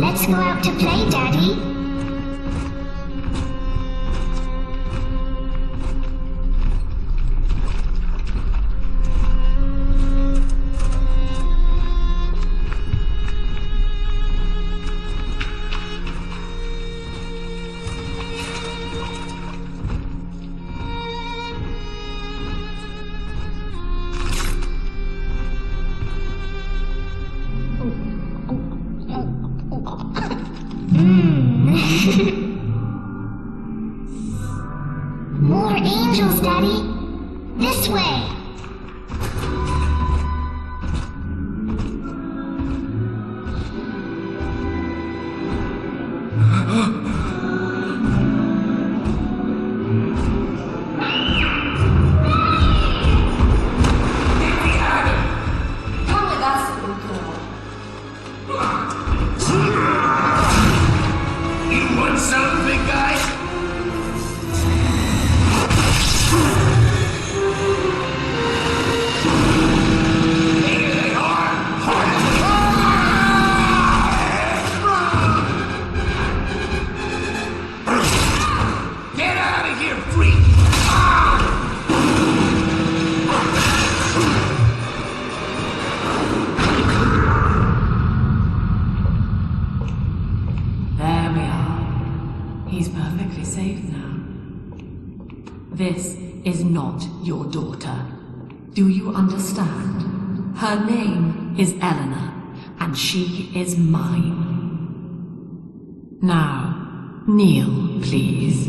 Let's go out to play, Daddy. More angels, Daddy. This way. This is not your daughter. Do you understand? Her name is Eleanor, and she is mine. Now, kneel, please.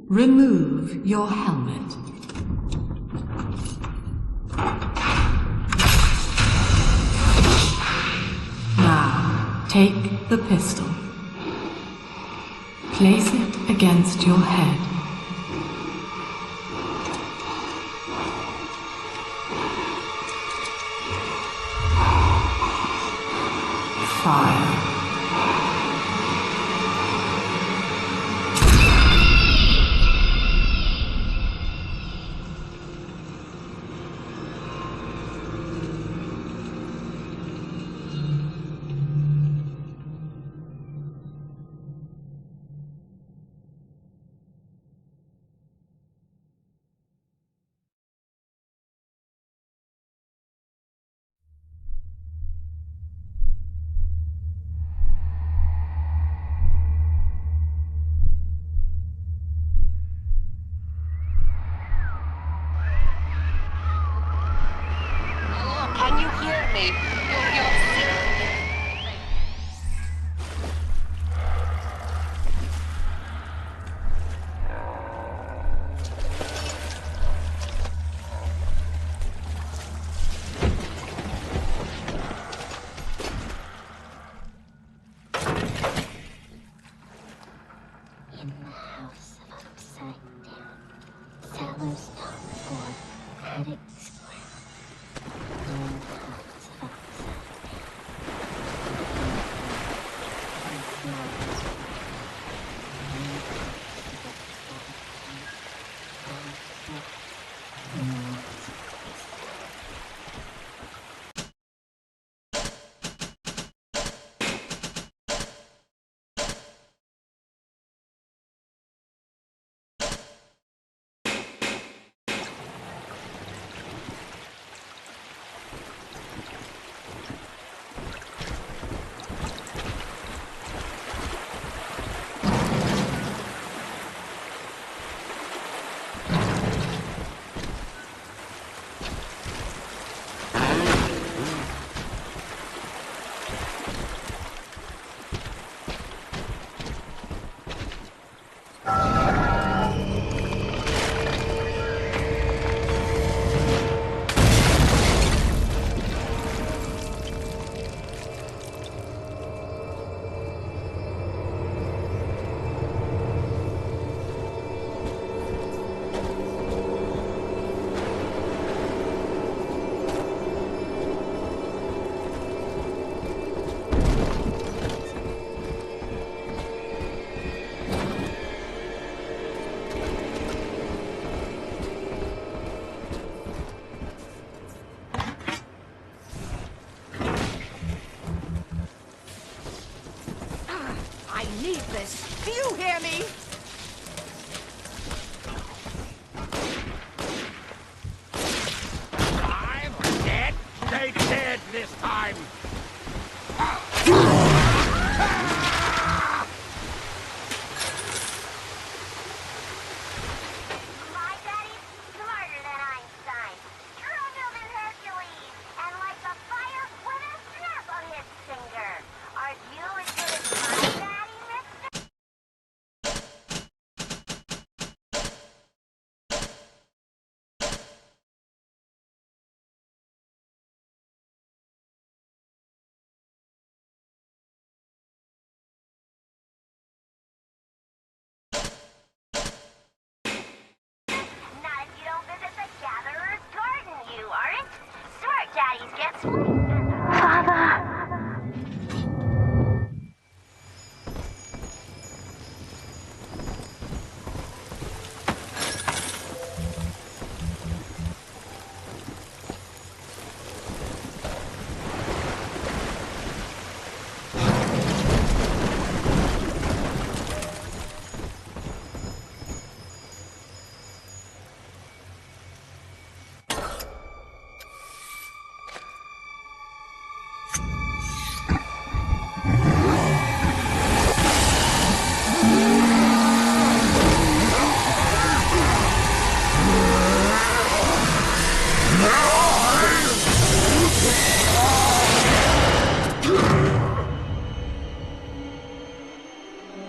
Remove your helmet. Now, take the pistol. Place it against your head. Fire. need this. Do you hear me? I'm dead. They dead this time. My daddy's smarter than Einstein. Stronger than Hercules. And like a fire with a snap of his finger. Are you as good as my daddy, mister? Not if you don't visit the Gatherer's Garden, you aren't. Smart daddies get sweet. Father.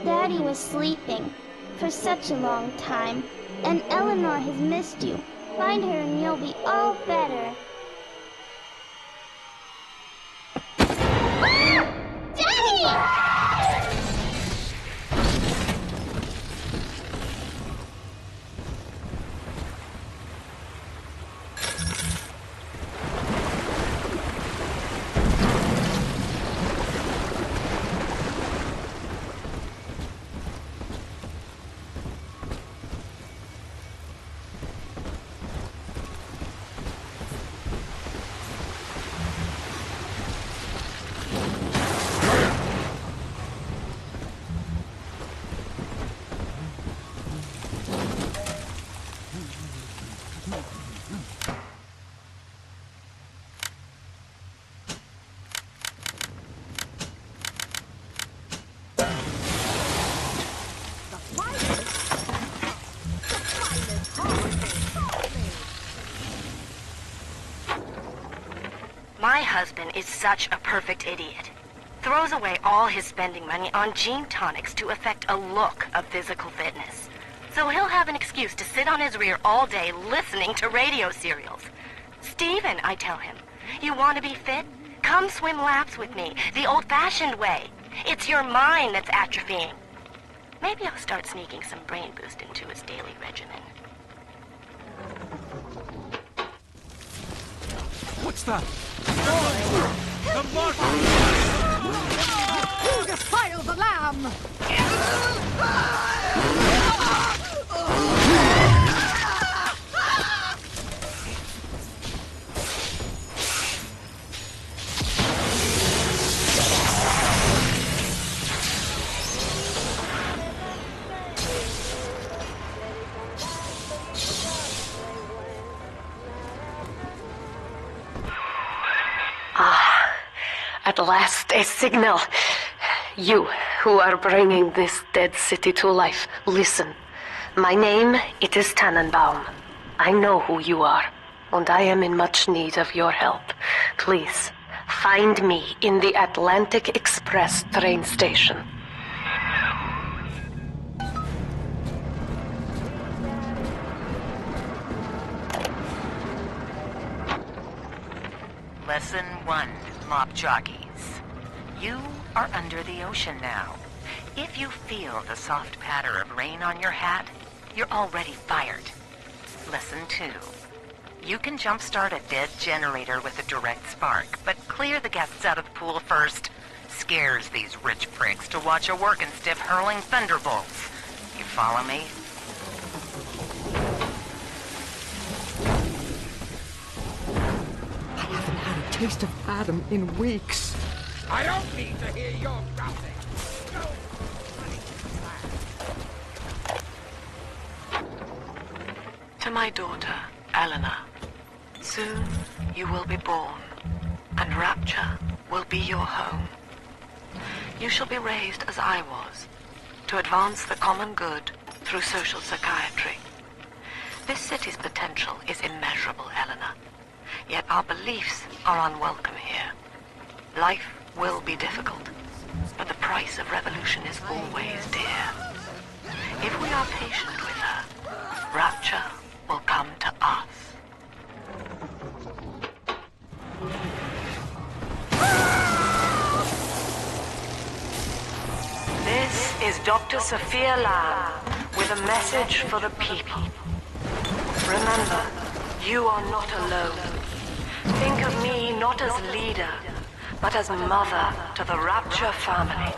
Daddy was sleeping for such a long time, and Eleanor has missed you. Find her and you'll be all better. Daddy! My husband is such a perfect idiot. Throws away all his spending money on gene tonics to affect a look of physical fitness. So he'll have an excuse to sit on his rear all day listening to radio serials. Steven, I tell him, you want to be fit? Come swim laps with me, the old-fashioned way. It's your mind that's atrophying. Maybe I'll start sneaking some brain boost into his daily regimen. What's that? The mark! Who defiled the lamb? At last, a signal. You, who are bringing this dead city to life, listen. My name, it is Tenenbaum. I know who you are, and I am in much need of your help. Please, find me in the Atlantic Express train station. Lesson 1, mop jockeys. You are under the ocean now. If you feel the soft patter of rain on your hat, you're already fired. Lesson 2. You can jumpstart a dead generator with a direct spark, but clear the guests out of the pool first. Scares these rich pricks to watch a working stiff hurling thunderbolts. You follow me? I haven't had a taste of Adam in weeks. I don't need to hear your growling. No. to my daughter, Eleanor. Soon you will be born, and Rapture will be your home. You shall be raised as I was, to advance the common good through social psychiatry. This city's potential is immeasurable, Eleanor. Yet our beliefs are unwelcome here. Life will be difficult, but the price of revolution is always dear. If we are patient with her, Rapture will come to us. This is Dr. Sofia Lamb with a message for the people. Remember, you are not alone. Think of me not as leader, but as mother to the Rapture family.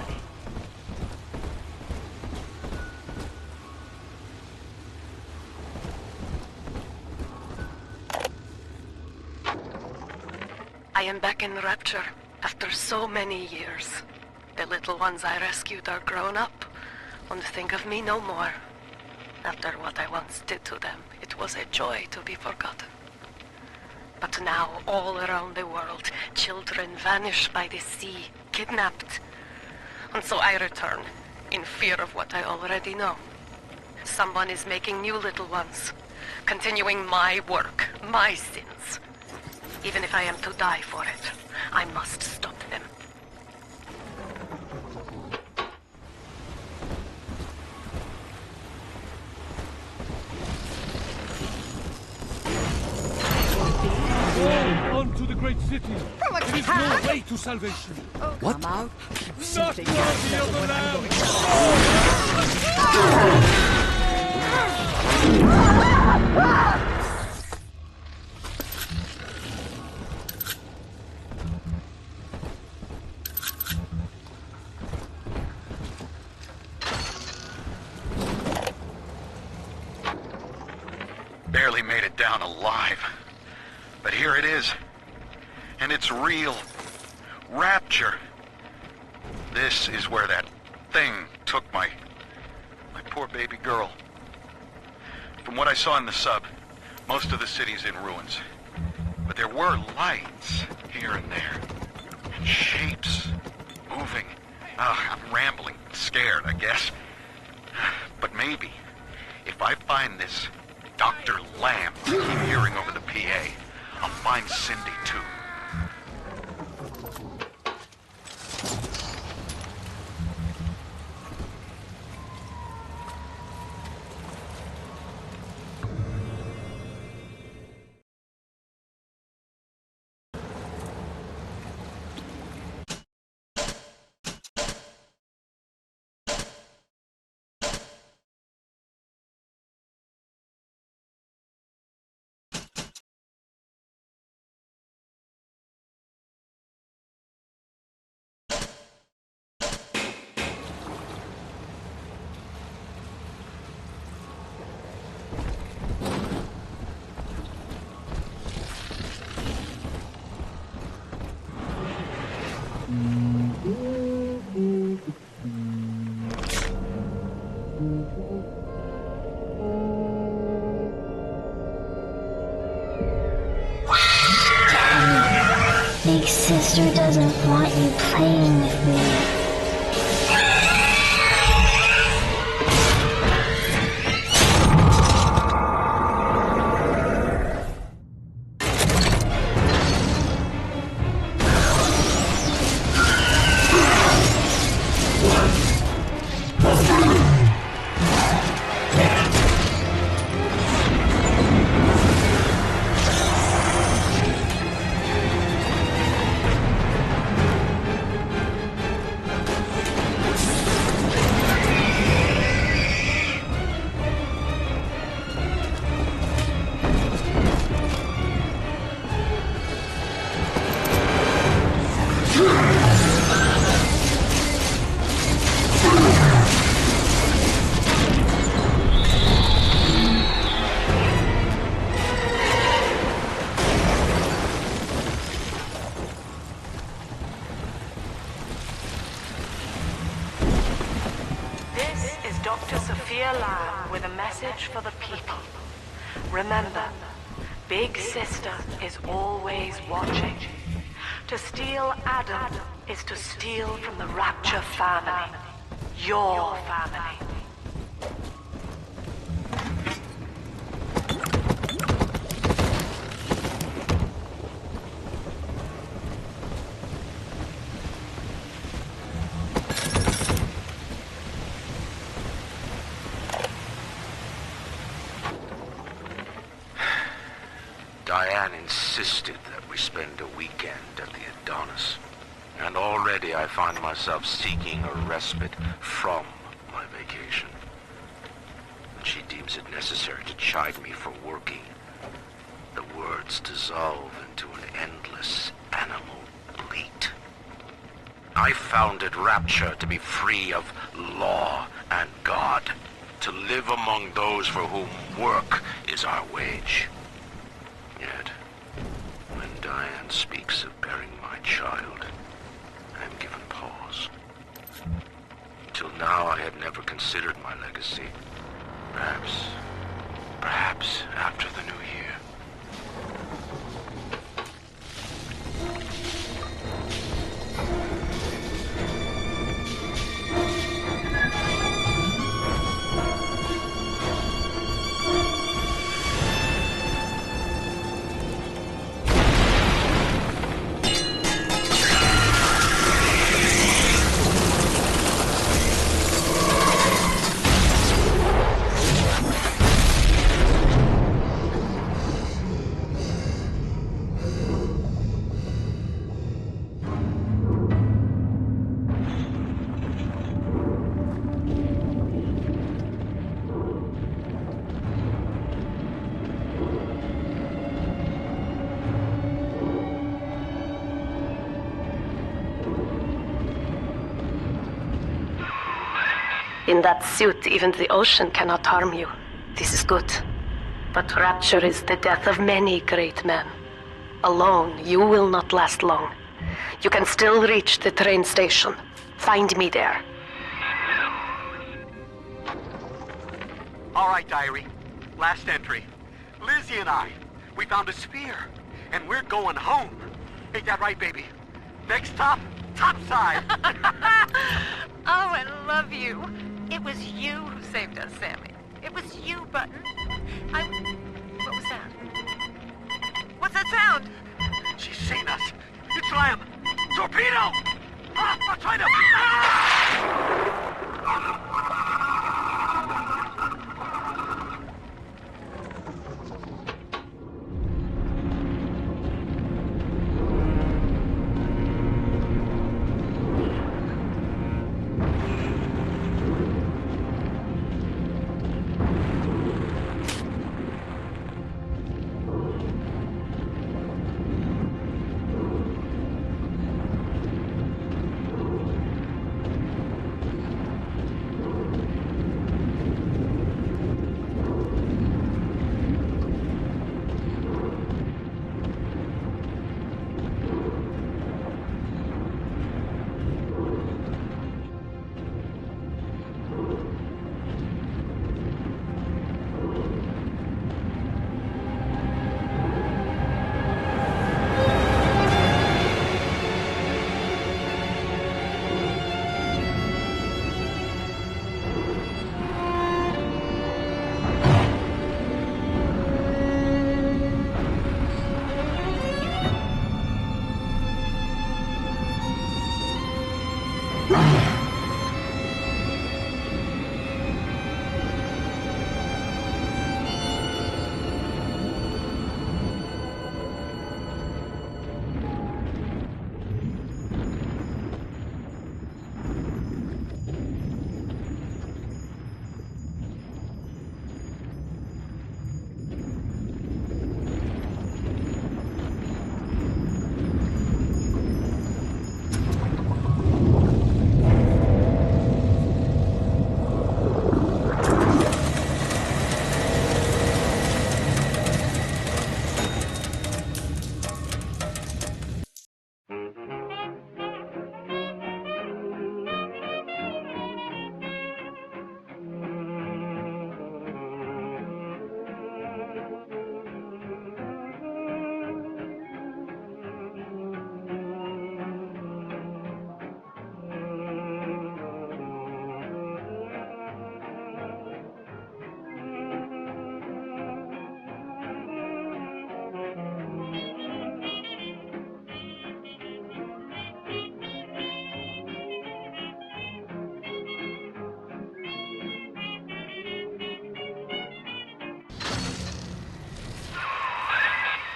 I am back in Rapture after so many years. The little ones I rescued are grown up, and think of me no more. After what I once did to them, it was a joy to be forgotten. But now, all around the world, children vanish by the sea, kidnapped. And so I return, in fear of what I already know. Someone is making new little ones, continuing my work, my sins. Even if I am to die for it, I must stop them. On to the great city. There is no way to salvation. What? Come out. Not worthy of the Lamb! Barely made it down alive. But here it is. And it's real. Rapture. This is where that thing took my poor baby girl. From what I saw in the sub, most of the city's in ruins. But there were lights here and there. And shapes moving. I'm rambling, scared, I guess. But maybe, if I find this Dr. Lamb I keep hearing over the PA, I'll find Cindy too. Big sister doesn't want you playing with me. Dr. Sofia Lamb with a message for the people. Remember, Big Sister is always watching. To steal Adam is to steal from the Rapture family. Your family. Diane insisted that we spend a weekend at the Adonis, and already I find myself seeking a respite from my vacation. When she deems it necessary to chide me for working, the words dissolve into an endless animal bleat. I founded Rapture to be free of law and God, to live among those for whom work is our wage. Yet, when Diane speaks of bearing my child, I am given pause. Till now I had never considered my legacy. Perhaps after the new year. In that suit, even the ocean cannot harm you. This is good. But Rapture is the death of many great men. Alone, you will not last long. You can still reach the train station. Find me there. All right, diary. Last entry. Lizzie and I, we found a sphere, and we're going home. Ain't that right, baby? Next stop, topside. Oh, I love you. It was you who saved us, Sammy. It was you, Button. What was that? What's that sound? She's seen us. It's Lamb. Torpedo! Ah, I'm trying to...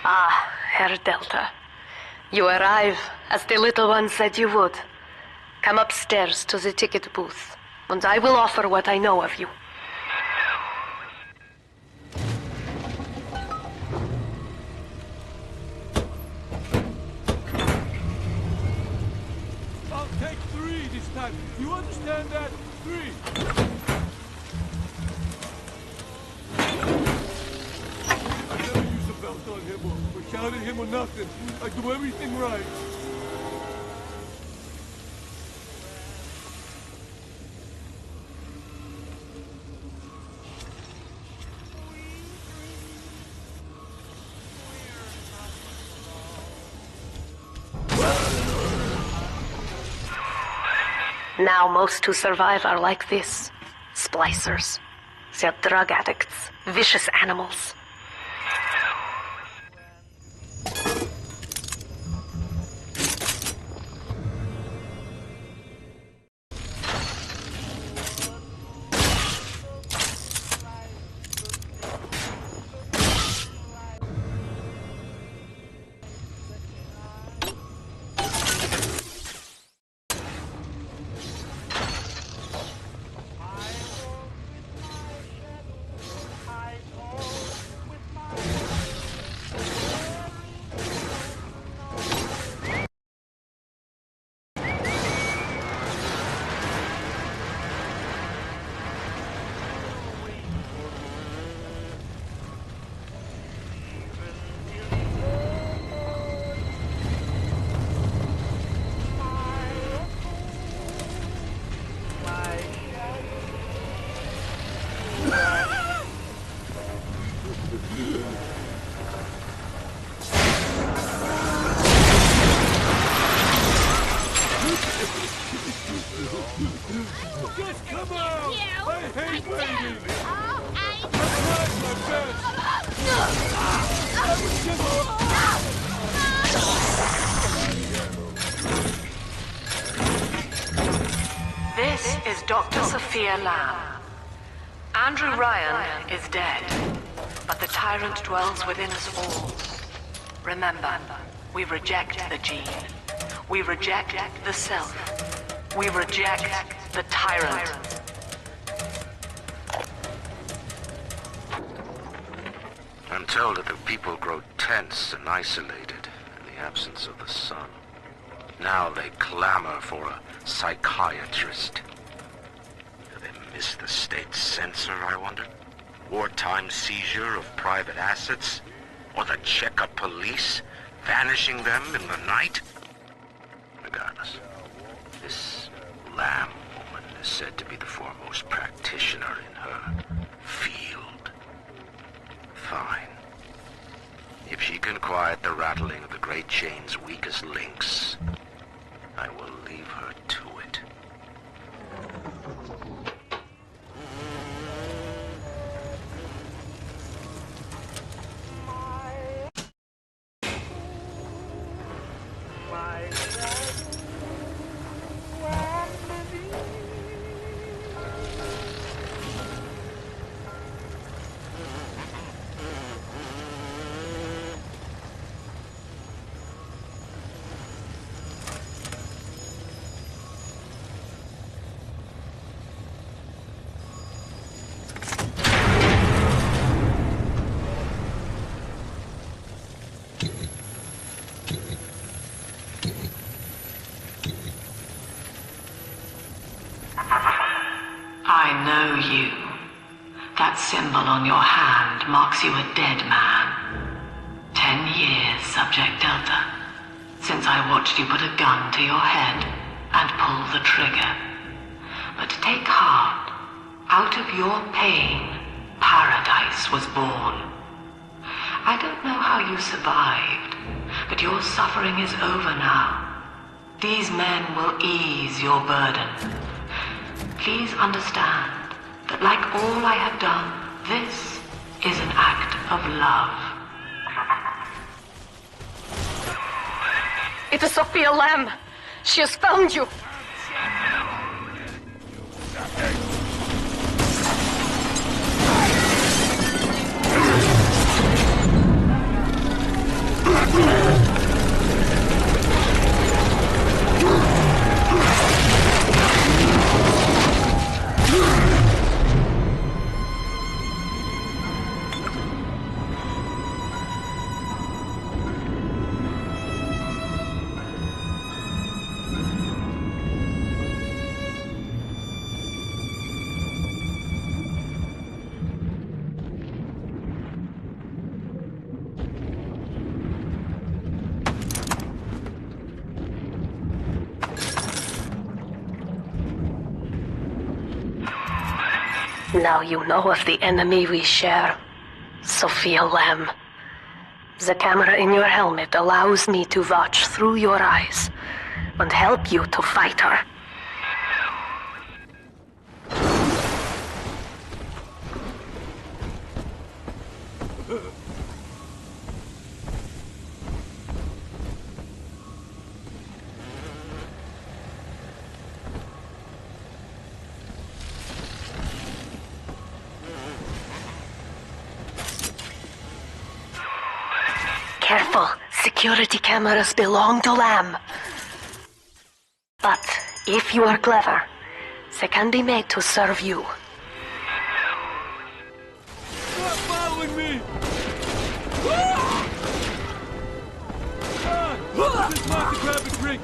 Ah, Herr Delta. You arrive, as the little one said you would. Come upstairs to the ticket booth, and I will offer what I know of you. I'll take 3 this time. You understand that? 3. I never use a belt on him or shout at him or nothing. I do everything right. Now most who survive are like this. Splicers. They're drug addicts. Vicious animals. Just come out! I hate waiting! This is Dr. Sofia Lamb. Andrew Ryan is dead, but the tyrant dwells within us all. Remember, we reject the gene. We reject the self. We reject the tyrant. I'm told that the people grow tense and isolated in the absence of the sun. Now they clamor for a psychiatrist. Do they miss the state censor, I wonder? Wartime seizure of private assets? Or the checkup police, vanishing them in the night? Regardless, this Lamb woman is said to be the foremost practitioner in her field. Fine. If she can quiet the rattling of the great chain's weakest links, I will leave her to it. I know you. That symbol on your hand marks you a dead man. 10 years, Subject Delta, since I watched you put a gun to your head and pull the trigger. But take heart. Out of your pain, paradise was born. I don't know how you survived, but your suffering is over now. These men will ease your burden. Please understand that like all I have done, this is an act of love. It is Sofia Lamb. She has found you. Now you know of the enemy we share, Sofia Lamb. The camera in your helmet allows me to watch through your eyes and help you to fight her. Careful, security cameras belong to Lamb. But if you are clever, they can be made to serve you. Stop following me! Just mind to grab a drink.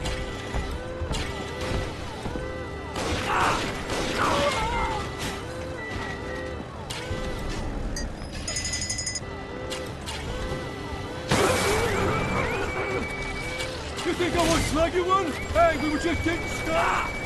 You think I won't slug you one? Hey, we were just getting started.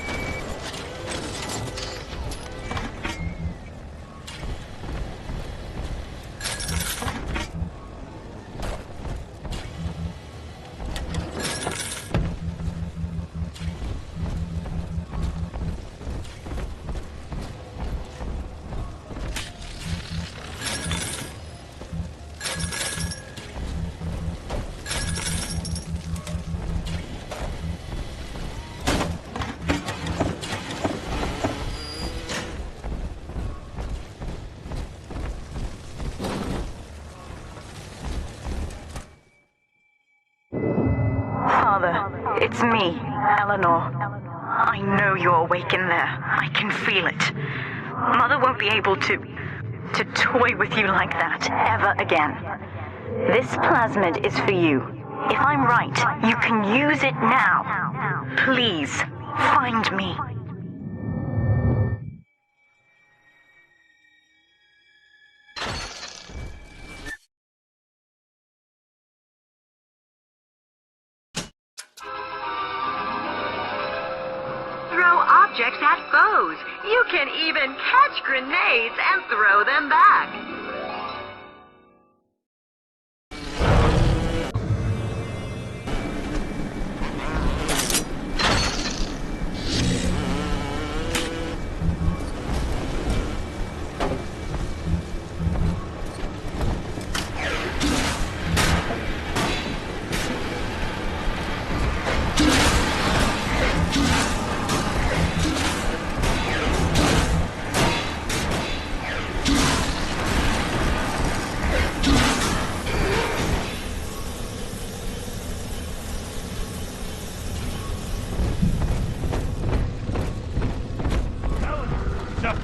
It's me, Eleanor. I know you're awake in there. I can feel it. Mother won't be able to toy with you like that ever again. This plasmid is for you. If I'm right, you can use it now. Please, find me. Objects at foes. You can even catch grenades and throw them back.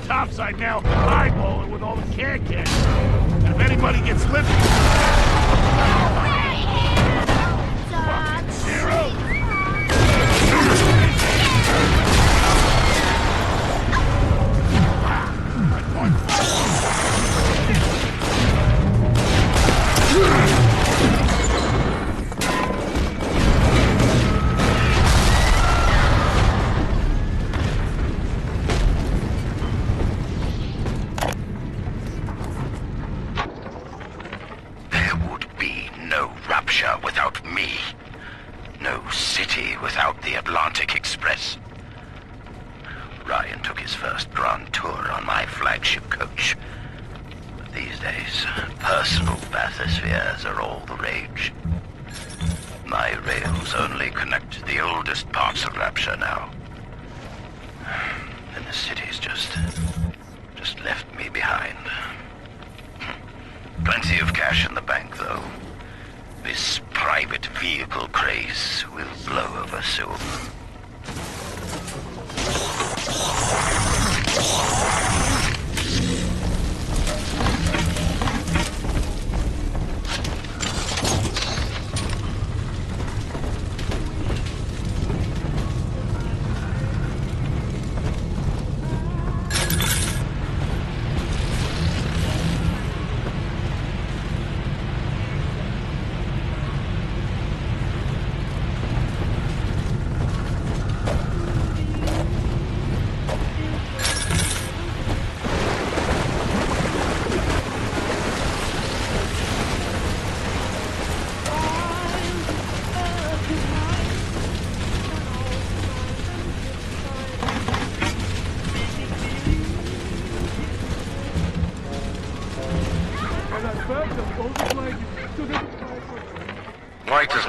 Topside now, eyeballing with all the can-can. And if anybody gets lippy... Fucking zero! Without me. No city without the Atlantic Express. Ryan took his first grand tour on my flagship coach. But these days, personal bathyspheres are all the rage. My rails only connect the oldest parts of Rapture now. And the city's just left me behind. Plenty of cash in the bank, though. This private vehicle craze will blow over soon.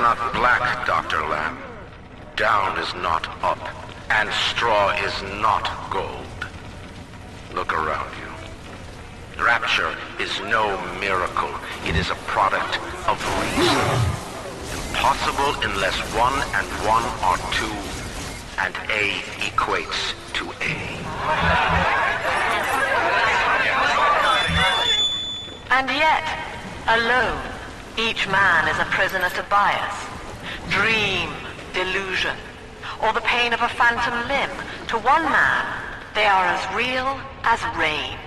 not black, Dr. Lamb. Down is not up, and straw is not gold. Look around you. Rapture is no miracle. It is a product of reason. Impossible unless 1 and 1 are 2, and A equates to A. And yet, alone, each man is a prisoner to bias, dream, delusion, or the pain of a phantom limb. To one man, they are as real as rain.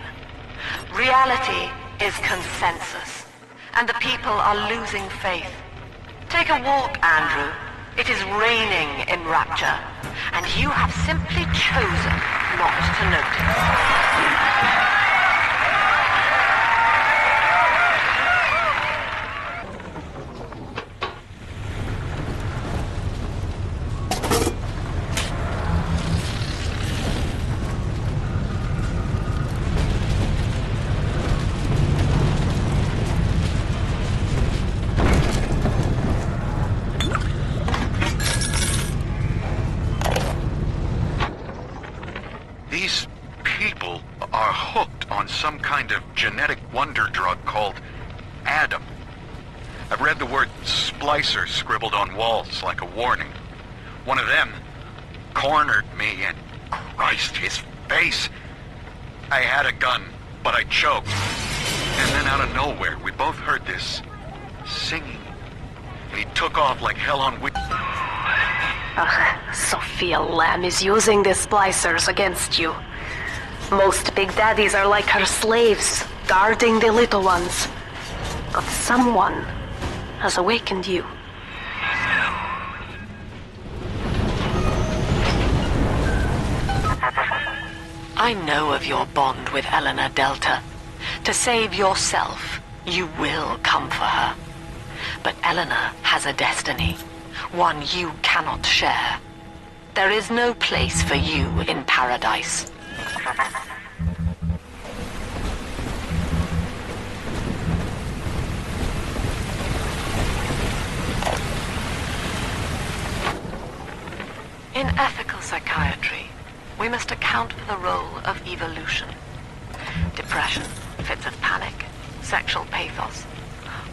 Reality is consensus, and the people are losing faith. Take a walk, Andrew. It is raining in Rapture, and you have simply chosen not to notice. These people are hooked on some kind of genetic wonder drug called Adam. I've read the word Splicer scribbled on walls like a warning. One of them cornered me and Christ, his face. I had a gun, but I choked. And then out of nowhere, we both heard this singing. And he took off like hell on wheels. Sofia Lamb is using the splicers against you. Most Big Daddies are like her slaves, guarding the little ones. But someone has awakened you. I know of your bond with Eleanor Delta. To save yourself, you will come for her. But Eleanor has a destiny, one you cannot share. There is no place for you in paradise. In ethical psychiatry, we must account for the role of evolution. Depression, fits of panic, sexual pathos,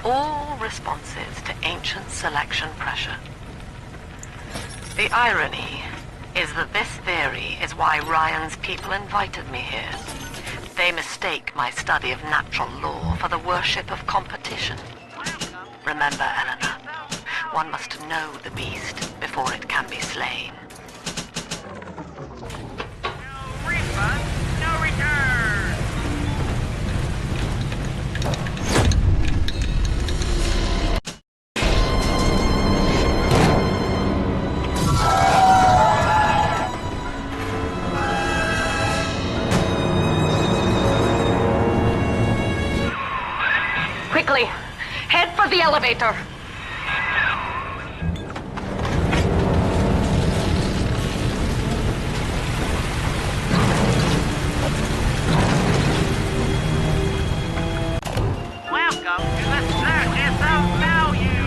all responses to ancient selection pressure. The irony is that this theory is why Ryan's people invited me here. They mistake my study of natural law for the worship of competition. Remember, Eleanor, one must know the beast before it can be slain. No refund, no return! Quickly, head for the elevator. Welcome to the Circus of Value!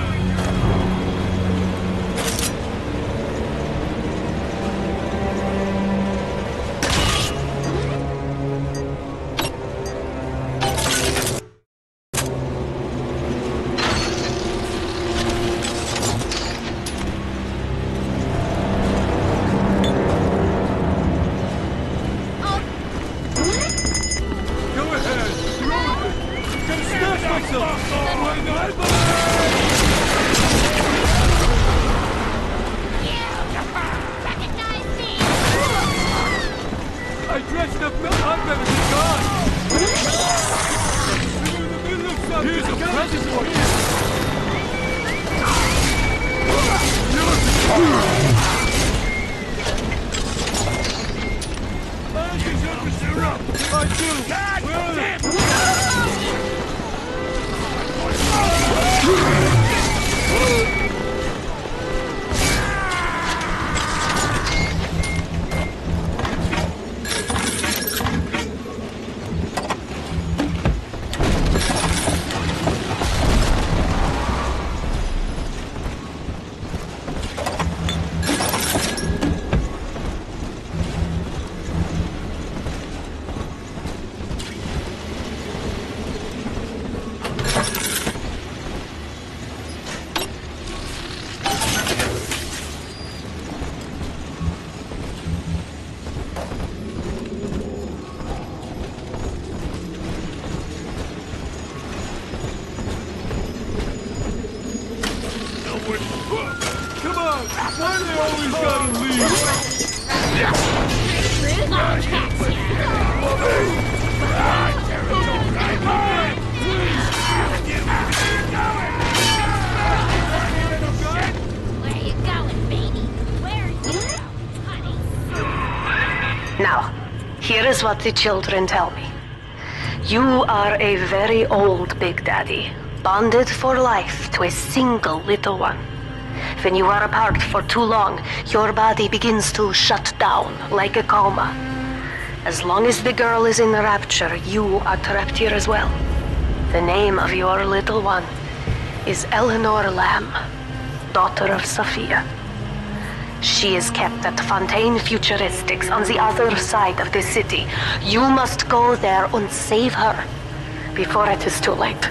on! Why do they always gotta leave? Where are you going, baby? Where are you going, honey? Now, here is what the children tell me. You are a very old Big Daddy, bonded for life to a single little one. When you are apart for too long, your body begins to shut down like a coma. As long as the girl is in Rapture, you are trapped here as well. The name of your little one is Eleanor Lamb, daughter of Sofia. She is kept at Fontaine Futuristics on the other side of the city. You must go there and save her before it is too late.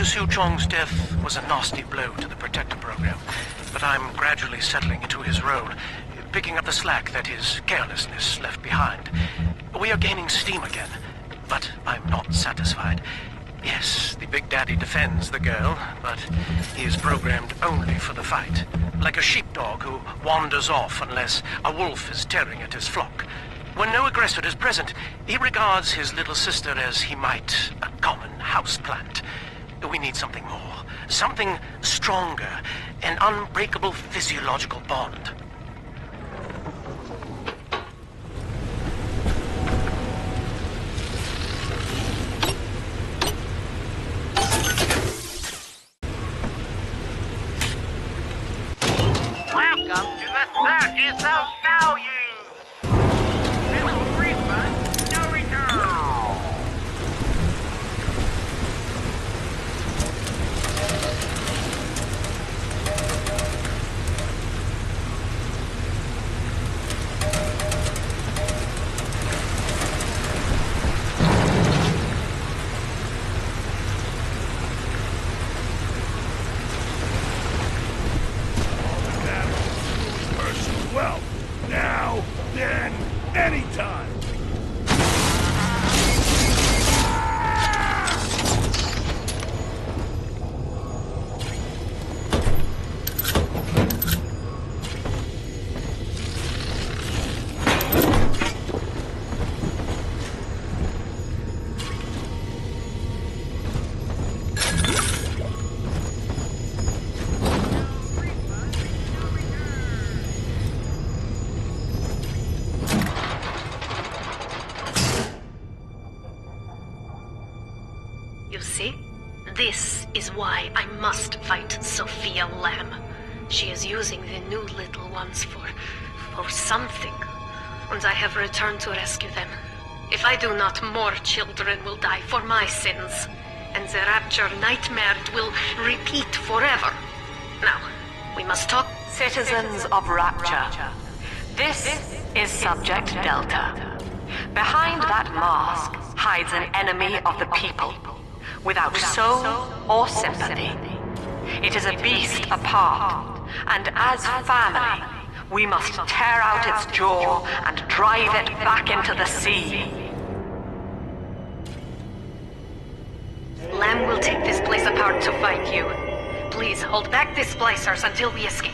Su Chong's death was a nasty blow to the Protector program, but I'm gradually settling into his role, picking up the slack that his carelessness left behind. We are gaining steam again, but I'm not satisfied. Yes, the Big Daddy defends the girl, but he is programmed only for the fight, like a sheepdog who wanders off unless a wolf is tearing at his flock. When no aggressor is present, he regards his little sister as he might a common houseplant. We need something more, something stronger, an unbreakable physiological bond. Welcome to the circus of value! Little refund, no return! Well, now, then, anytime! You see? This is why I must fight Sofia Lamb. She is using the new little ones for something. And I have returned to rescue them. If I do not, more children will die for my sins. And the Rapture nightmare will repeat forever. Now, we must talk. Citizens of Rapture, this is Subject Delta. Behind that mask hides an enemy of the people, without soul or sympathy. It is a beast apart, and as family, we must tear out its jaw and drive it back into the sea. Lamb will take this place apart to fight you. Please hold back the splicers until we escape.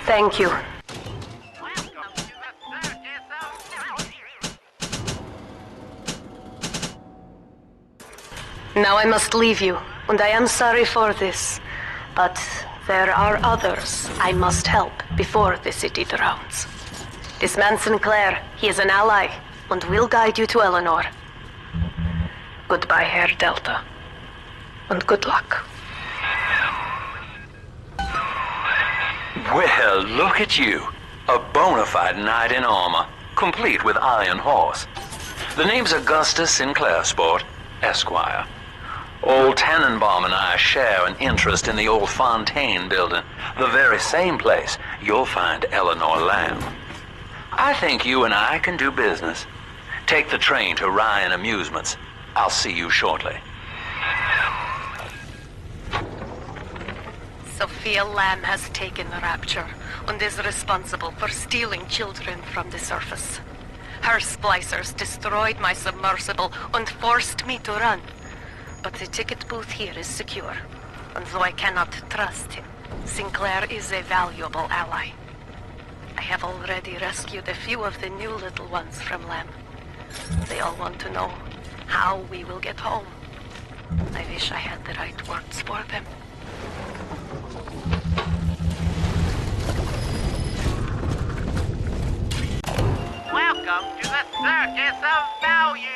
Thank you. Now I must leave you, and I am sorry for this, but there are others I must help before the city drowns. This man Sinclair, he is an ally, and will guide you to Eleanor. Goodbye, Herr Delta, and good luck. Well, look at you. A bona fide knight in armor, complete with iron horse. The name's Augustus Sinclair, sport, Esquire. Old Tenenbaum and I share an interest in the old Fontaine building, the very same place you'll find Eleanor Lamb. I think you and I can do business. Take the train to Ryan Amusements. I'll see you shortly. Sofia Lamb has taken Rapture and is responsible for stealing children from the surface. Her splicers destroyed my submersible and forced me to run. But the ticket booth here is secure, and though I cannot trust him, Sinclair is a valuable ally. I have already rescued a few of the new little ones from Lamb. They all want to know how we will get home. I wish I had the right words for them. Welcome to the Circus of Value!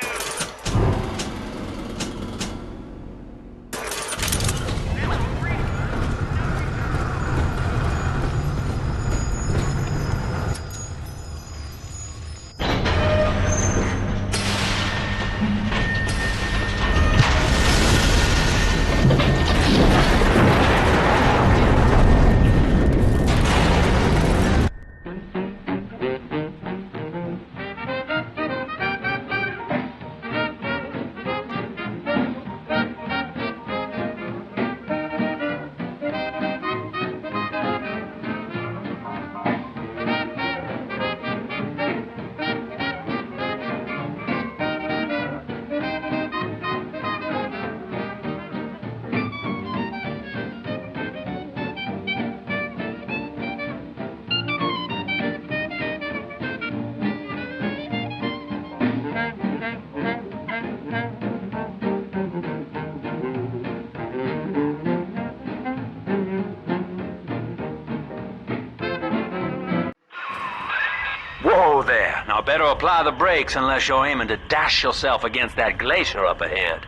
Whoa there. Now better apply the brakes unless you're aiming to dash yourself against that glacier up ahead.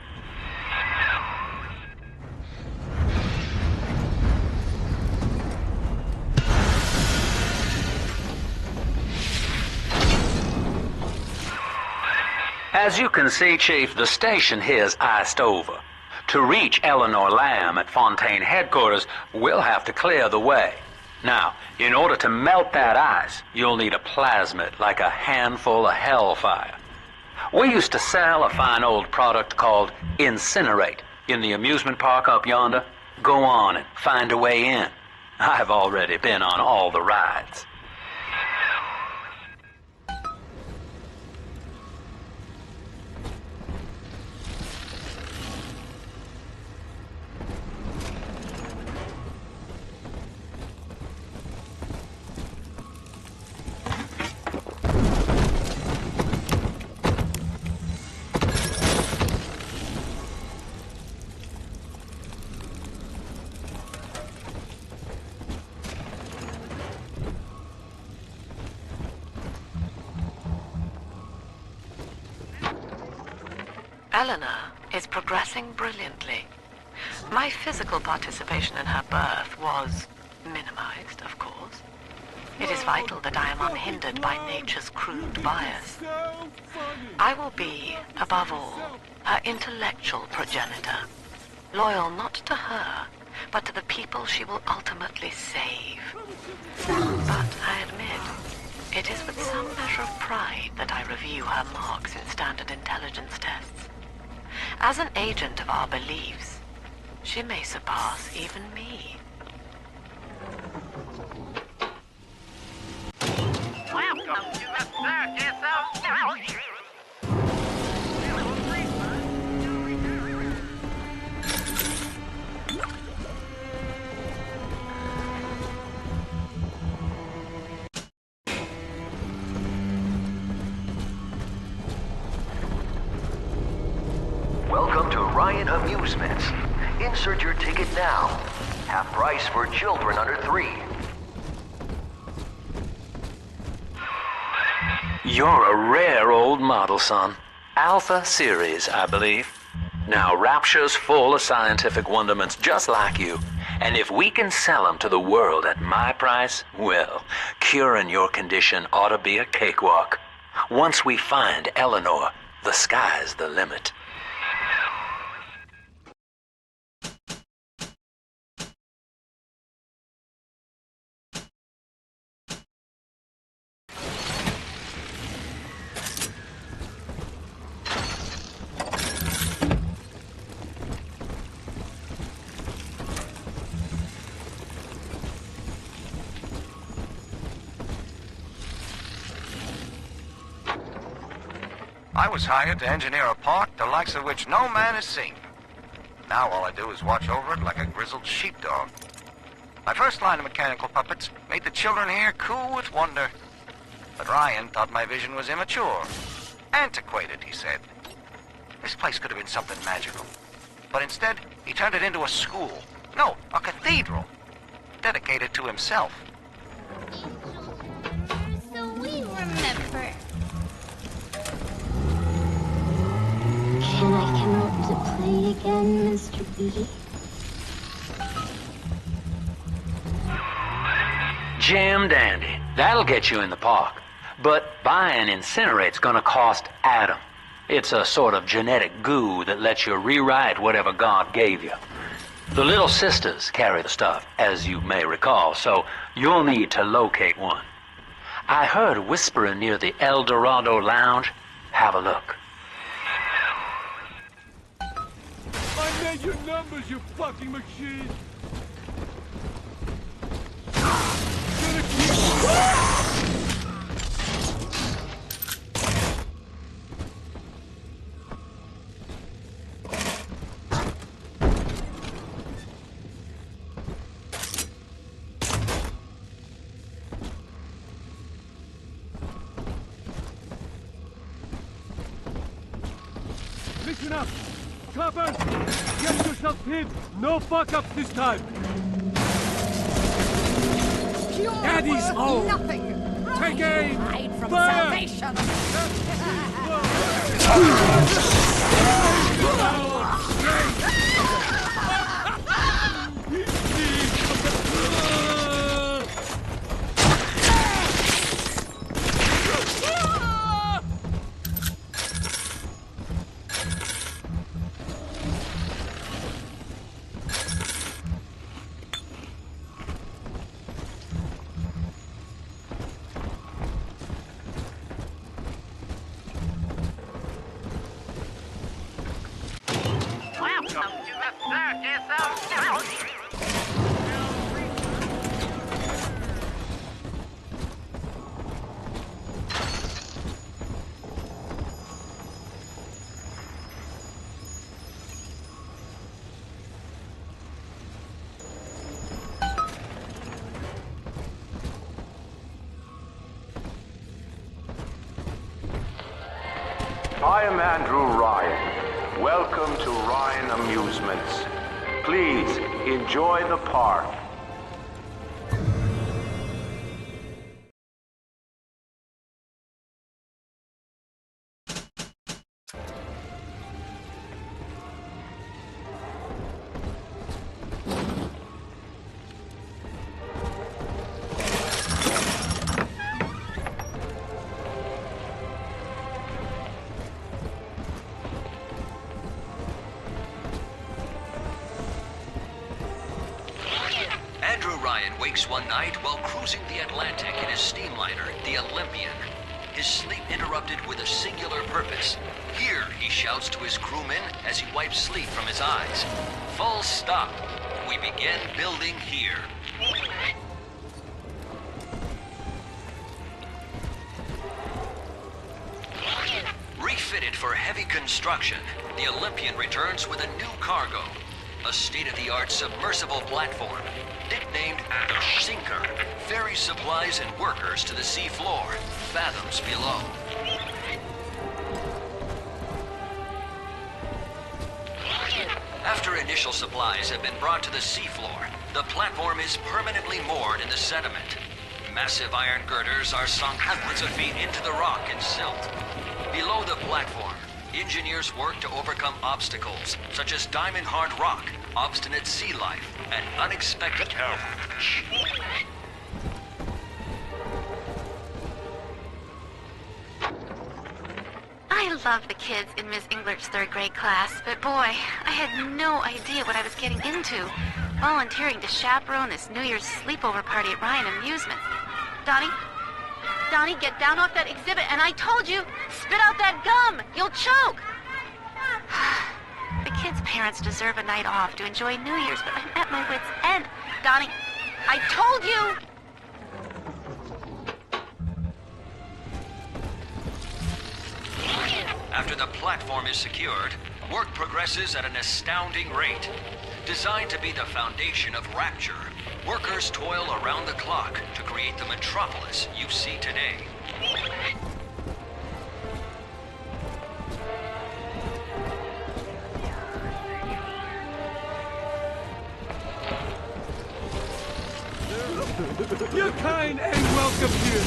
As you can see, Chief, the station here's iced over. To reach Eleanor Lamb at Fontaine headquarters, we'll have to clear the way. Now, in order to melt that ice, you'll need a plasmid, like a handful of hellfire. We used to sell a fine old product called Incinerate in the amusement park up yonder. Go on and find a way in. I've already been on all the rides. Eleanor is progressing brilliantly. My physical participation in her birth was minimized, of course. It is vital that I am unhindered by nature's crude bias. I will be, above all, her intellectual progenitor, loyal not to her, but to the people she will ultimately save. But I admit, it is with some measure of pride that I review her marks in standard intelligence tests. As an agent of our beliefs, she may surpass even me. Welcome to the circus of value. Welcome to Ryan Amusements. Insert your ticket now. Half price for children under 3. You're a rare old model, son. Alpha series, I believe. Now, Rapture's full of scientific wonderments just like you. And if we can sell them to the world at my price, well, curing your condition ought to be a cakewalk. Once we find Eleanor, the sky's the limit. I was hired to engineer a park the likes of which no man has seen. Now all I do is watch over it like a grizzled sheepdog. My first line of mechanical puppets made the children here cool with wonder. But Ryan thought my vision was immature. Antiquated, he said. This place could have been something magical. But instead, he turned it into a school. No, a cathedral. Dedicated to himself. So we remember. Can I come out to play again, Mr. B? Jam dandy. That'll get you in the park. But buying Incinerate's gonna cost Adam. It's a sort of genetic goo that lets you rewrite whatever God gave you. The little sisters carry the stuff, as you may recall, so you'll need to locate one. I heard whispering near the El Dorado Lounge. Have a look. I made your numbers, you fucking machine! Gonna keep... Listen up! Coppers! Get yourself hid! No fuck-ups this time! Daddy's home! Nothing! Take aim! Hide from Fire! salvation! I am Andrew Ryan. Welcome to Ryan Amusements. Please enjoy the park. Andrew Ryan wakes one night while cruising the Atlantic in his steamliner, the Olympian. His sleep interrupted with a singular purpose. Here, he shouts to his crewmen as he wipes sleep from his eyes. Full stop. We begin building here. Refitted for heavy construction, the Olympian returns with a new cargo. A state-of-the-art submersible platform, nicknamed the Sinker, ferries supplies and workers to the sea floor, fathoms below. After initial supplies have been brought to the seafloor, the platform is permanently moored in the sediment. Massive iron girders are sunk hundreds of feet into the rock and silt. Below the platform, engineers work to overcome obstacles, such as diamond-hard rock, obstinate sea life, and unexpected help. I love the kids in Miss Englert's third grade class, but boy, I had no idea what I was getting into. Volunteering to chaperone this New Year's sleepover party at Ryan Amusements. Donnie, get down off that exhibit, and I told you, spit out that gum! You'll choke! The kids' parents deserve a night off to enjoy New Year's, but I'm at my wit's end. Donnie, I told you! After the platform is secured, work progresses at an astounding rate. Designed to be the foundation of Rapture, workers toil around the clock to create the metropolis you see today. You're kind and welcome here.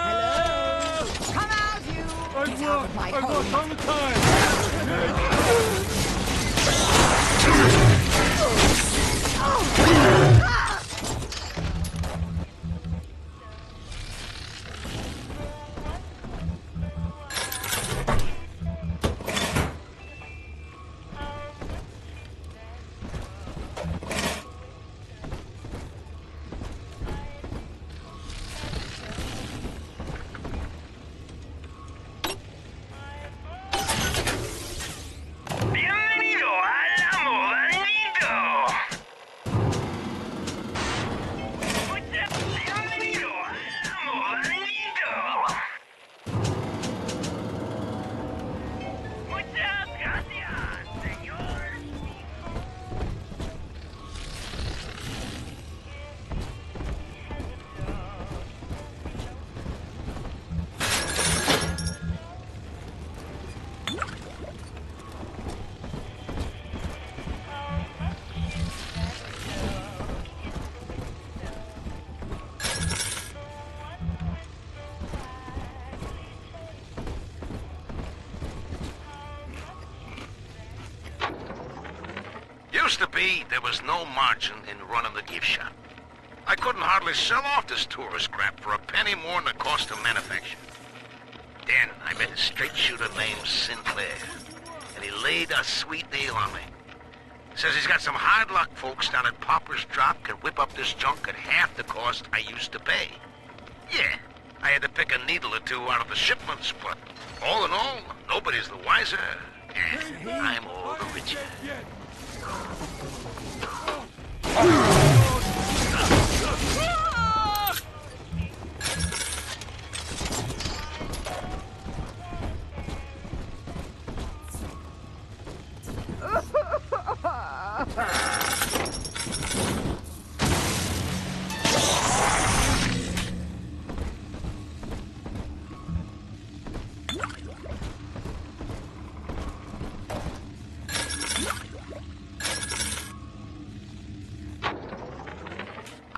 Hello? Come out, you! I've worked all the time. Used to be, there was no margin in running the gift shop. I couldn't hardly sell off this tourist crap for a penny more than the cost of manufacture. Then I met a straight shooter named Sinclair, and he laid a sweet deal on me. Says he's got some hard luck folks down at Pauper's Drop can whip up this junk at half the cost I used to pay. Yeah, I had to pick a needle or two out of the shipments, but all in all, nobody's the wiser, and I'm all the richer.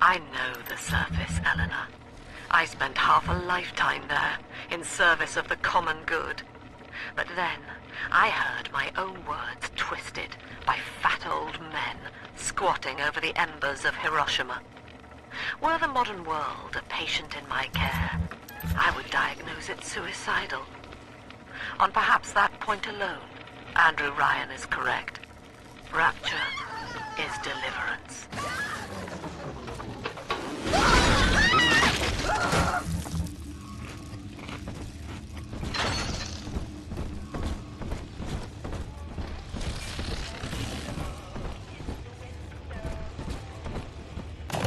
I know the surface, Eleanor. I spent half a lifetime there, in service of the common good. But then, I heard my own words twisted by fat old men squatting over the embers of Hiroshima. Were the modern world a patient in my care, I would diagnose it suicidal. On perhaps that point alone, Andrew Ryan is correct. Rapture is deliverance.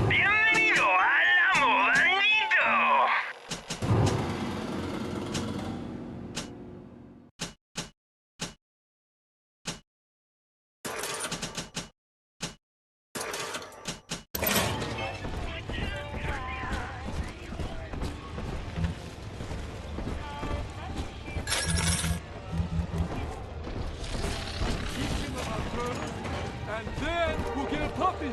Bienvenido al Amorito. And then we'll get a puppy.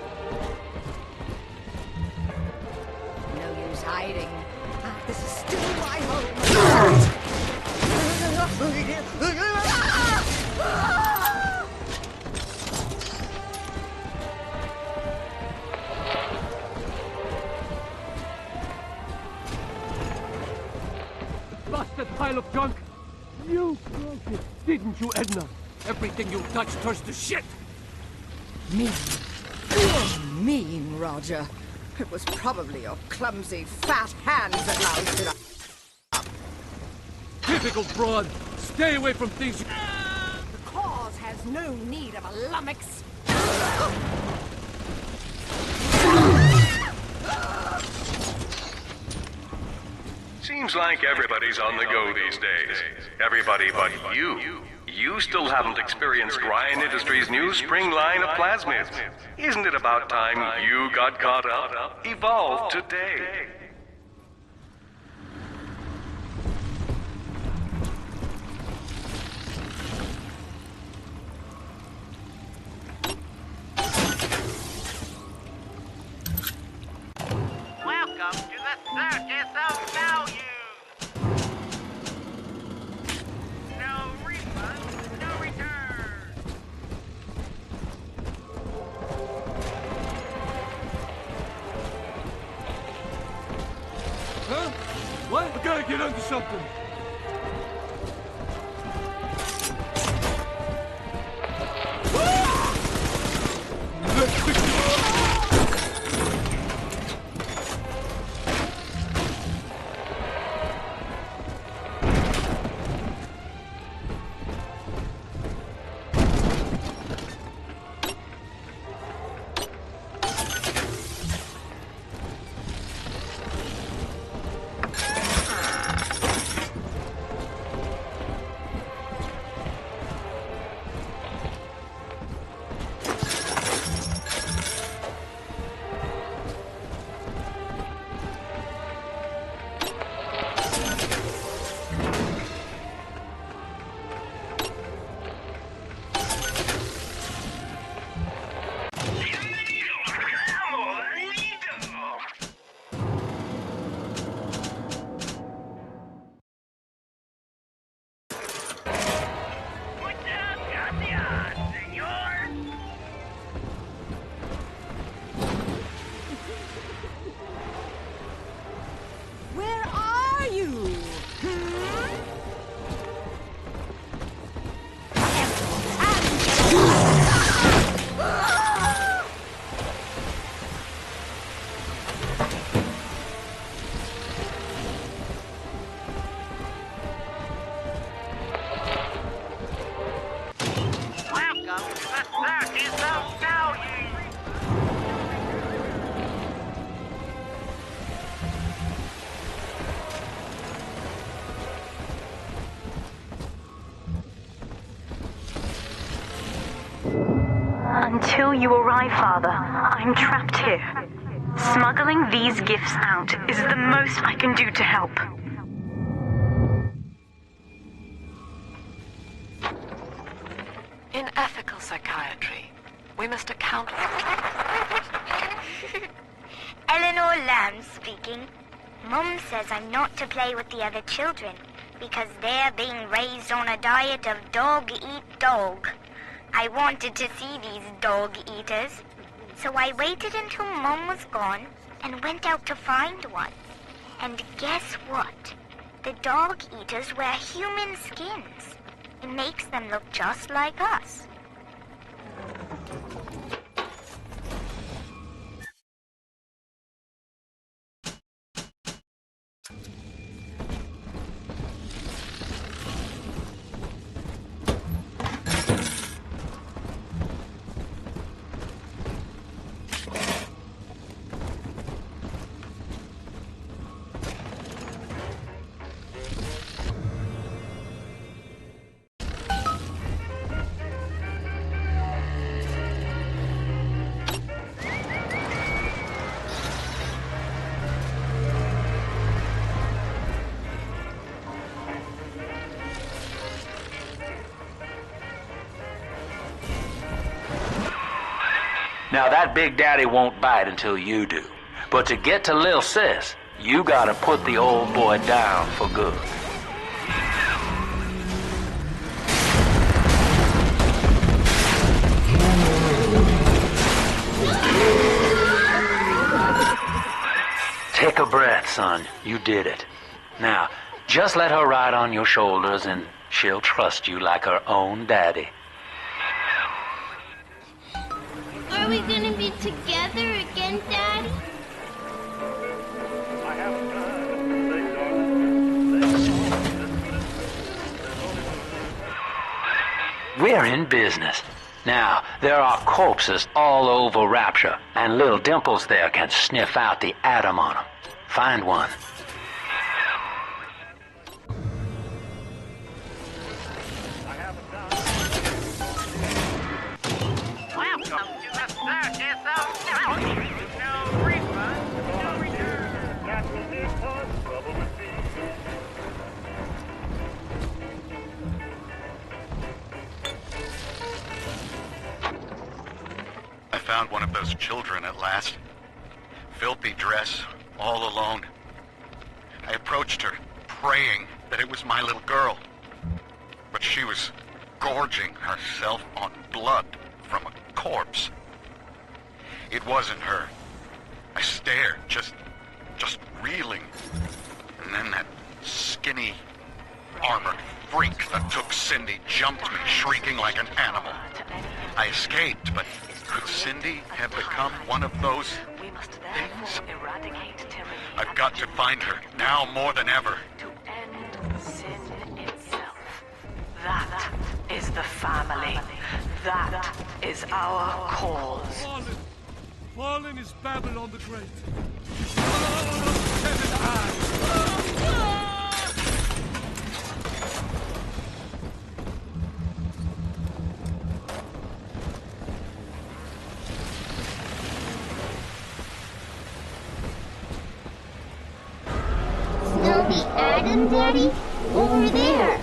No use hiding. This is still my home. Busted pile of junk. You broke it, didn't you, Edna? Everything you touch turns to shit. Mean. You're mean, Roger. It was probably your clumsy, fat hands that loused it up. Typical broad. Stay away from things. The cause has no need of a lummox. Seems like everybody's on the go these days. Everybody but you. You still haven't experienced Ryan Industries' new spring line of Plasmid. Isn't it about time you got caught up? Evolve today. Welcome to the circus of value. No refund, no return. Huh? What? I gotta get under something. Let's fix it. Until you arrive, Father, I'm trapped here. Smuggling these gifts out is the most I can do to help. In ethical psychiatry, we must account for... Eleanor Lamb speaking. Mum says I'm not to play with the other children because they're being raised on a diet of dog-eat-dog. I wanted to see these dog-eaters, so I waited until Mum was gone and went out to find one. And guess what? The dog-eaters wear human skins. It makes them look just like us. Now that Big Daddy won't bite until you do. But to get to Lil Sis, you gotta put the old boy down for good. Take a breath, son. You did it. Now, just let her ride on your shoulders and she'll trust you like her own daddy. Are we gonna be together again, Daddy? We're in business. Now, there are corpses all over Rapture, and little Dimples there can sniff out the atom on them. Find one. Welcome to the circus of knowledge. No refund, no return. That will be cause trouble with me. I found one of those children at last. Filthy dress, all alone. I approached her, praying that it was my little girl. But she was gorging herself on blood from a corpse. It wasn't her. I stared, just reeling. And then that skinny, armored freak that took Cindy jumped me, shrieking like an animal. I escaped, but could Cindy have become one of those things? I've got to find her, now more than ever. To end sin itself. That is the family. That is our cause. Fallen is Babylon the Great. Seven eyes. Still the Adam, Daddy? Over there.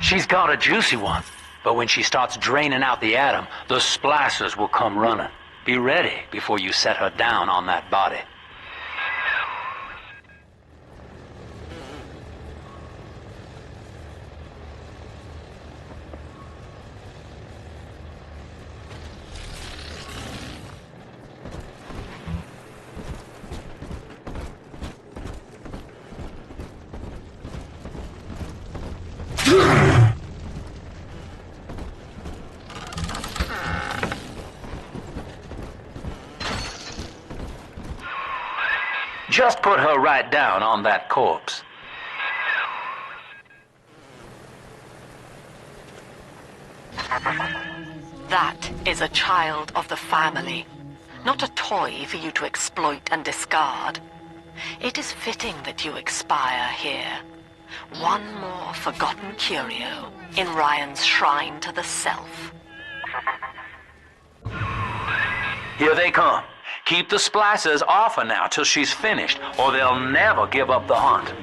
She's got a juicy one, but when she starts draining out the atom, the splicers will come running. Be ready before you set her down on that body. Just put her right down on that corpse. That is a child of the family, not a toy for you to exploit and discard. It is fitting that you expire here. One more forgotten curio in Ryan's shrine to the self. Here they come. Keep the splicers off her now till she's finished, or they'll never give up the hunt.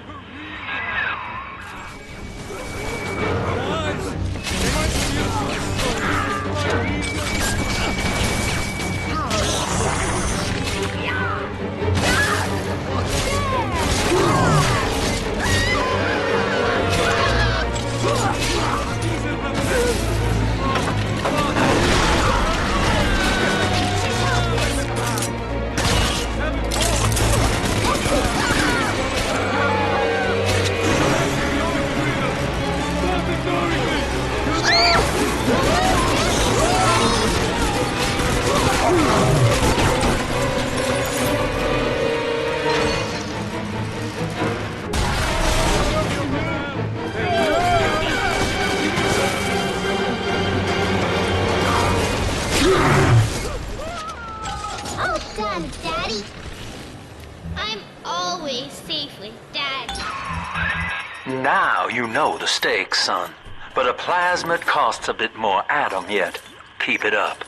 Now you know the stakes, son. But a plasmid costs a bit more atom yet. Keep it up.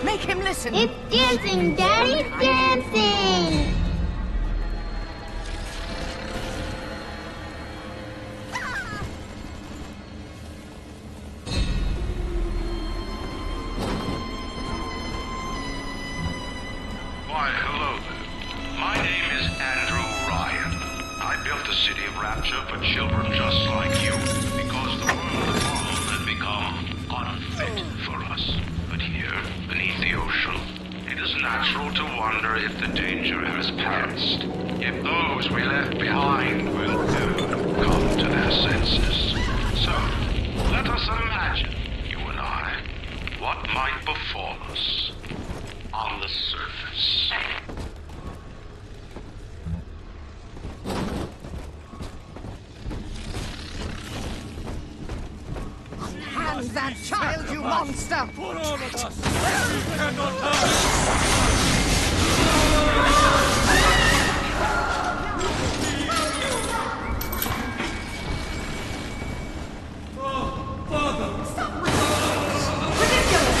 Make him listen. It's dancing, Daddy, it's dancing! Why, hello there. My name is Andrew Ryan. I built the city of Rapture for children just like you, because the world evolved and become unfit for us. But here, beneath the ocean, it is natural to wonder if the danger has passed. If those we left behind will ever come to their senses. So, let us imagine, you and I, what might befall us on the surface. Hand that child, you monster! For all of us! You cannot hurt! Oh, Father! Stop! Ridiculous!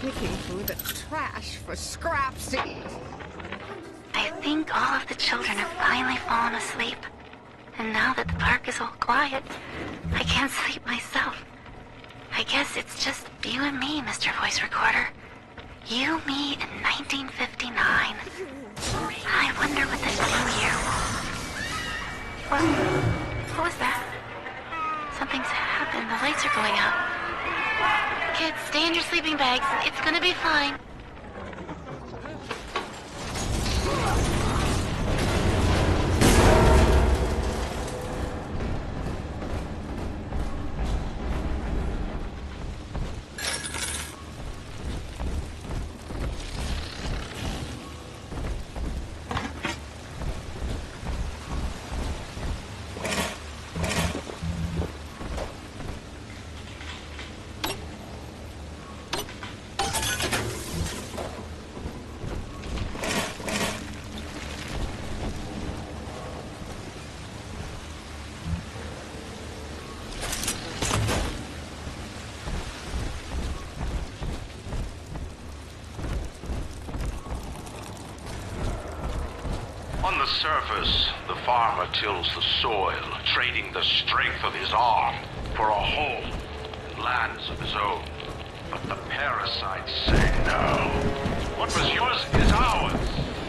Picking through the trash for scraps to eat. I think all of the children have finally fallen asleep. And now that the park is all quiet, I can't sleep myself. I guess it's just you and me, Mr. Voice Recorder. You, me, in 1959. I wonder what the new year was. What was that? Something's happened. The lights are going out. Kids, stay in your sleeping bags. It's gonna be fine. On the surface, the farmer tills the soil, trading the strength of his arm for a home and lands of his own. But the parasites say no. What was yours is ours.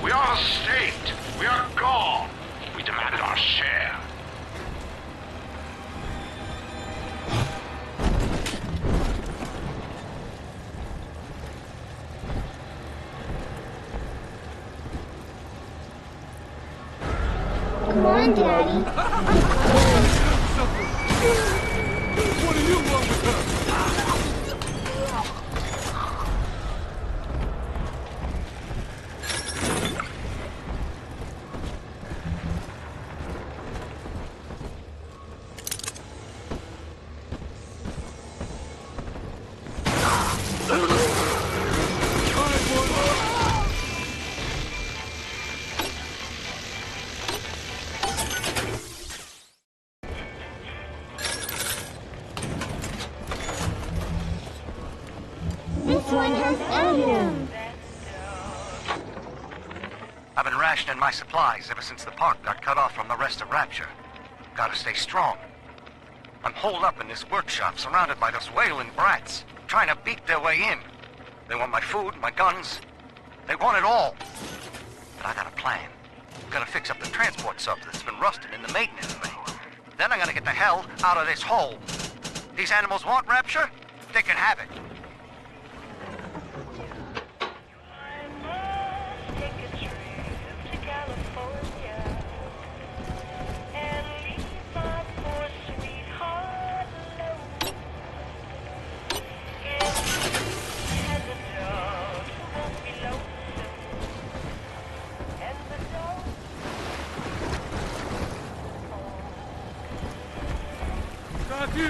We are the state. We are gone. We demand our share. Come on, Daddy. What do you want with her? been rationing my supplies ever since the park got cut off from the rest of Rapture. Gotta stay strong. I'm holed up in this workshop, surrounded by those wailing brats, trying to beat their way in. They want my food, my guns. They want it all. But I got a plan. Gotta fix up the transport sub that's been rusting in the maintenance bay. Then I'm gonna get the hell out of this hole. These animals want Rapture? They can have it.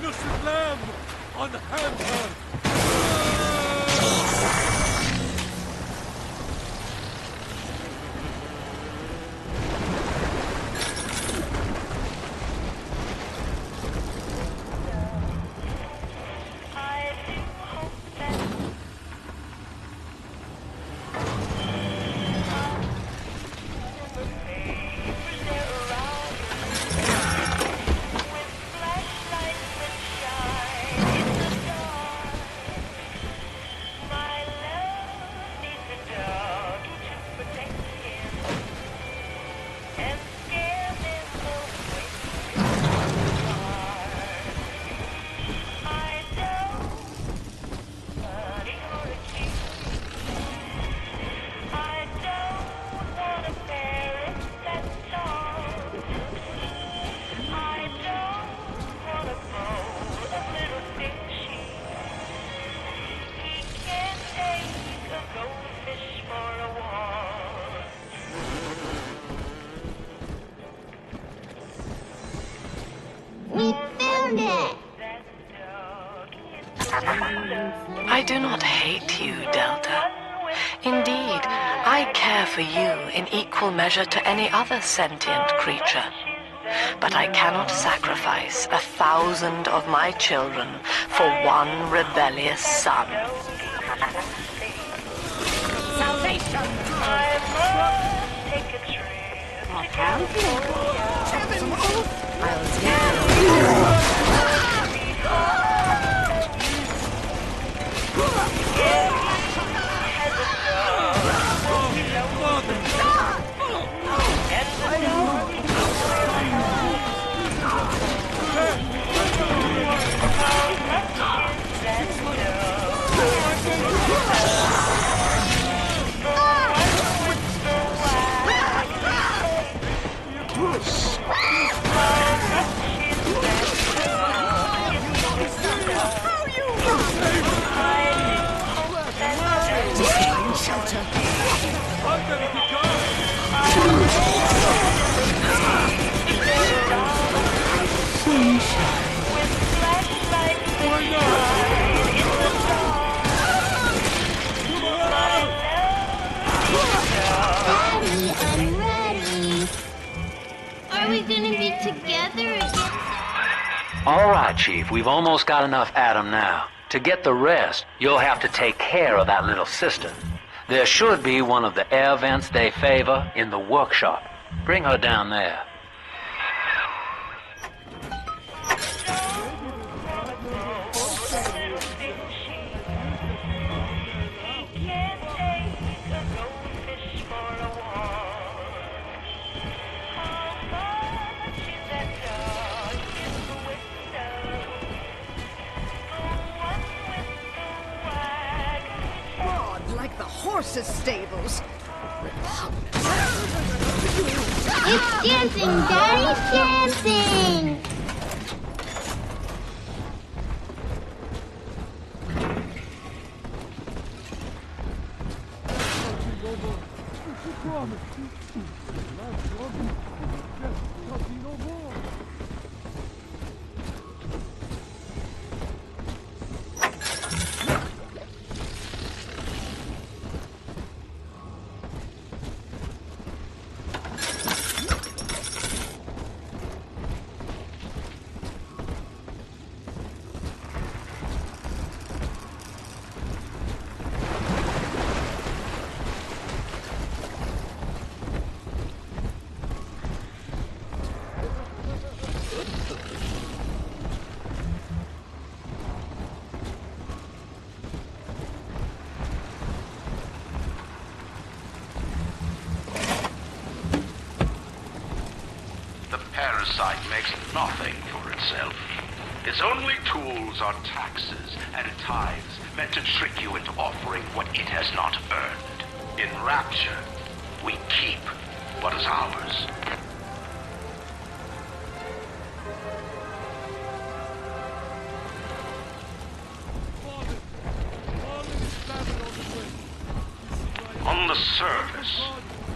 Dionysus Lamb unhand her! I do not hate you, Delta. Indeed, I care for you in equal measure to any other sentient creature. But I cannot sacrifice 1,000 of my children for one rebellious son. Salvation! I'm ready. Are we gonna be together again? All right, Chief, we've almost got enough Adam now. To get the rest, you'll have to take care of that little sister. There should be one of the air vents they favor in the workshop. Bring her down there. Horses' stables. It's dancing, Daddy's dancing! parasite makes nothing for itself. Its only tools are taxes and tithes meant to trick you into offering what it has not earned. In Rapture, we keep what is ours. On the surface,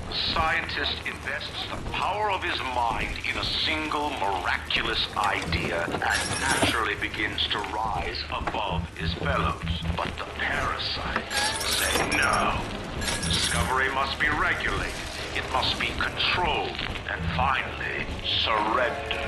the scientist invests the power of his mind in a single miraculous idea and naturally begins to rise above his fellows. But the parasites say no. Discovery must be regulated, it must be controlled, and finally, surrendered.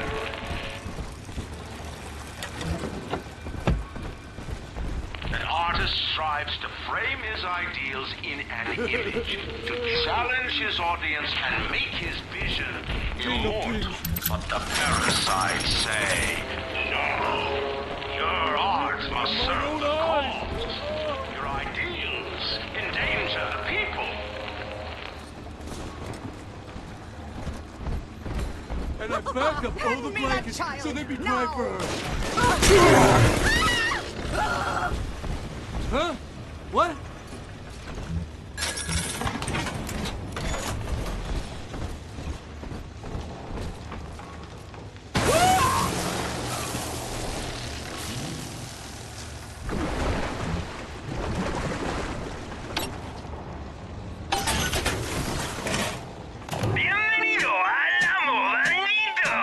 An artist strives to frame his ideals in an image, to challenge his audience and make his vision immortal. But the parasites say, no, your art must serve the cause. Your ideals endanger the people. And I back up all the blankets so they be dry for her. Huh? What? Bienvenido al amor nido.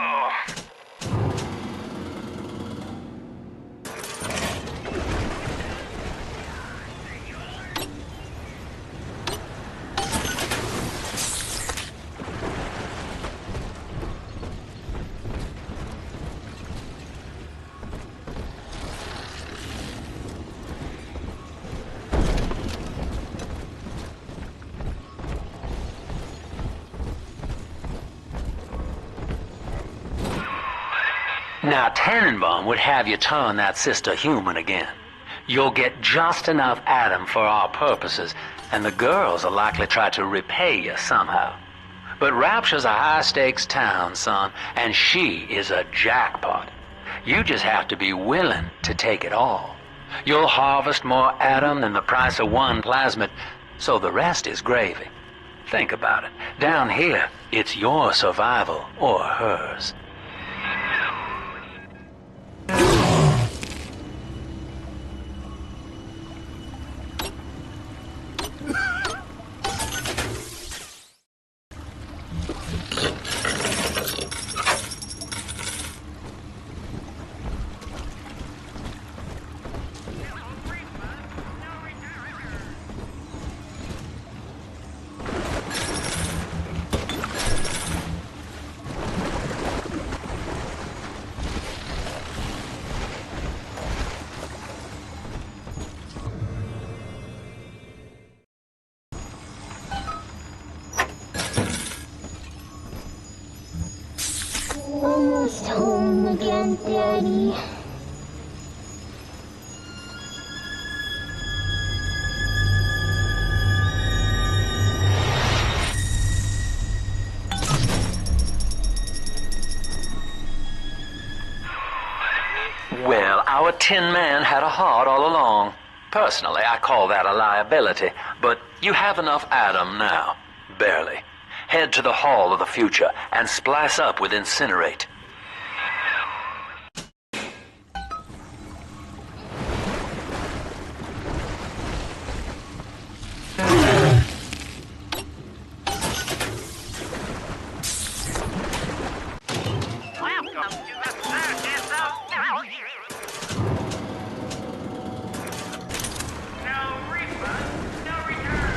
Now, Tenenbaum would have you turn that sister human again. You'll get just enough Adam for our purposes, and the girls will likely try to repay you somehow. But Rapture's a high-stakes town, son, and she is a jackpot. You just have to be willing to take it all. You'll harvest more Adam than the price of one plasmid, so the rest is gravy. Think about it. Down here, it's your survival or hers. Almost home again, Daddy. Well, our Tin Man had a heart all along. Personally, I call that a liability, but you have enough Adam now. Barely. Head to the Hall of the Future and splice up with Incinerate. Welcome to the circus of no refund, no return.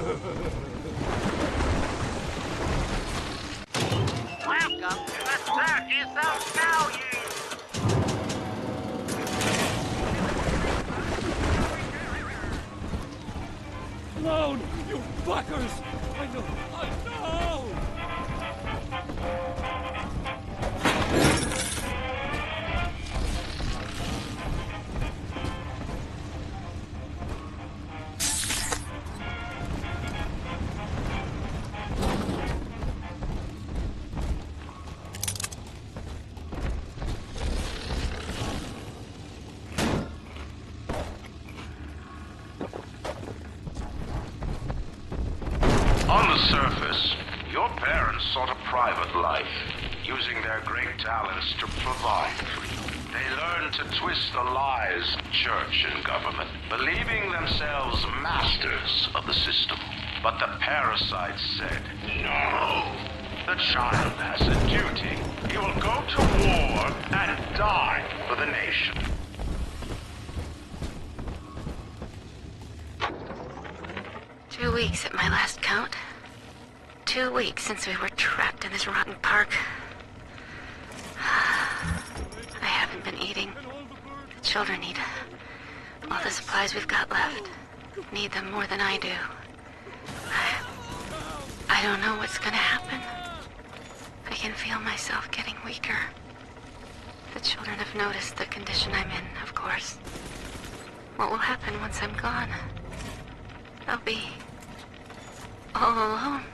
Welcome to the Circus of Failures! Clown, you fuckers! I know! On the surface, your parents sought a private life, using their great talents to provide for you. They learned to twist the lies of church and government, believing themselves masters of the system. But the parasites said, no. The child has a duty. He will go to war and die for the nation. Two weeks at my last count. 2 weeks since we were trapped in this rotten park. I haven't been eating. The children need all the supplies we've got left. Need them more than I do. I don't know what's gonna happen. I can feel myself getting weaker. The children have noticed the condition I'm in, of course. What will happen once I'm gone? They'll be all alone.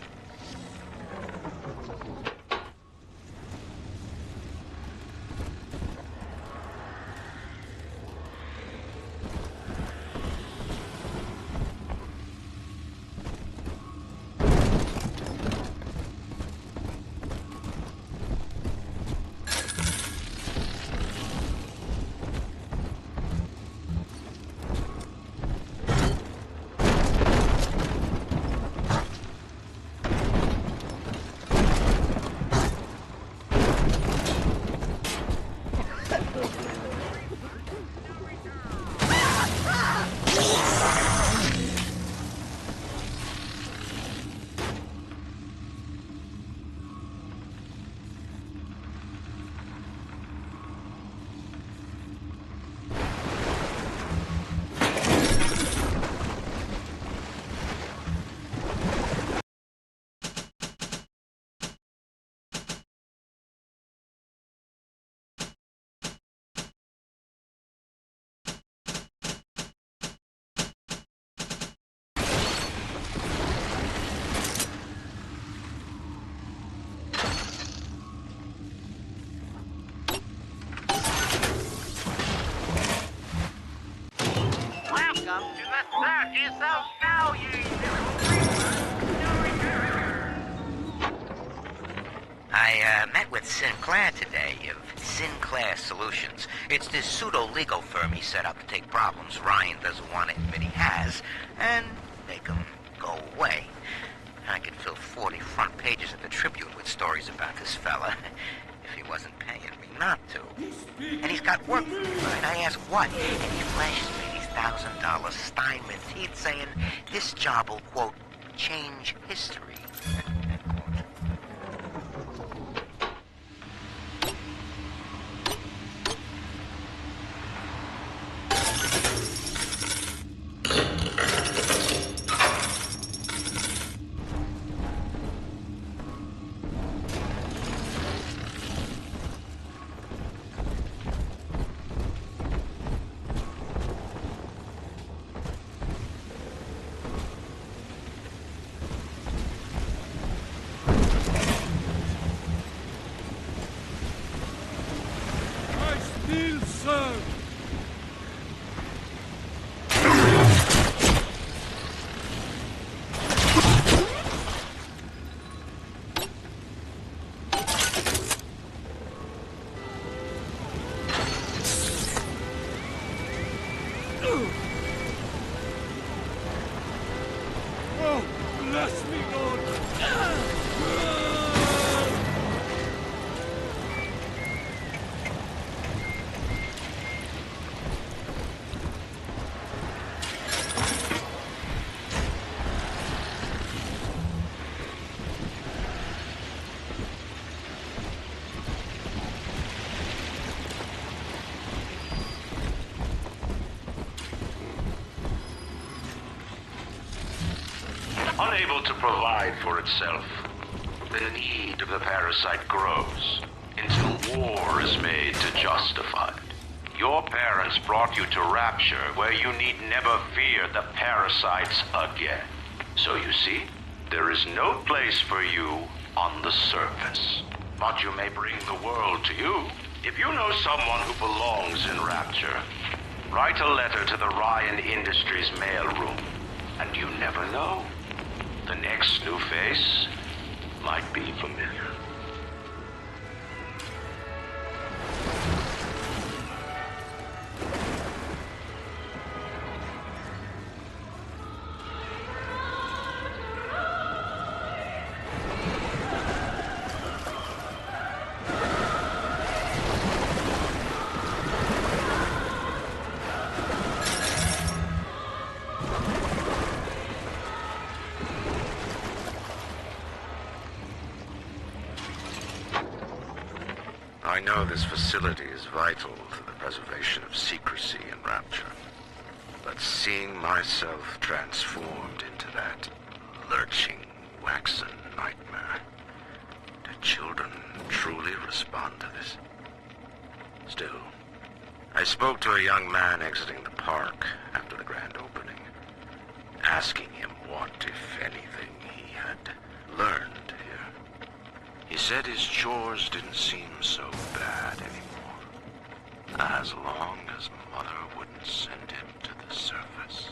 Welcome to the Circus of Failures! I met with Sinclair today of Sinclair Solutions. It's this pseudo-legal firm he set up to take problems Ryan doesn't want to admit he has and make them go away. I could fill 40 front pages of the Tribune with stories about this fella if he wasn't paying me not to. And he's got work for me, right? I ask what, and he flashes me these $1,000 Steinman teeth saying this job will, quote, change history. unable to provide for itself, the need of the parasite grows until war is made to justify it. Your parents brought you to Rapture, where you need never fear the parasites again. So you see, there is no place for you on the surface. But you may bring the world to you. If you know someone who belongs in Rapture, write a letter to the Ryan Industries mailroom. And you never know. The next new face might be familiar. I know this facility is vital to the preservation of secrecy in Rapture, but seeing myself transformed into that lurching, waxen nightmare, do children truly respond to this? Still, I spoke to a young man exiting the park after the grand opening, asking him what, if anything, he had learned here. He said his chores didn't seem so bad anymore, as long as Mother wouldn't send him to the surface.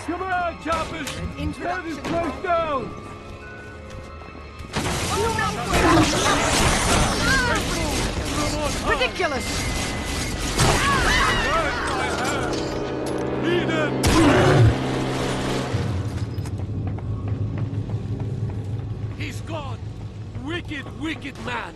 Come on, choppers! Tear this place down! Ridiculous! He's gone! Wicked, wicked man!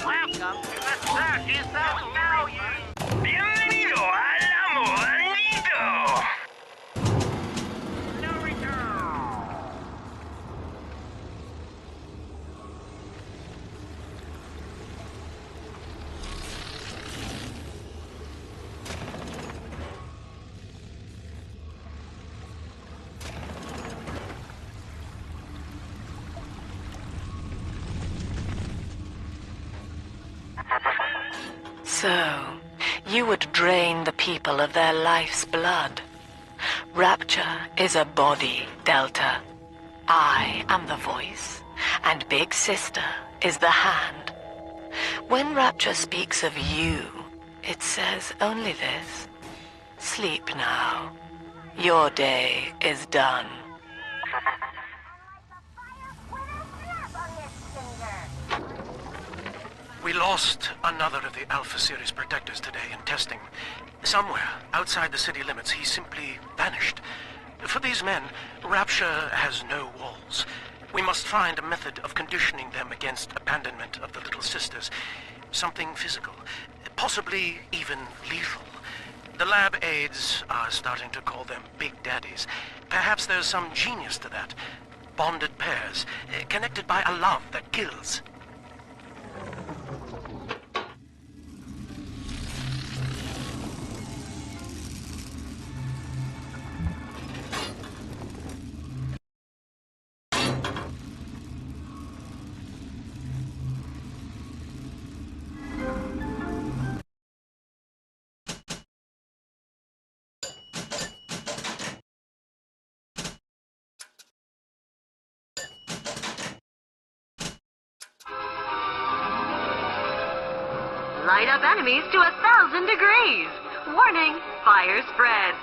Welcome to the circus of millions. Bienvenido al amor no return. So, you would drain the people of their life's blood. Rapture is a body, Delta. I am the voice, and Big Sister is the hand. When Rapture speaks of you, it says only this. Sleep now. Your day is done. We lost another of the Alpha Series protectors today in testing. Somewhere outside the city limits, he simply vanished. For these men, Rapture has no walls. We must find a method of conditioning them against abandonment of the Little Sisters. Something physical, possibly even lethal. The lab aides are starting to call them Big Daddies. Perhaps there's some genius to that. Bonded pairs, connected by a love that kills. Light up enemies to 1,000 degrees. Warning, fire spread.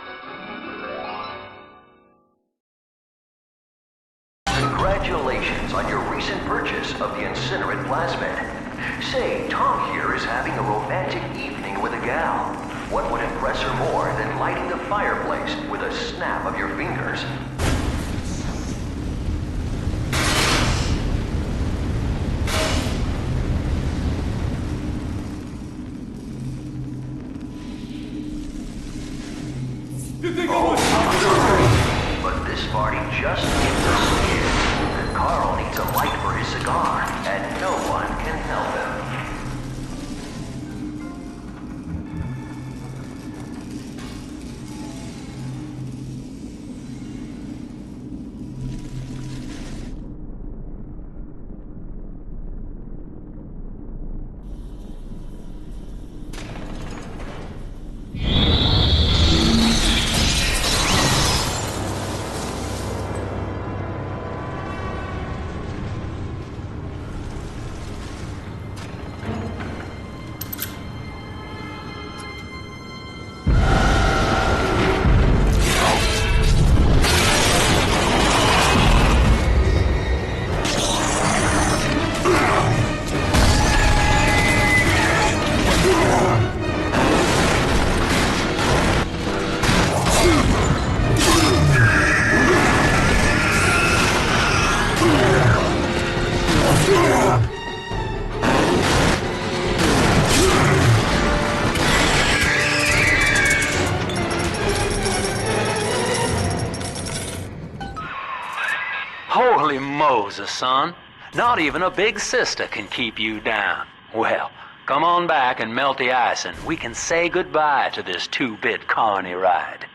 Congratulations on your recent purchase of the Incinerate Plasmid. Say, Tom here is having a romantic evening with a gal. What would impress her more than lighting the fireplace with a snap of your fingers? But this party just gets us here. Carl needs a light for his cigar, and no one can help him. Holy Moses, son. Not even a big sister can keep you down. Well, come on back and melt the ice and we can say goodbye to this two-bit carny ride.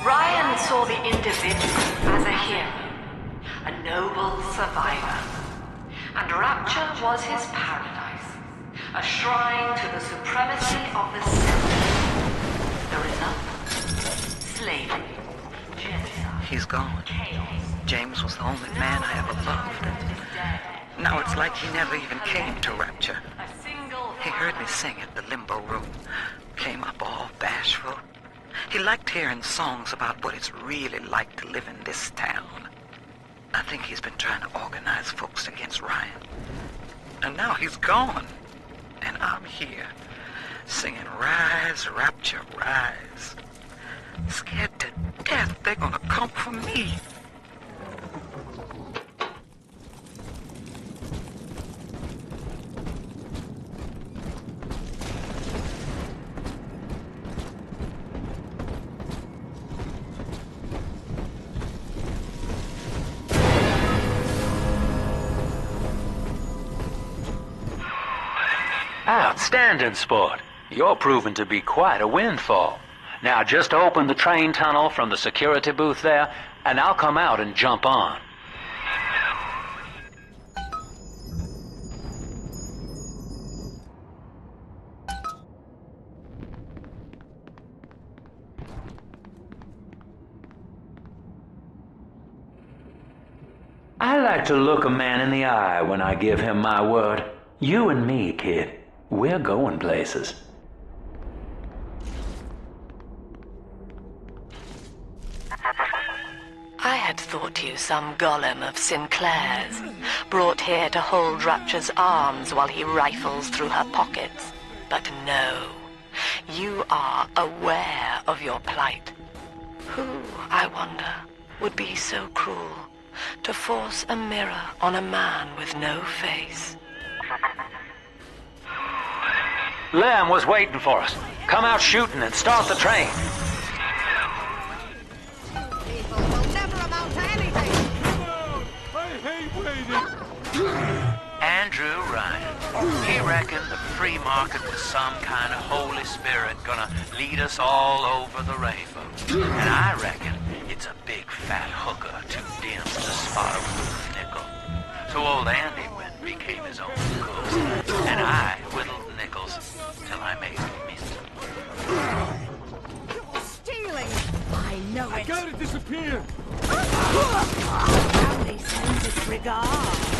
Ryan saw the individual as a hero, a noble survivor. And Rapture was his paradise, a shrine to the supremacy of the self. The result? Slavery, genocide. He's gone. James was the only man I ever loved. Now it's like he never even came to Rapture. He heard me sing at the Limbo Room, came up all bashful. He liked hearing songs about what it's really like to live in this town. I think he's been trying to organize folks against Ryan. And now he's gone. And I'm here, singing Rise, Rapture, Rise. Scared to death they're gonna come for me. Outstanding sport. You're proving to be quite a windfall. Now just open the train tunnel from the security booth there, and I'll come out and jump on. I like to look a man in the eye when I give him my word. You and me, kid, we're going places. I had thought you some golem of Sinclair's, brought here to hold Rapture's arms while he rifles through her pockets. But no, you are aware of your plight. Who, I wonder, would be so cruel to force a mirror on a man with no face? Lamb was waiting for us. Come out shooting and start the train. People will never amount to anything. I hate waiting. Andrew Ryan. He reckoned the free market was some kind of Holy Spirit gonna lead us all over the rainbow. And I reckon it's a big fat hooker too dim to spot a blue nickel. So old Andy went and became his own cook. And I whittled nickels till I made mint. You're stealing. I know I it. gotta disappear. Family sends its regards.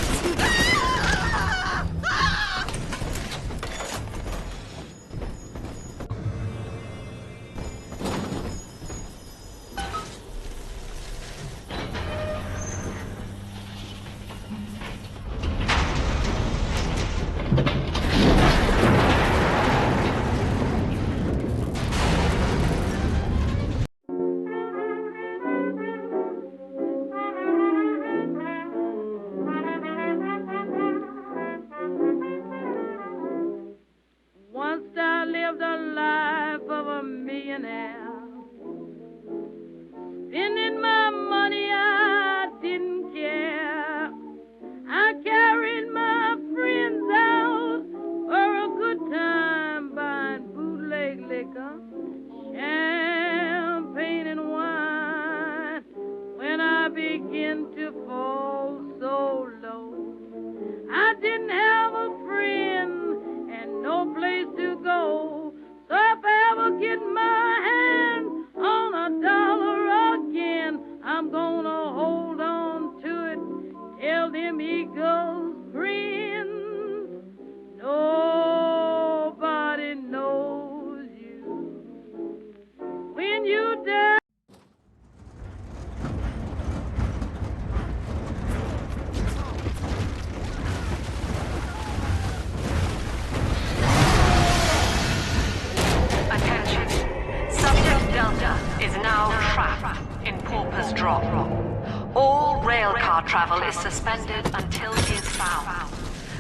Travel is suspended until he is found.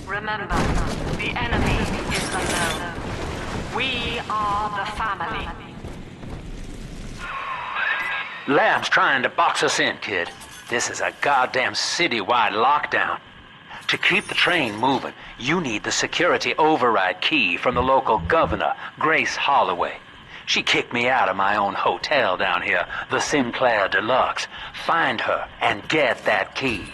Remember, the enemy is unknown. We are the family. Lamb's trying to box us in, kid. This is a goddamn citywide lockdown. To keep the train moving, you need the security override key from the local governor, Grace Holloway. She kicked me out of my own hotel down here, the Sinclair Deluxe. Find her and get that key.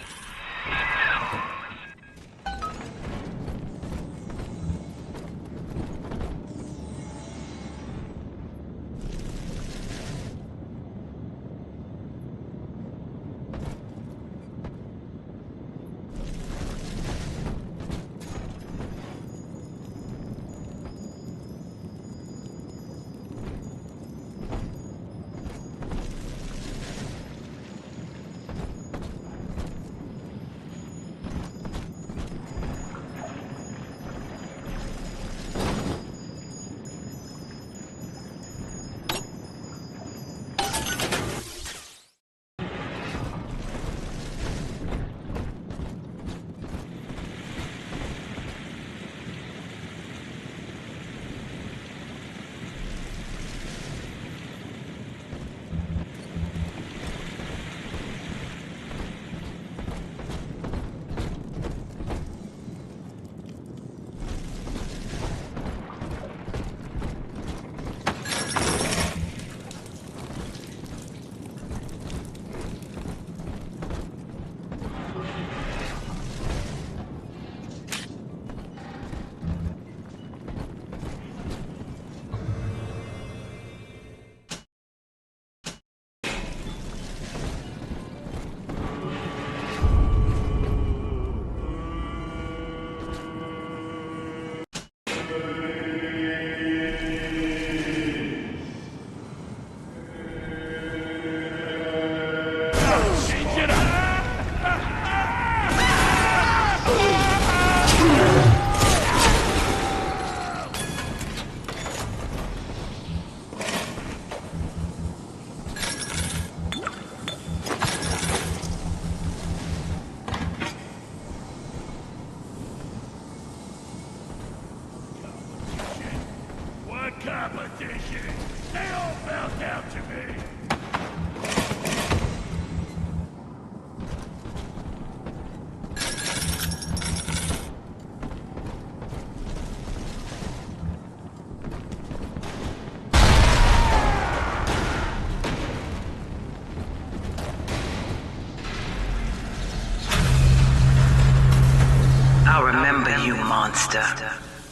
remember you, monster.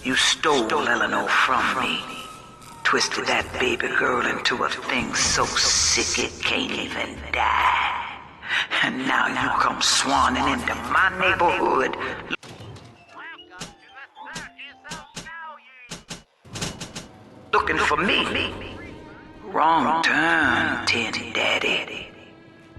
You stole Eleanor from me. Twisted that baby girl into a thing so sick it can't even die. And now you come swanning into my neighborhood. Looking for me. Wrong turn, Tin Daddy.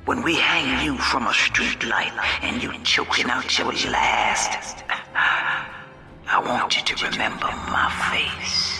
When we hang you from a street light and you choking out your last, I want you to remember my face.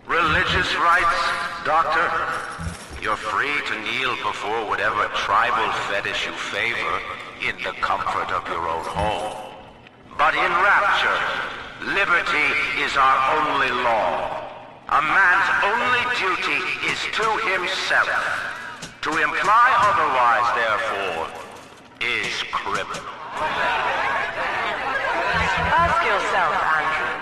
Religious rites, Doctor? You're free to kneel before whatever tribal fetish you favor in the comfort of your own home. But in Rapture, liberty is our only law. A man's only duty is to himself. To imply otherwise, therefore, is criminal. Ask yourself, Andrew,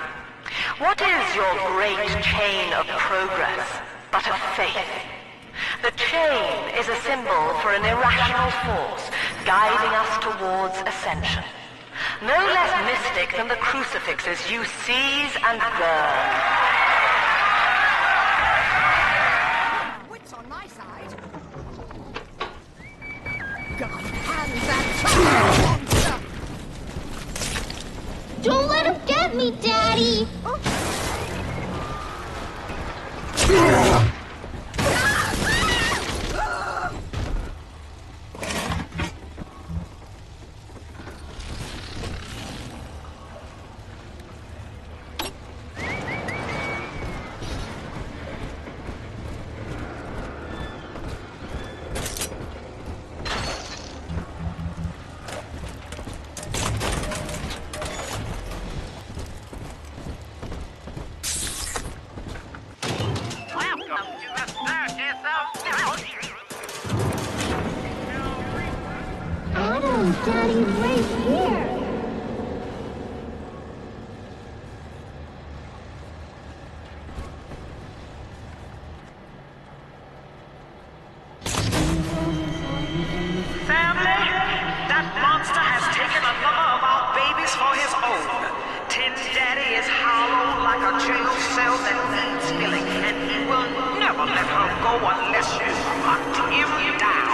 what is your great chain of progress but of faith? The chain is a symbol for an irrational force guiding us towards ascension. No less mystic than the crucifixes you seize and burn. Wits on my side. God, hands that monster! Don't let him get me, Daddy! Daddy's right here. Family, that monster has taken another of our babies for his own. Tin Daddy is hollow like a jail cell that needs filling, and he will never let her go unless you hunt him down.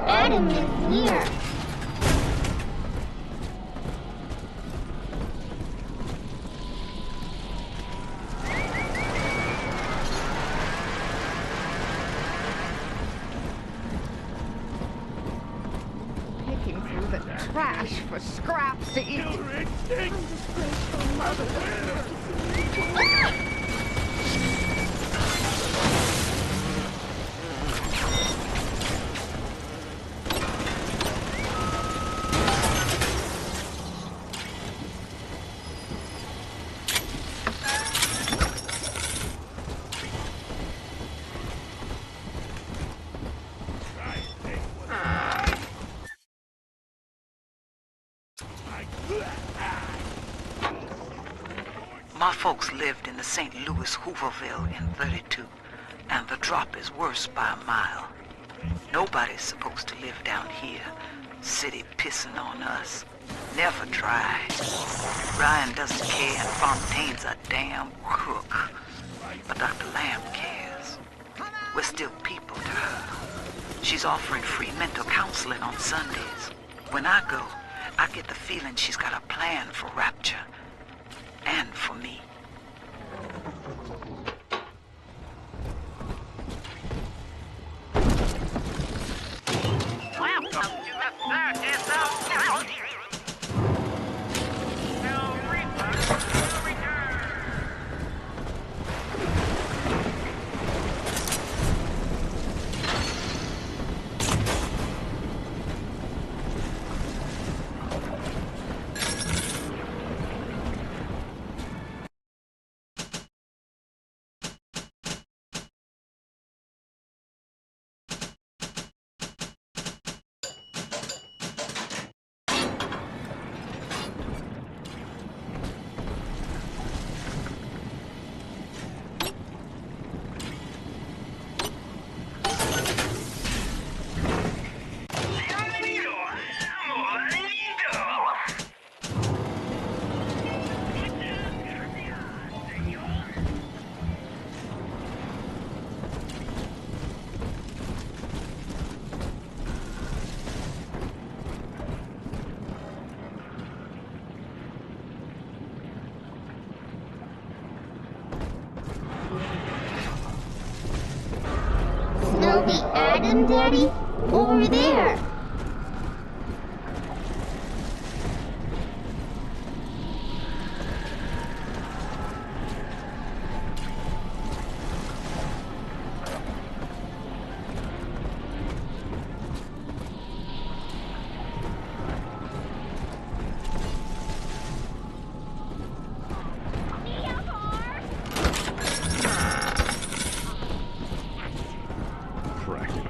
Adam is here. Picking through the trash for scraps to eat. My folks lived in the St. Louis Hooverville in 32, and the drop is worse by a mile. Nobody's supposed to live down here. City pissing on us. Never try. Ryan doesn't care, and Fontaine's a damn crook. But Dr. Lamb cares. We're still people to her. She's offering free mental counseling on Sundays. When I go, I get the feeling she's got a plan for Rapture. And for me. Welcome to the circus of Adonis. No refund, no return. Snowy Adam, Daddy? Over there.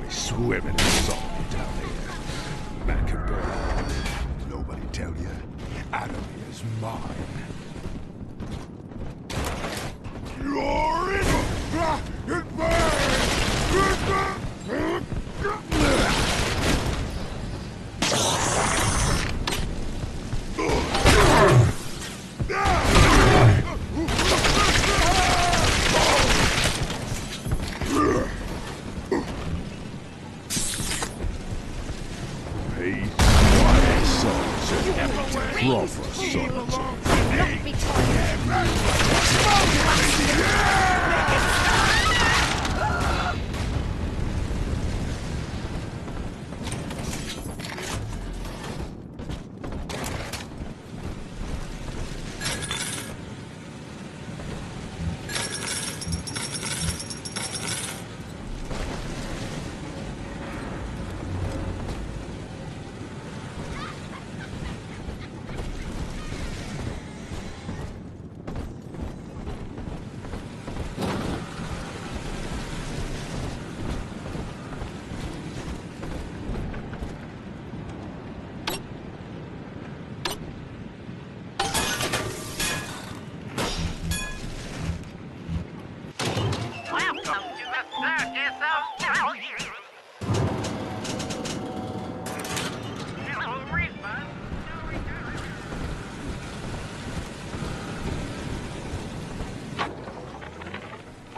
Swimming in salt down here. Man can burn. Nobody tell you. Adam is mine. You're in. It burns.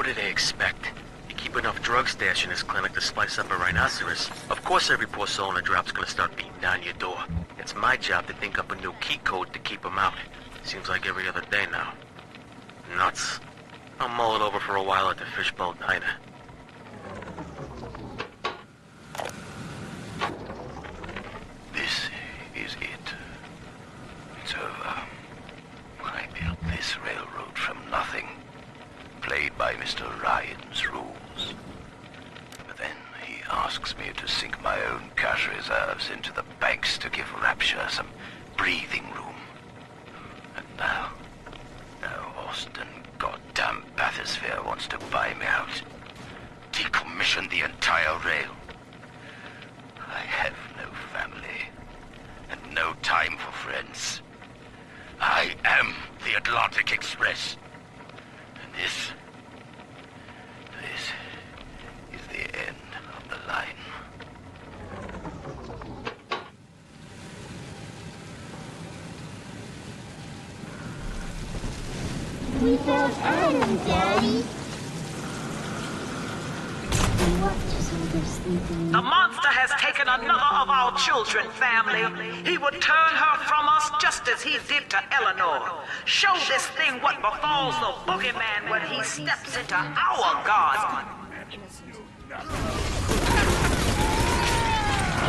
do they expect? You keep enough drug stash in this clinic to splice up a rhinoceros. Of course every poor soul in a drop's gonna start beating down your door. It's my job to think up a new key code to keep them out. Seems like every other day now. Nuts. I'll mull it over for a while at the Fishbowl Diner. This is it. It's over. I built this railroad from nothing. Played by Mr. Ryan's rules. But then he asks me to sink my own cash reserves into the banks to give Rapture some breathing room. And now Austin goddamn bathysphere wants to buy me out. Decommission the entire rail. I have no family. And no time for friends. I am the Atlantic Express. And this is the end of the line. We found Adam, Daddy. The monster has taken another of our children, family. He would turn her from us just as he did to Eleanor. Show this thing what befalls the boogeyman when he steps into our garden.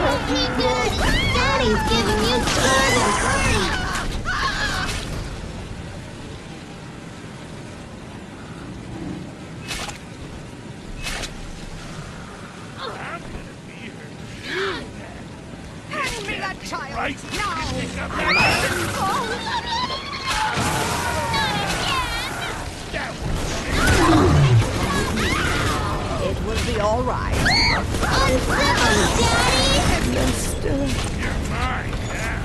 Okay, Daddy. Daddy's giving you time. Hand me that child! Right. It will be all right. Uncivil, Daddy! You're mine now.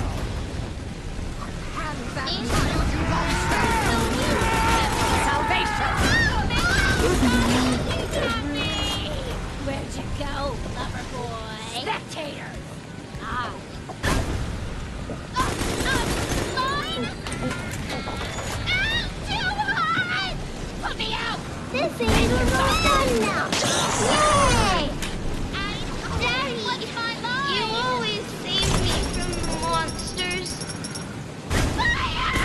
Hand that child, you monster! Salvation! Where'd you go, lover boy? Spectator! Put me out! This ain't almost done now! Yay! Daddy, you always save me from monsters. Fire!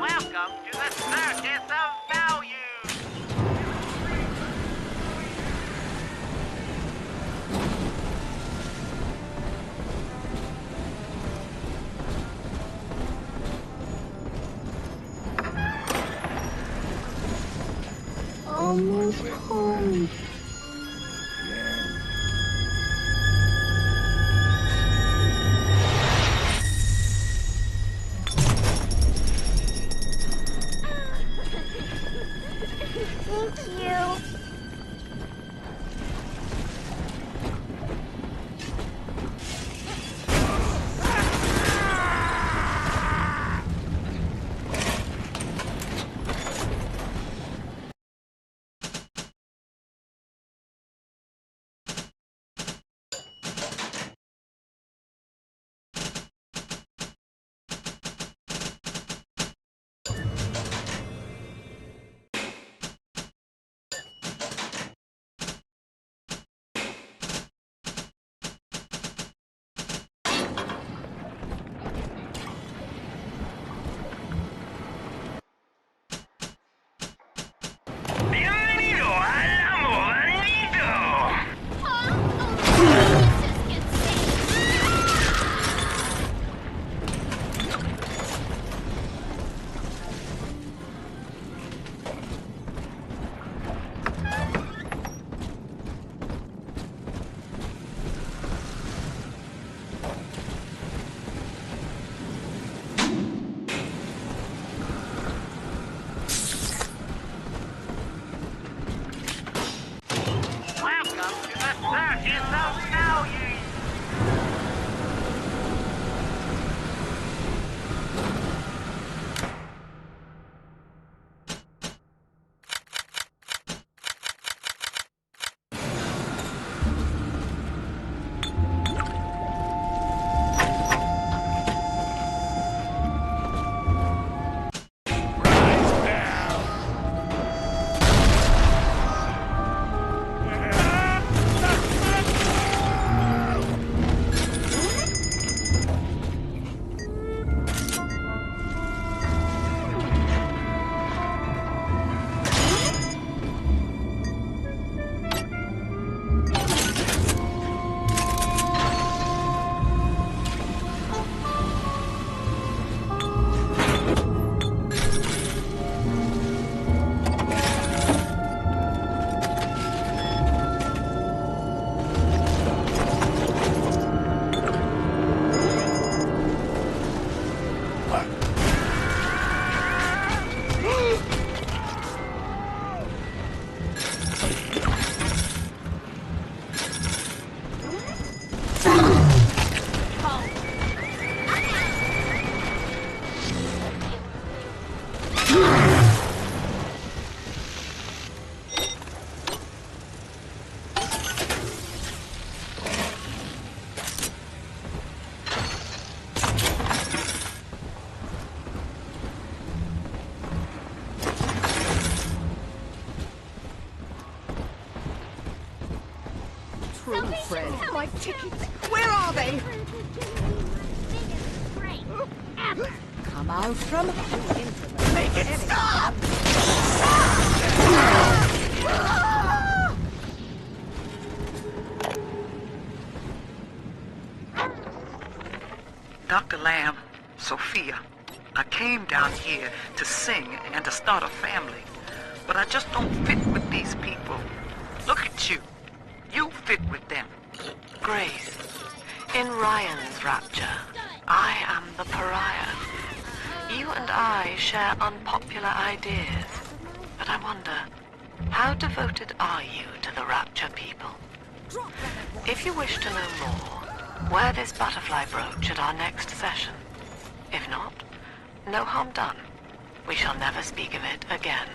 Welcome to the Circus of Value. Almost home. Thank you. Fred. My tickets. Where are they? Come out from... Make it stop! Dr. Lamb, Sofia, I came down here to sing and to start a family, but I just don't fit with these people. Look at you. You fit with them. Grace, in Ryan's Rapture, I am the pariah. You and I share unpopular ideas, but I wonder, how devoted are you to the Rapture people? If you wish to know more, wear this butterfly brooch at our next session. If not, no harm done. We shall never speak of it again.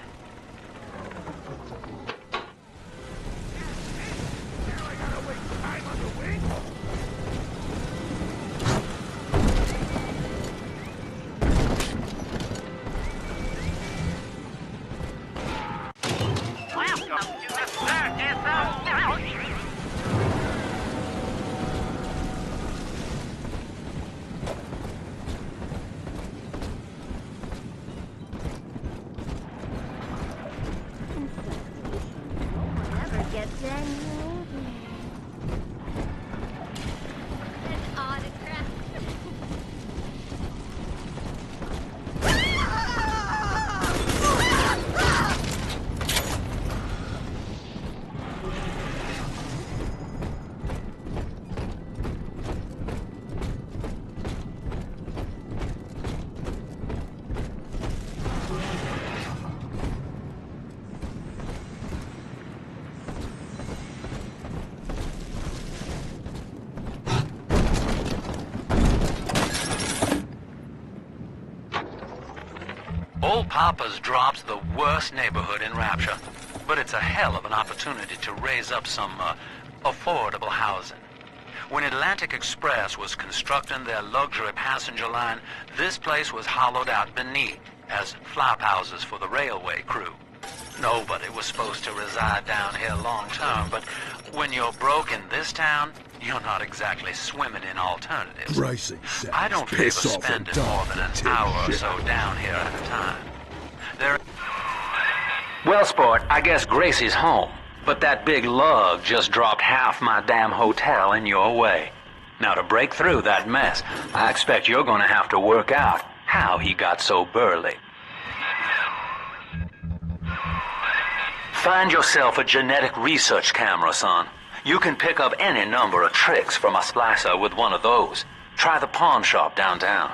Old Pauper's Drop's the worst neighborhood in Rapture, but it's a hell of an opportunity to raise up some, affordable housing. When Atlantic Express was constructing their luxury passenger line, this place was hollowed out beneath as flop houses for the railway crew. Nobody was supposed to reside down here long term, but when you're broke in this town, you're not exactly swimming in alternatives. Pricing sounds I don't favor piss off spending and more than an take hour or shit. so down here at a time. Well, sport, I guess Gracie's home, but that big lug just dropped half my damn hotel in your way. Now, to break through that mess, I expect you're gonna have to work out how he got so burly. Find yourself a genetic research camera, son. You can pick up any number of tricks from a splicer with one of those. Try the pawn shop downtown.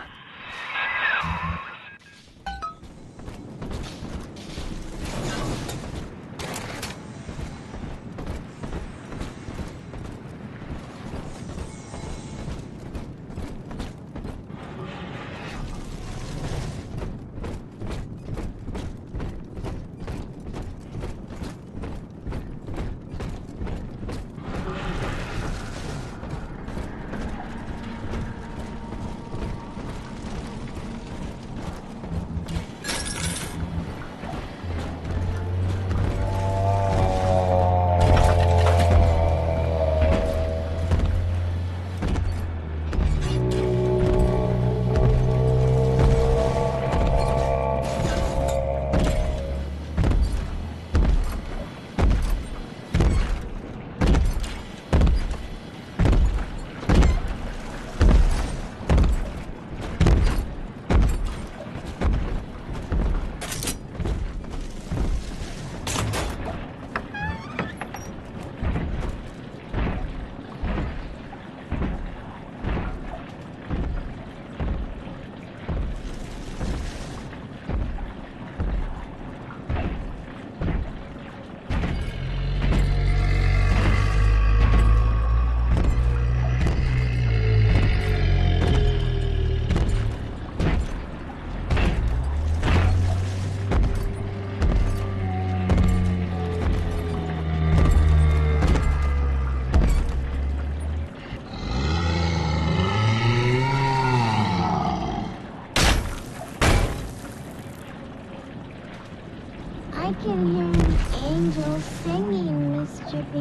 I can hear an angel singing, Mr. B.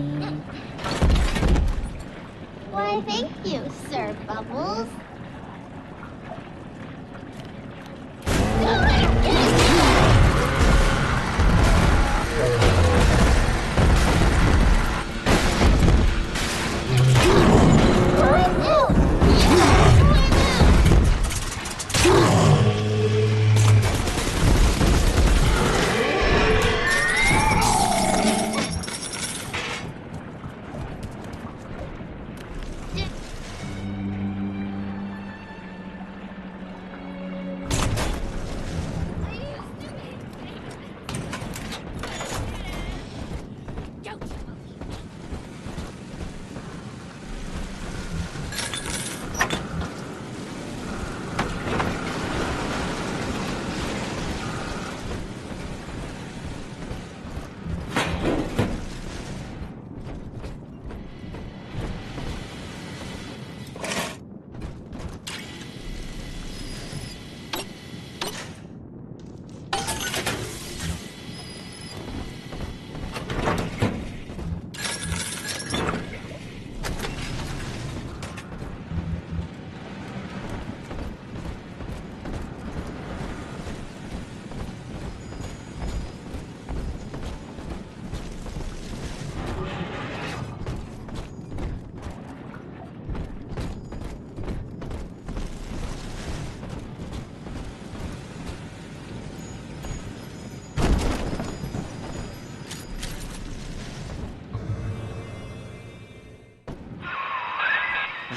Why, thank you, Sir Bubbles.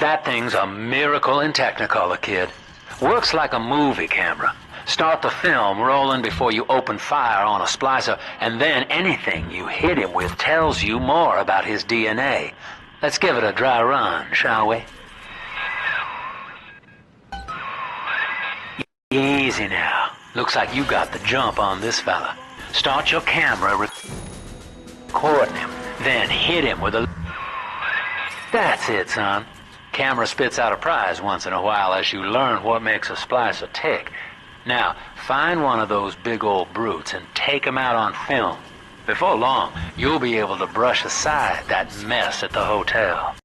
That thing's a miracle in Technicolor, kid. Works like a movie camera. Start the film rolling before you open fire on a splicer, and then anything you hit him with tells you more about his DNA. Let's give it a dry run, shall we? Easy now. Looks like you got the jump on this fella. Start your camera recording him, then hit him with a... That's it, son. Camera spits out a prize once in a while as you learn what makes a splicer tick. Now, find one of those big old brutes and take him out on film. Before long, you'll be able to brush aside that mess at the hotel.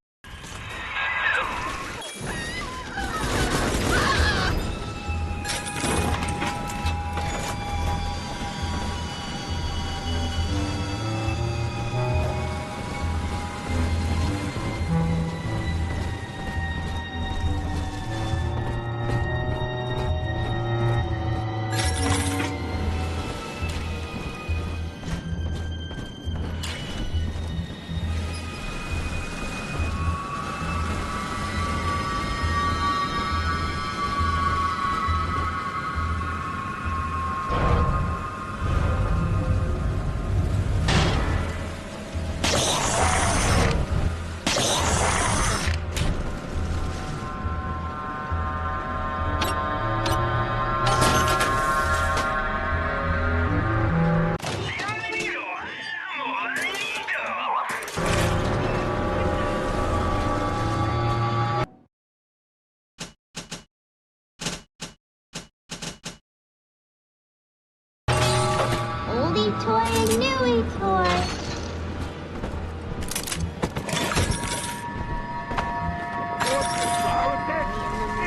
Oldie toy and newie toy.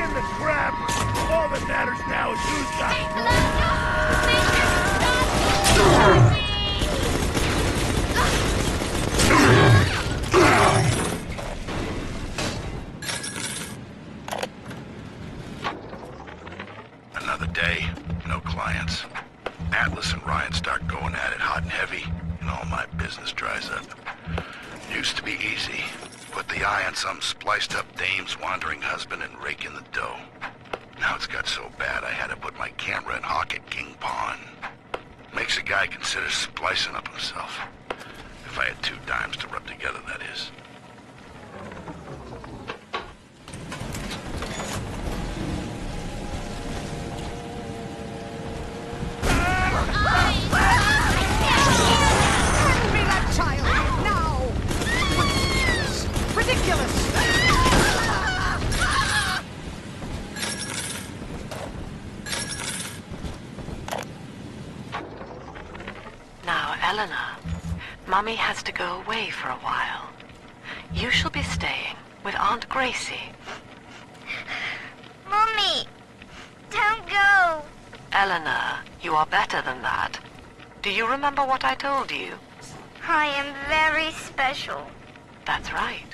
In the trap! All that matters now is who's got... Another day, no clients. Atlas and Ryan start going at it hot and heavy, and all my business dries up. Used to be easy. Put the eye on some spliced-up dame's wandering husband and rake in the dough. Now it's got so bad I had to put my camera in hock at King Pawn. Makes a guy consider splicing up himself. If I had 2 dimes to rub together, that is. Now, Eleanor, Mommy has to go away for a while. You shall be staying with Aunt Gracie. Mommy, don't go. Eleanor, you are better than that. Do you remember what I told you? I am very special. That's right.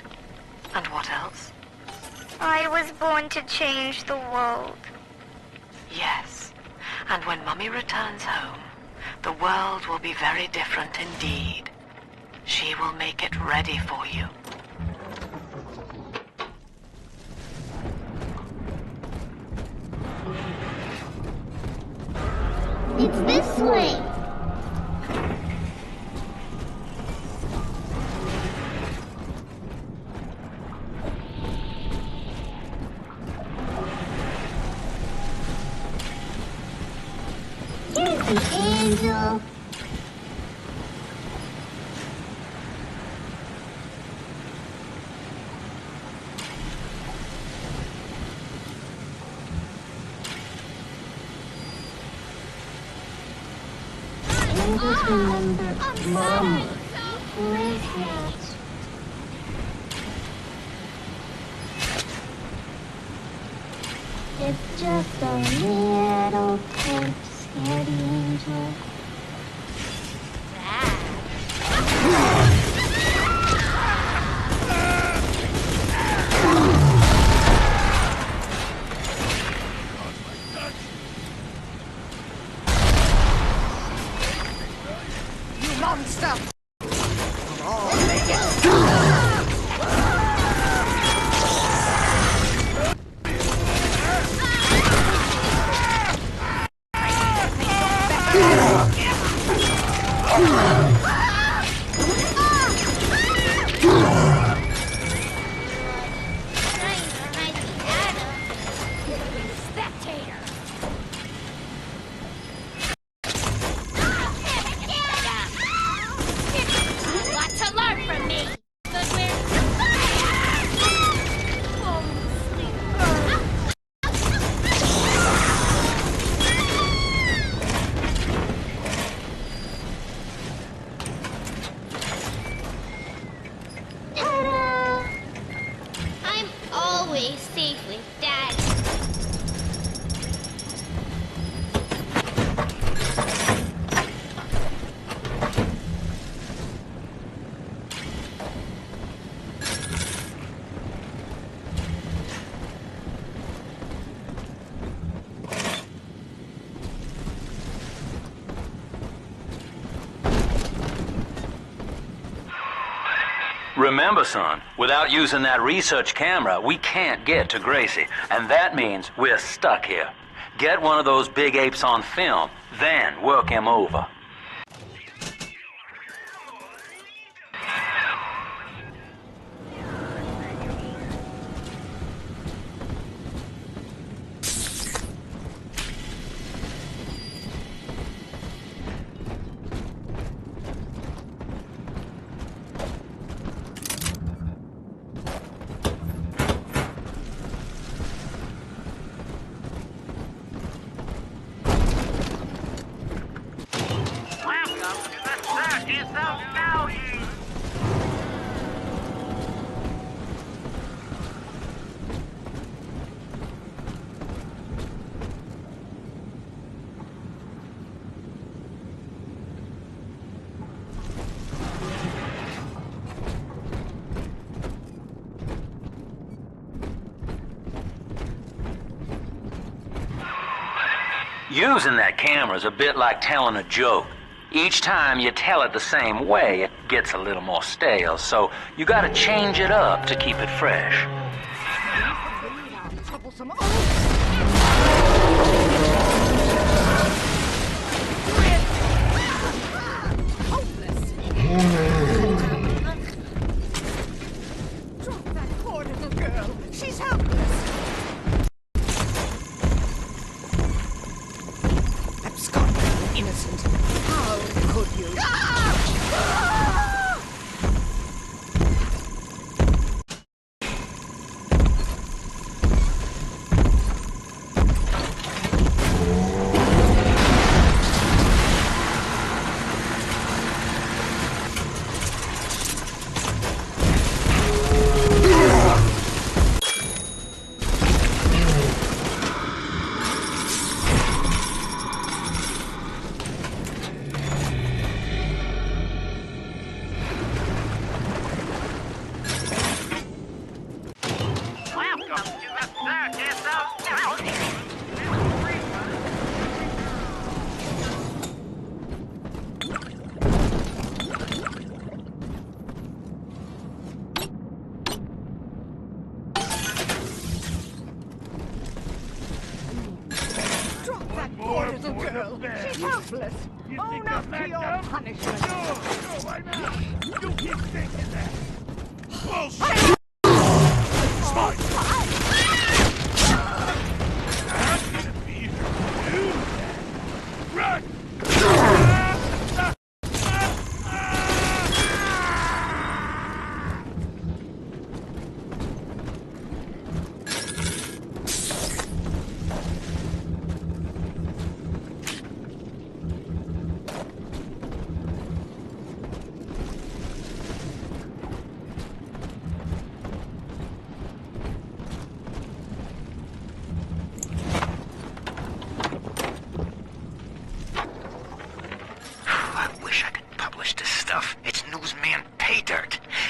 And what else? I was born to change the world. Yes. And when Mummy returns home, the world will be very different indeed. She will make it ready for you. It's this way. Here's the angel. Just remember, Mama. Who is that? It's just a little pimp, scaredy angel. Monster! Remember, son, without using that research camera, we can't get to Gracie, and that means we're stuck here. Get one of those big apes on film, then work him over. Using that camera is a bit like telling a joke. Each time you tell it the same way, it gets a little more stale, so you gotta change it up to keep it fresh. Drop that poor little girl. She's helpless. Abscond, innocent. How could you? to your punishment. No, I know. You keep thinking that. Bullshit! Smart. I'm gonna be here to do that. Run!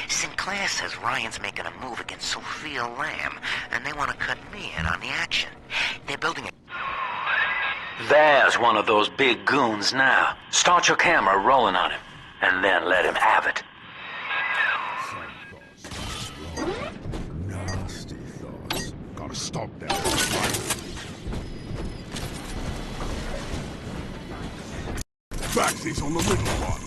Sinclair says Ryan's making a move against Sofia Lamb, and they want to cut me in on the action. They're building a... There's one of those big goons now. Start your camera rolling on him, and then let him have it. Nasty thoughts. Gotta stop that. Baxies on the little one.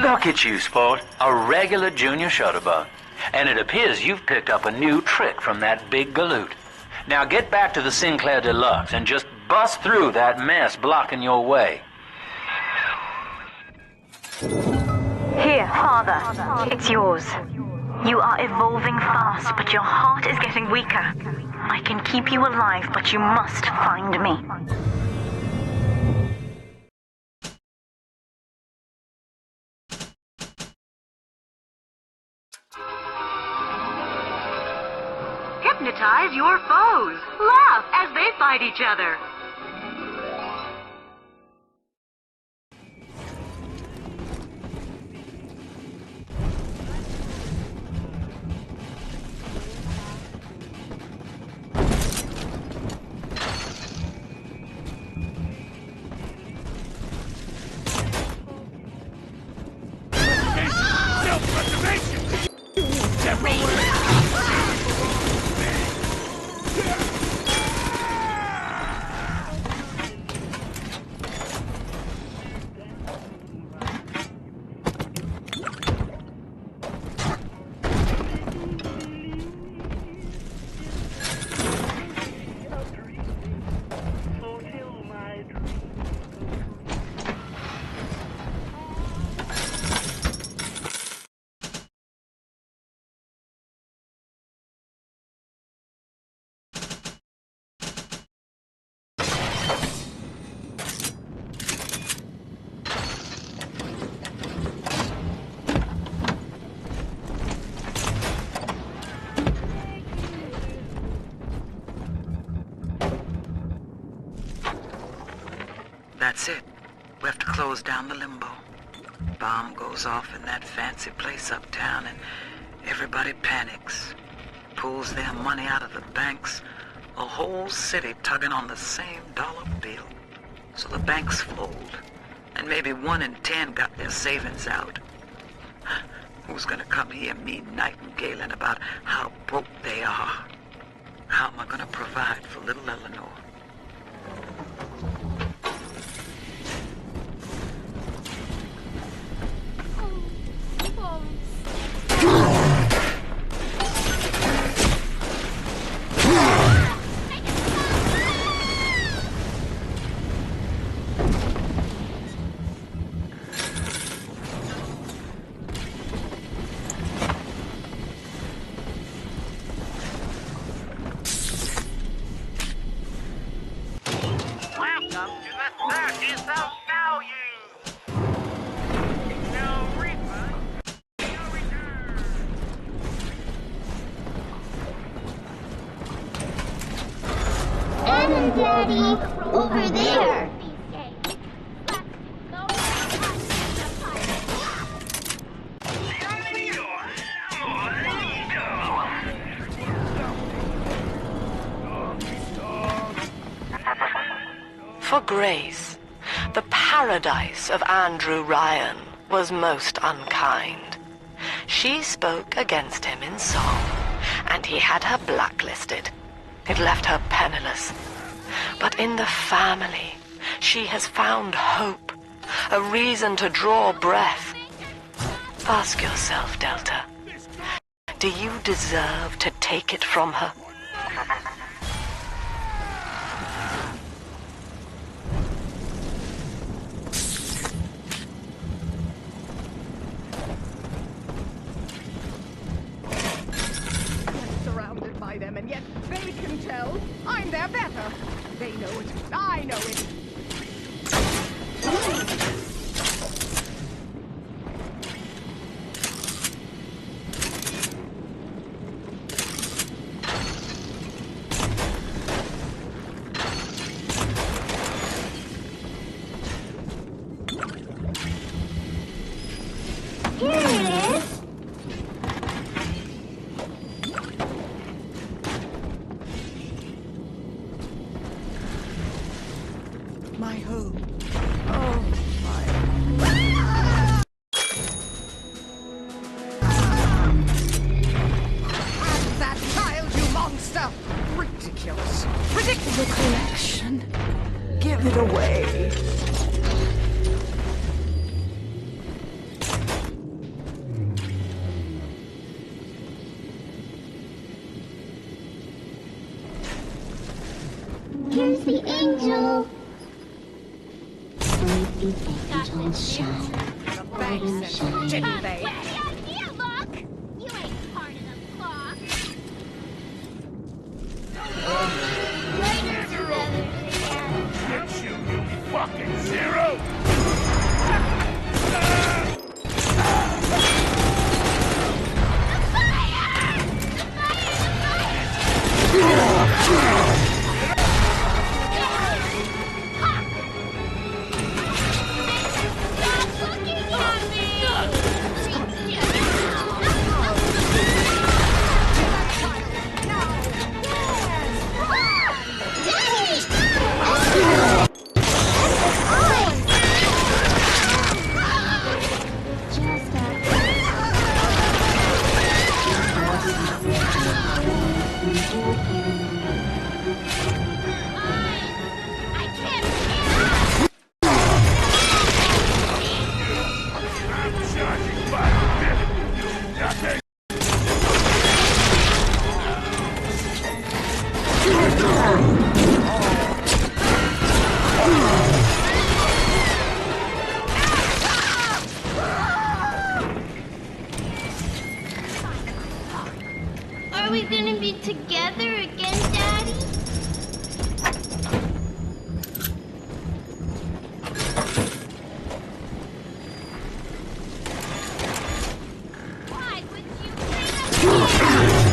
Look at you, sport. A regular junior shutterbug. And it appears you've picked up a new trick from that big galoot. Now get back to the Sinclair Deluxe and just bust through that mess blocking your way. Here, Father. It's yours. You are evolving fast, but your heart is getting weaker. I can keep you alive, but you must find me. Hypnotize your foes. Laugh as they fight each other. That's it. We have to close down the limbo. Bomb goes off in that fancy place uptown and everybody panics. Pulls their money out of the banks. A whole city tugging on the same dollar bill. So the banks fold. And maybe 1 in 10 got their savings out. Who's gonna come here me nightingaling about how broke they are? How am I gonna provide for little Eleanor? Daddy, over there. For grace, The paradise of Andrew Ryan was most unkind. She spoke against him in song, and he had her blacklisted. It left her penniless. But in the family, she has found hope, a reason to draw breath. Ask yourself, Delta, do you deserve to take it from her? Surrounded by them, and yet they can tell I'm their better. They know it. I know it. Here it is. My home. Oh, my. And that child, you monster! Ridiculous. Ridiculous. The collection. Give it away. Here's the angel. Sleepy angels shine. Thanks, didn't they? Here, look! You ain't part of the flock. Later, Get you fucking zero! Are we gonna be together again, Daddy? Why would you bring us here?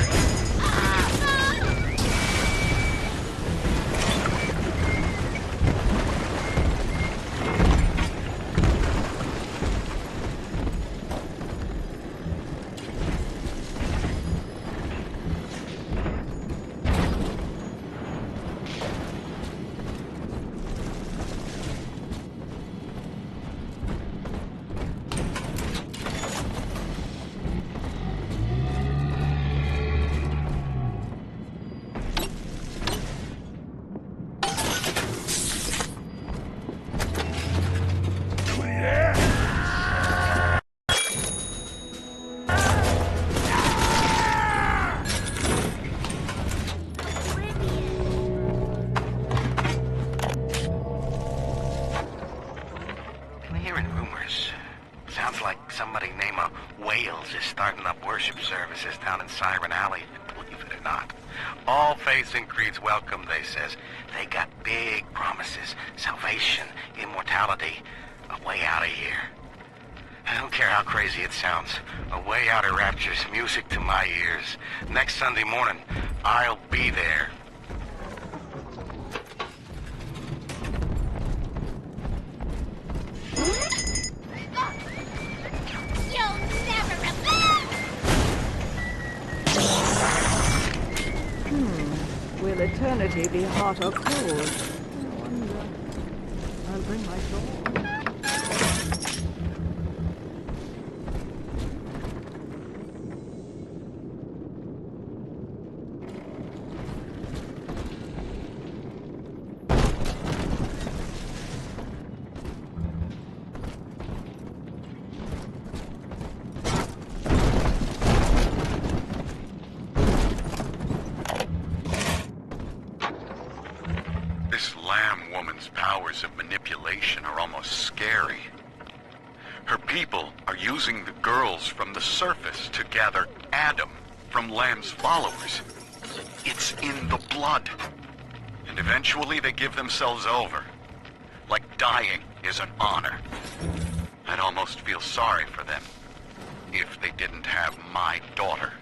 Somebody named Wales is starting up worship services down in Siren Alley, believe it or not. All faiths and creeds welcome, they says. They got big promises, salvation, immortality, a way out of here. I don't care how crazy it sounds. A way out of Rapture's music to my ears. Next Sunday morning, I'll be there. Will eternity be hot or cold? I wonder. I'll bring my This Lamb woman's powers of manipulation are almost scary. Her people are using the girls from the surface to gather Adam from Lamb's followers. It's in the blood. And eventually they give themselves over. Like dying is an honor. I'd almost feel sorry for them if they didn't have my daughter.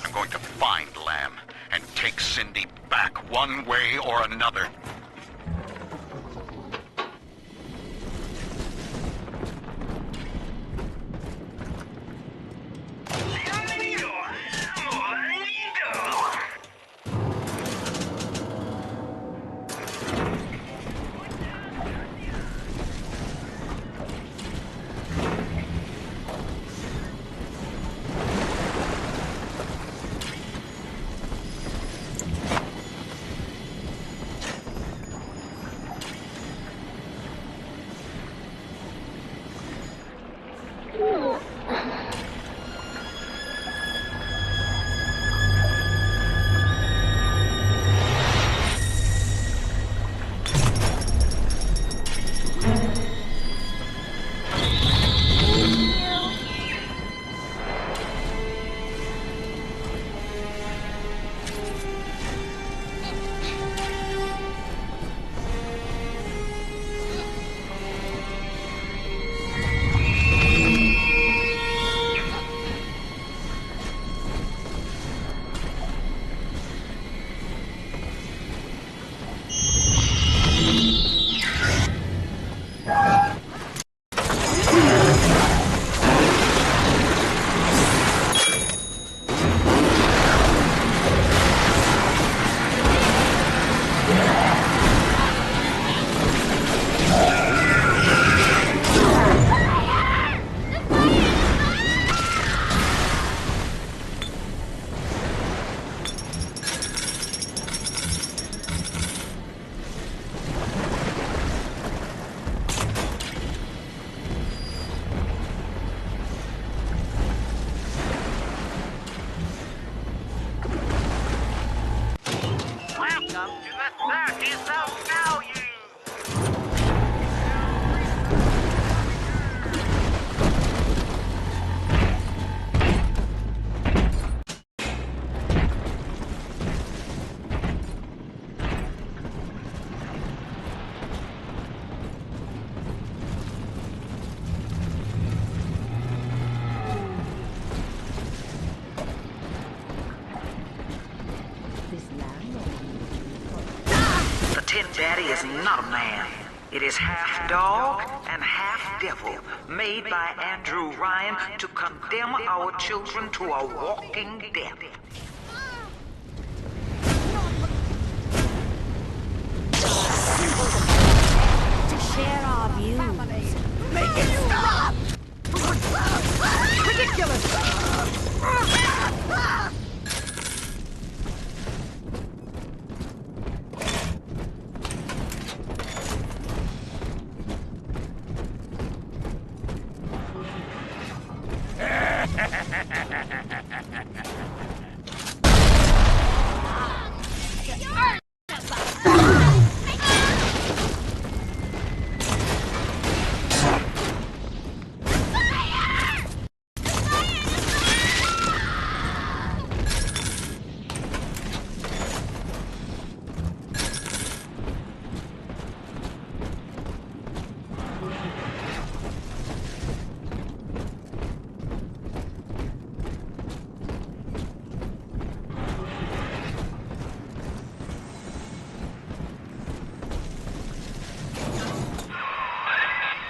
I'm going to find Lamb and take Cindy back one way or another. Daddy is not a man. It is half dog and half devil, made by Andrew Ryan to condemn our children to a walking death. To share our views. Make it stop! Ridiculous!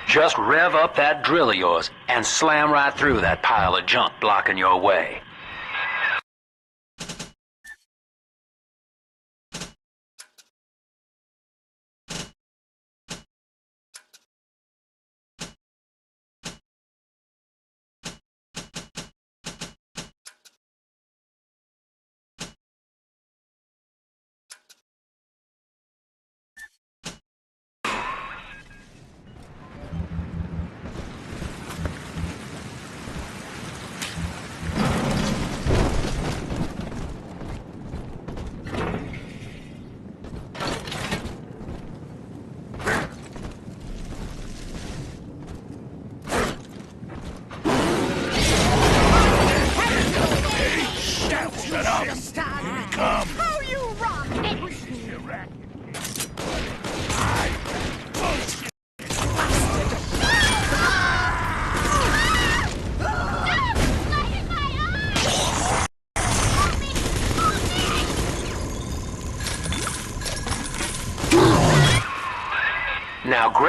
Just rev up that drill of yours and slam right through that pile of junk blocking your way.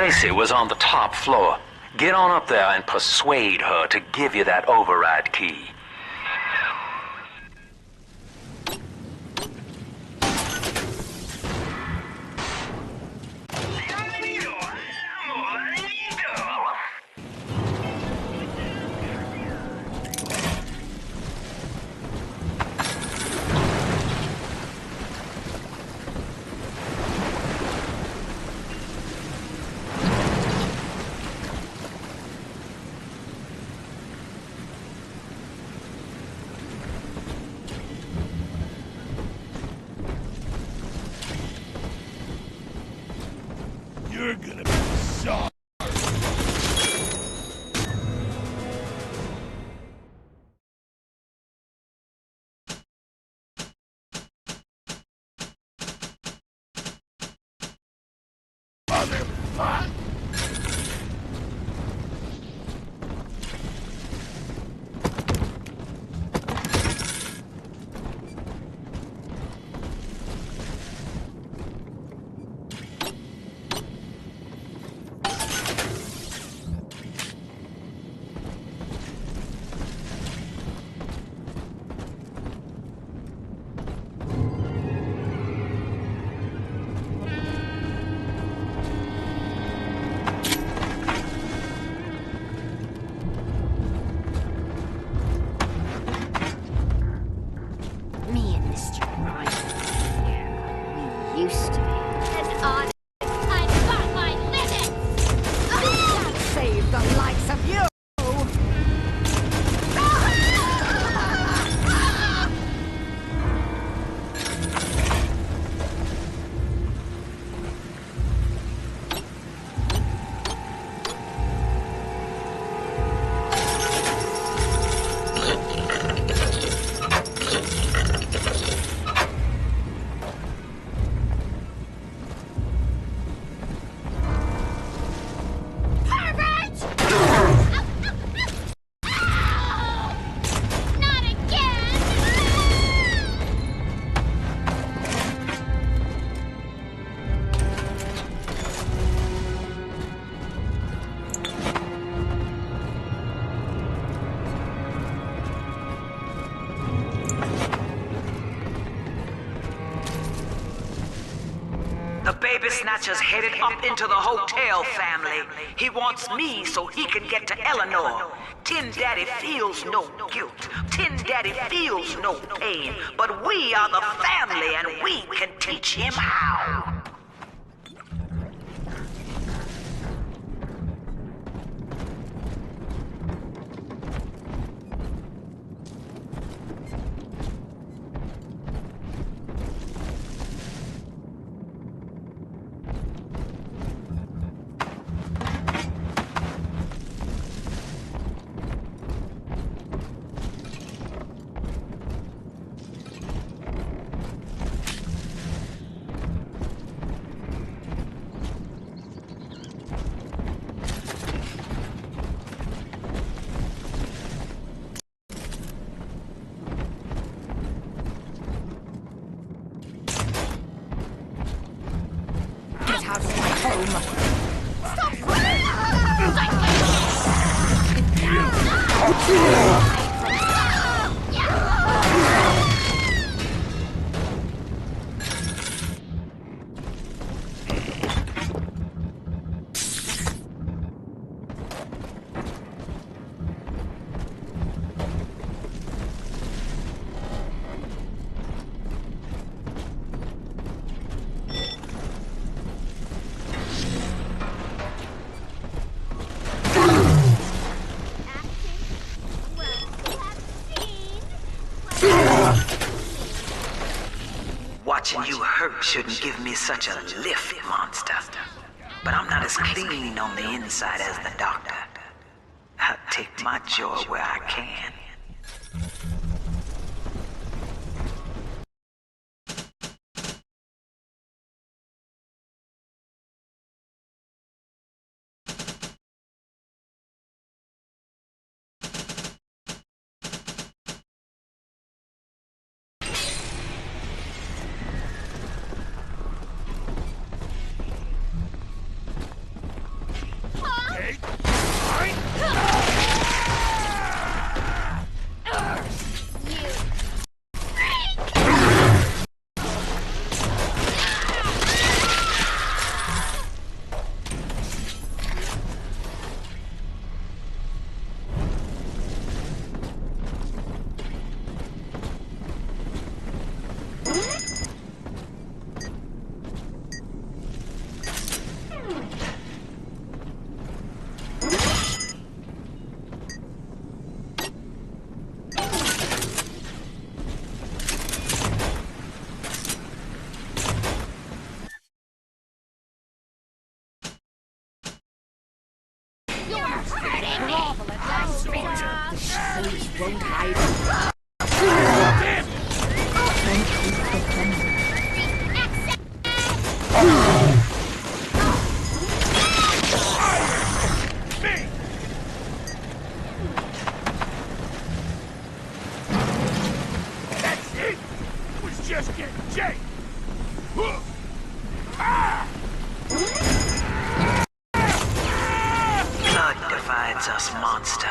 Gracie was on the top floor. Get on up there and persuade her to give you that override key. You're gonna be sorry. Motherfucker! Me and Mr. Ryan. We used to be. And I've got my limits! Can't save the likes of you! The baby snatcher's headed up into the hotel, family. He wants me so he can get to Eleanor. Tin Daddy feels no guilt. Tin Daddy feels no pain. But we are the family and we can teach him how. Get out of my home! Watching you hurt shouldn't give me such a lift, monster. But I'm not as clean on the inside as the doctor. I'll take my joy where I can. The shadows won't hide. That's it! It was just getting Jake! Blood divides us, monster.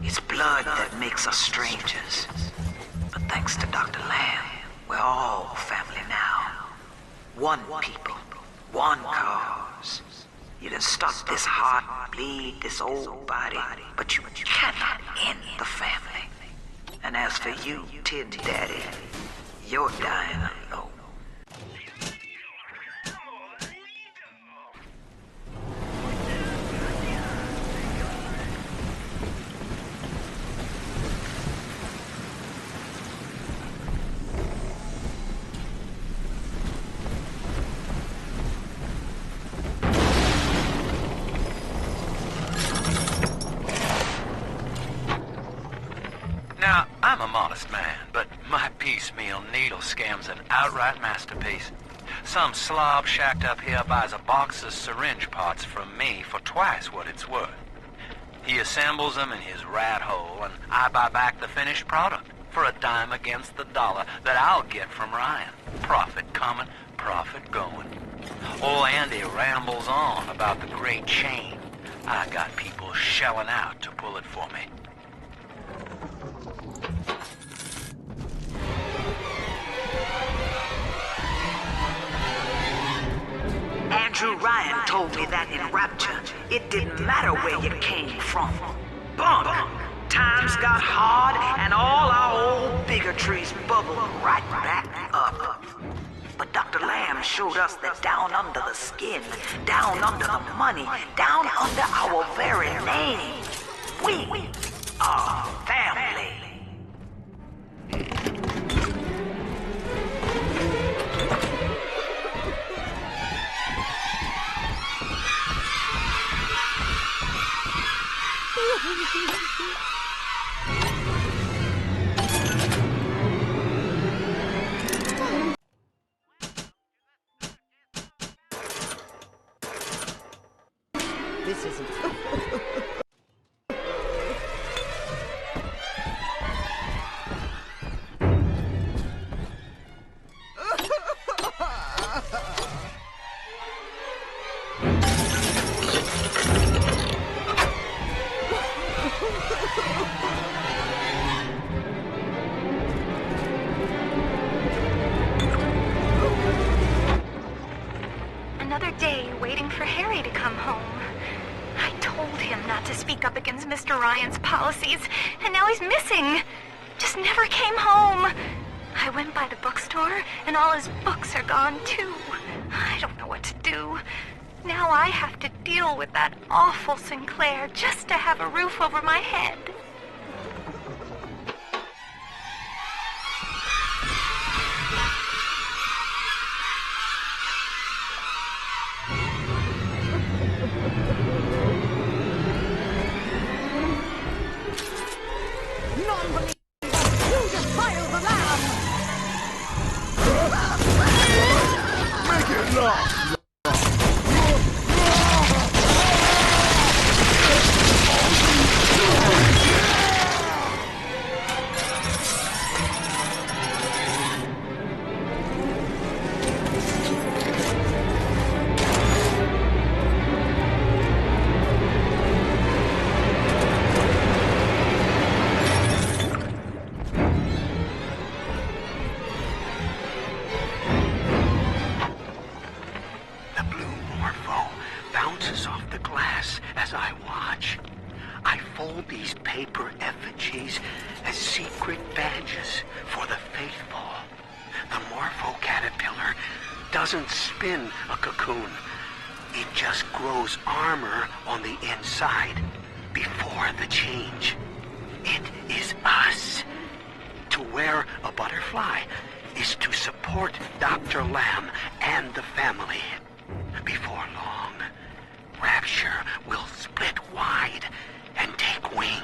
It's blood that makes us strangers. But thanks to Dr. Lamb, we're all family now. One people, one cause. You can stop this heart bleed, this old body, but you cannot end the family. And as for you, Tin Daddy, you're dying alone. Now, I'm a modest man, but my piecemeal needle scam's an outright masterpiece. Some slob shacked up here buys a box of syringe parts from me for twice what it's worth. He assembles them in his rat hole, and I buy back the finished product for a dime against the dollar that I'll get from Ryan. Profit coming, profit going. Old Andy rambles on about the great chain. I got people shelling out to pull it for me. Andrew Ryan told me that in Rapture, it didn't matter where you came from. Bump! Times got hard and all our old bigotries bubbled right back up. But Dr. Lamb showed us that down under the skin, down under the money, down under our very name, we are family. This isn't... Another day waiting for Harry to come home. I told him not to speak up against Mr. Ryan's policies, and now he's missing. Just never came home. I went by the bookstore, and all his books are gone too. I don't know what to do. Now I have to deal with that awful Sinclair just to have a roof over my head. Non-believers! You defile the lamb! Make it last! Doesn't spin a cocoon. It just grows armor on the inside before the change. It is us. To wear a butterfly is to support Dr. Lamb and the family. Before long, Rapture will split wide and take wing.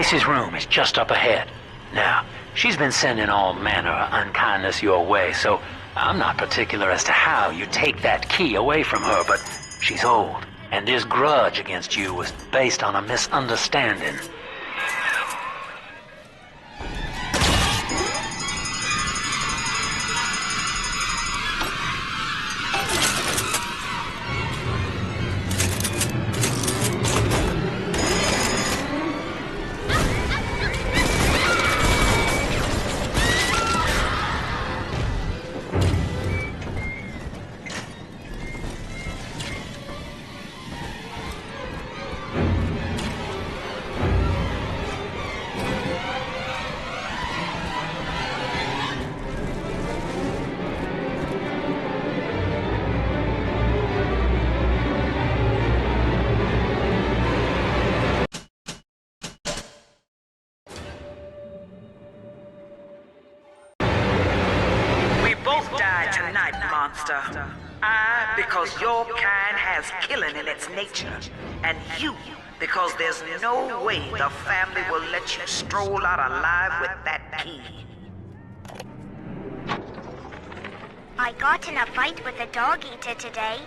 Gracie's room is just up ahead. Now, she's been sending all manner of unkindness your way, so I'm not particular as to how you take that key away from her, but she's old, and this grudge against you was based on a misunderstanding. I, because your kind has killing in its nature. And you, because there's no way the family will let you stroll out alive with that key. I got in a fight with a dog eater today.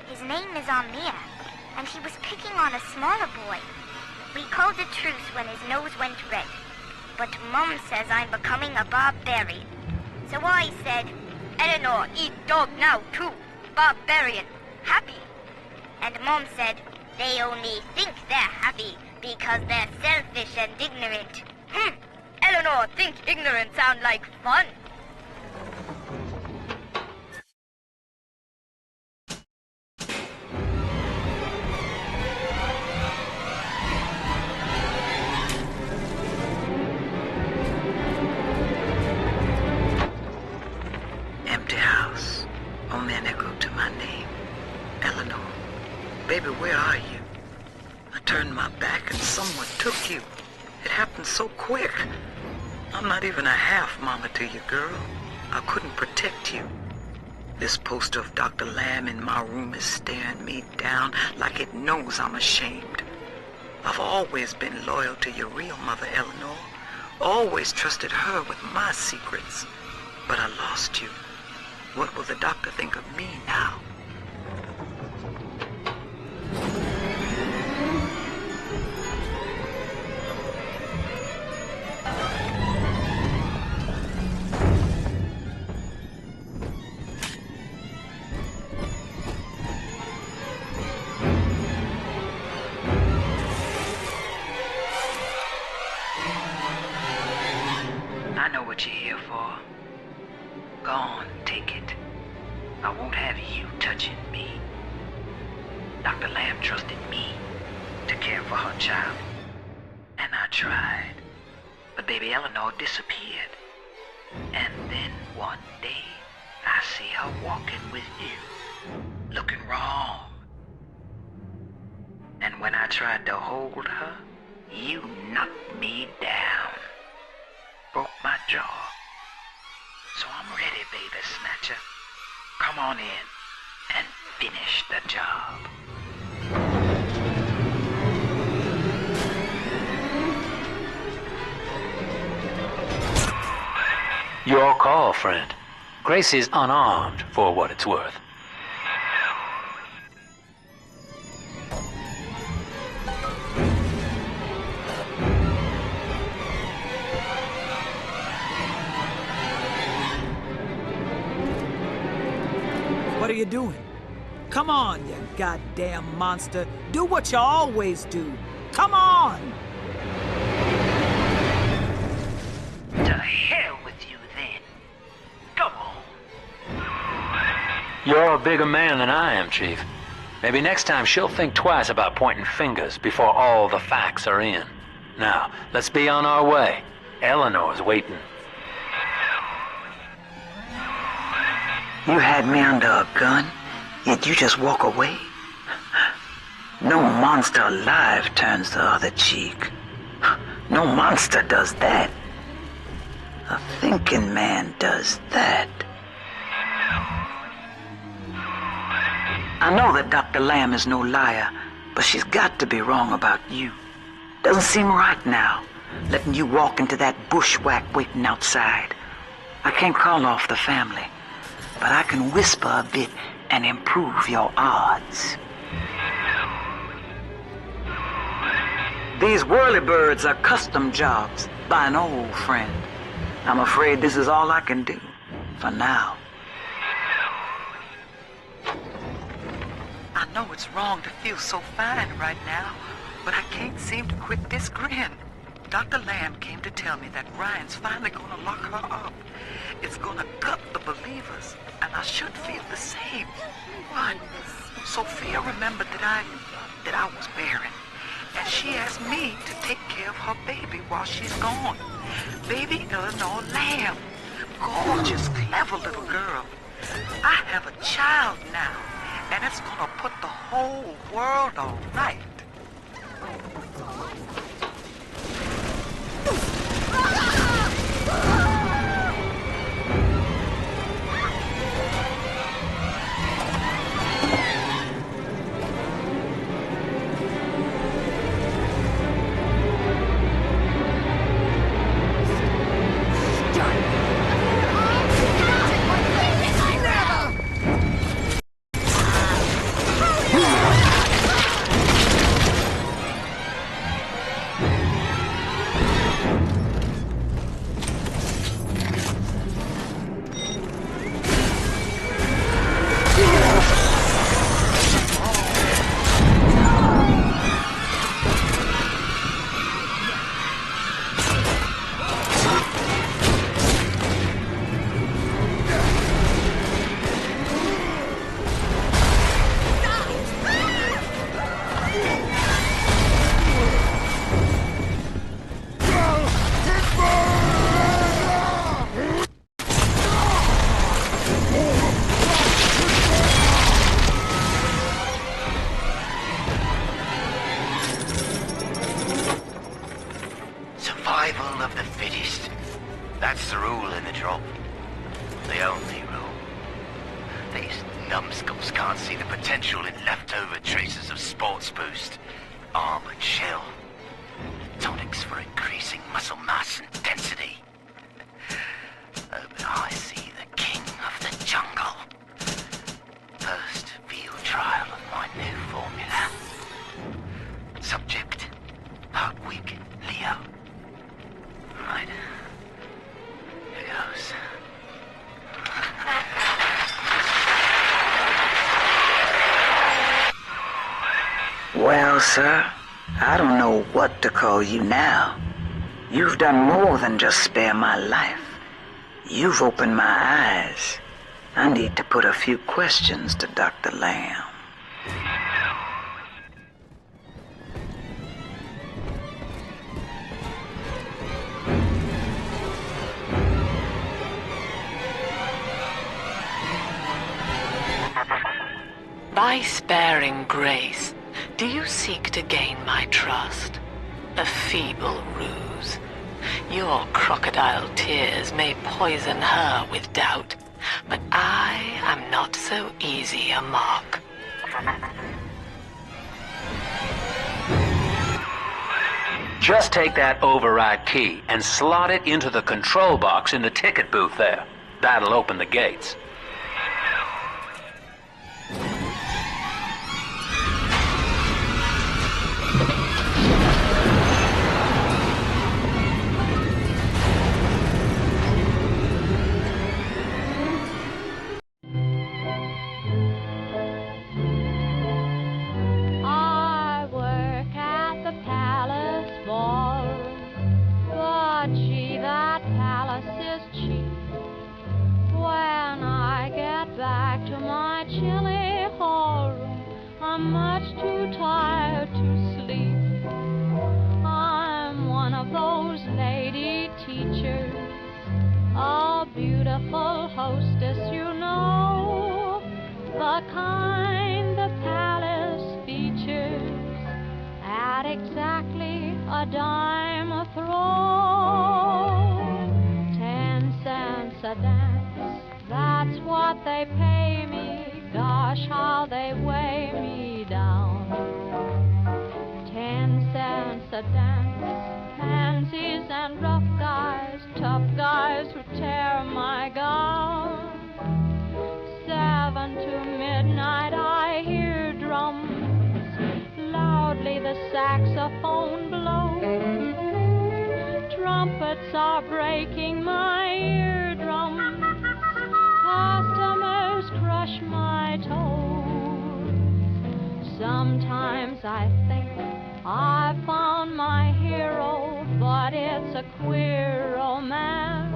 His name is Amir, and he was picking on a smaller boy. We called a truce when his nose went red. But Mom says I'm becoming a barbarian. So I said, Eleanor, eat dog now too. Barbarian. Happy. And Mom said, they only think they're happy because they're selfish and ignorant. Eleanor, think ignorant sound like fun. Empty house. Only an echo to my name. Eleanor. Baby, where are you? I turned my back and someone took you. It happened so quick. I'm not even a half mama to you, girl. I couldn't protect you. This poster of Dr. Lamb in my room is staring me down like it knows I'm ashamed. I've always been loyal to your real mother, Eleanor. Always trusted her with my secrets. But I lost you. What will the doctor think of me now? I know what you're here for. Go on, take it. I won't have you touching me. Dr. Lamb trusted me to care for her child. And I tried. But baby Eleanor disappeared. And then one day, I see her walking with you. Looking wrong. And when I tried to hold her, you knocked me down. Broke my jaw. So I'm ready, baby snatcher. Come on in and finish the job. Your call, friend. Grace is unarmed, for what it's worth. What are you doing? Come on, you goddamn monster. Do what you always do. Come on! To hell with you, then. Come on. You're a bigger man than I am, Chief. Maybe next time she'll think twice about pointing fingers before all the facts are in. Now, let's be on our way. Eleanor's waiting. You had me under a gun, yet you just walk away? No monster alive turns the other cheek. No monster does that. A thinking man does that. I know that Dr. Lamb is no liar, but she's got to be wrong about you. Doesn't seem right now. letting you walk into that bushwhack waiting outside. I can't call off the family, but I can whisper a bit and improve your odds. These whirlybirds are custom jobs by an old friend. I'm afraid this is all I can do for now. I know it's wrong to feel so fine right now, but I can't seem to quit this grin. Dr. Lamb came to tell me that Ryan's finally gonna lock her up. It's gonna gut the believers, and I should feel the same. But Sofia remembered that I was barren, and she asked me to take care of her baby while she's gone. Baby Eleanor Lamb. Gorgeous, clever little girl. I have a child now, and it's gonna put the whole world on right. Well, sir, I don't know what to call you now. You've done more than just spare my life. You've opened my eyes. I need to put a few questions to Dr. Lamb. By sparing grace, do you seek to gain my trust? A feeble ruse. Your crocodile tears may poison her with doubt, but I am not so easy a mark. Just take that override key and slot it into the control box in the ticket booth there. That'll open the gates. Hostess, you know, the kind the palace features, at exactly a dime a throw. 10 cents a dance, that's what they pay me. Gosh, how they weigh me down. 10 cents a dance, fancy 7 to midnight I hear drums. Loudly the saxophone blows. Trumpets are breaking my eardrums. Customers crush my toes. Sometimes I think I've found my hero, but it's a queer romance.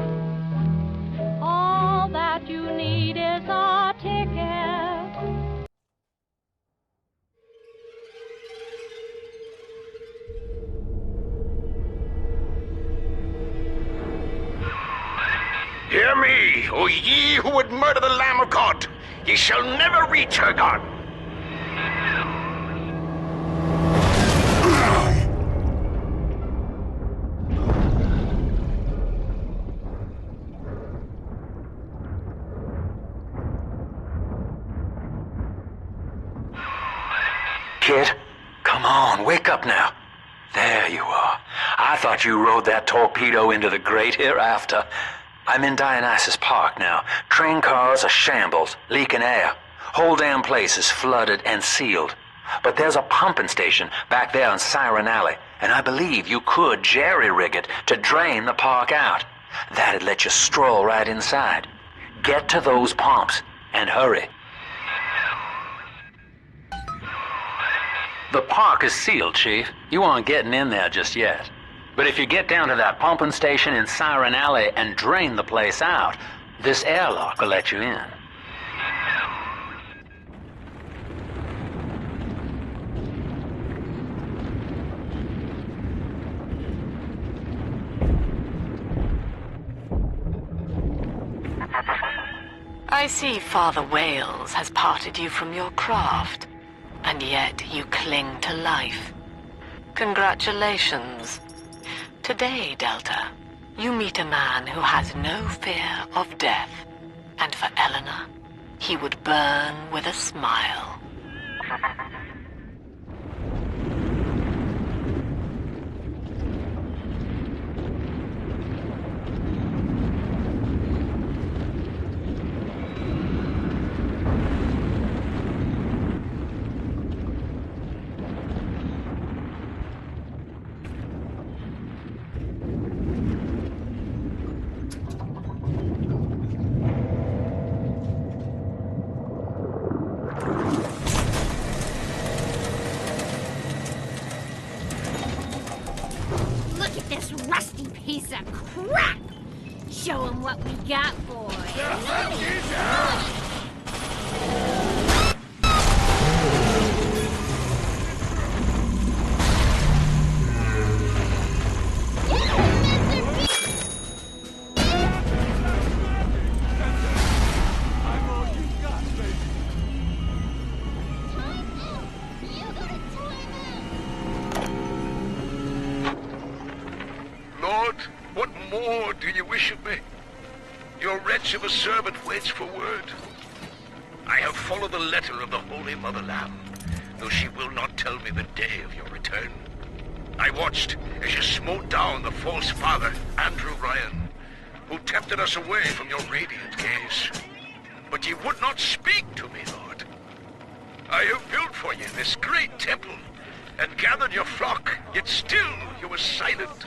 All that you need is a ticket. Hear me, O ye who would murder the Lamb of God! Ye shall never reach her God! Kid, come on, wake up now. There you are. I thought you rode that torpedo into the great hereafter. I'm in Dionysus Park now. Train cars are shambles, leaking air. Whole damn place is flooded and sealed. But there's a pumping station back there in Siren Alley, and I believe you could jerry-rig it to drain the park out. That'd let you stroll right inside. Get to those pumps, and hurry. The park is sealed, Chief. You aren't getting in there just yet. But if you get down to that pumping station in Siren Alley and drain the place out, this airlock will let you in. I see Father Wales has parted you from your craft, and yet you cling to life. Congratulations. Today, Delta, you meet a man who has no fear of death, and for Eleanor, he would burn with a smile. Piece of crap! Show him what we got, boy. What more do you wish of me? Your wretch of a servant waits for word. I have followed the letter of the Holy Mother Lamb, though she will not tell me the day of your return. I watched as you smote down the false father, Andrew Ryan, who tempted us away from your radiant gaze. But ye would not speak to me, Lord. I have built for you this great temple, and gathered your flock, yet still you were silent.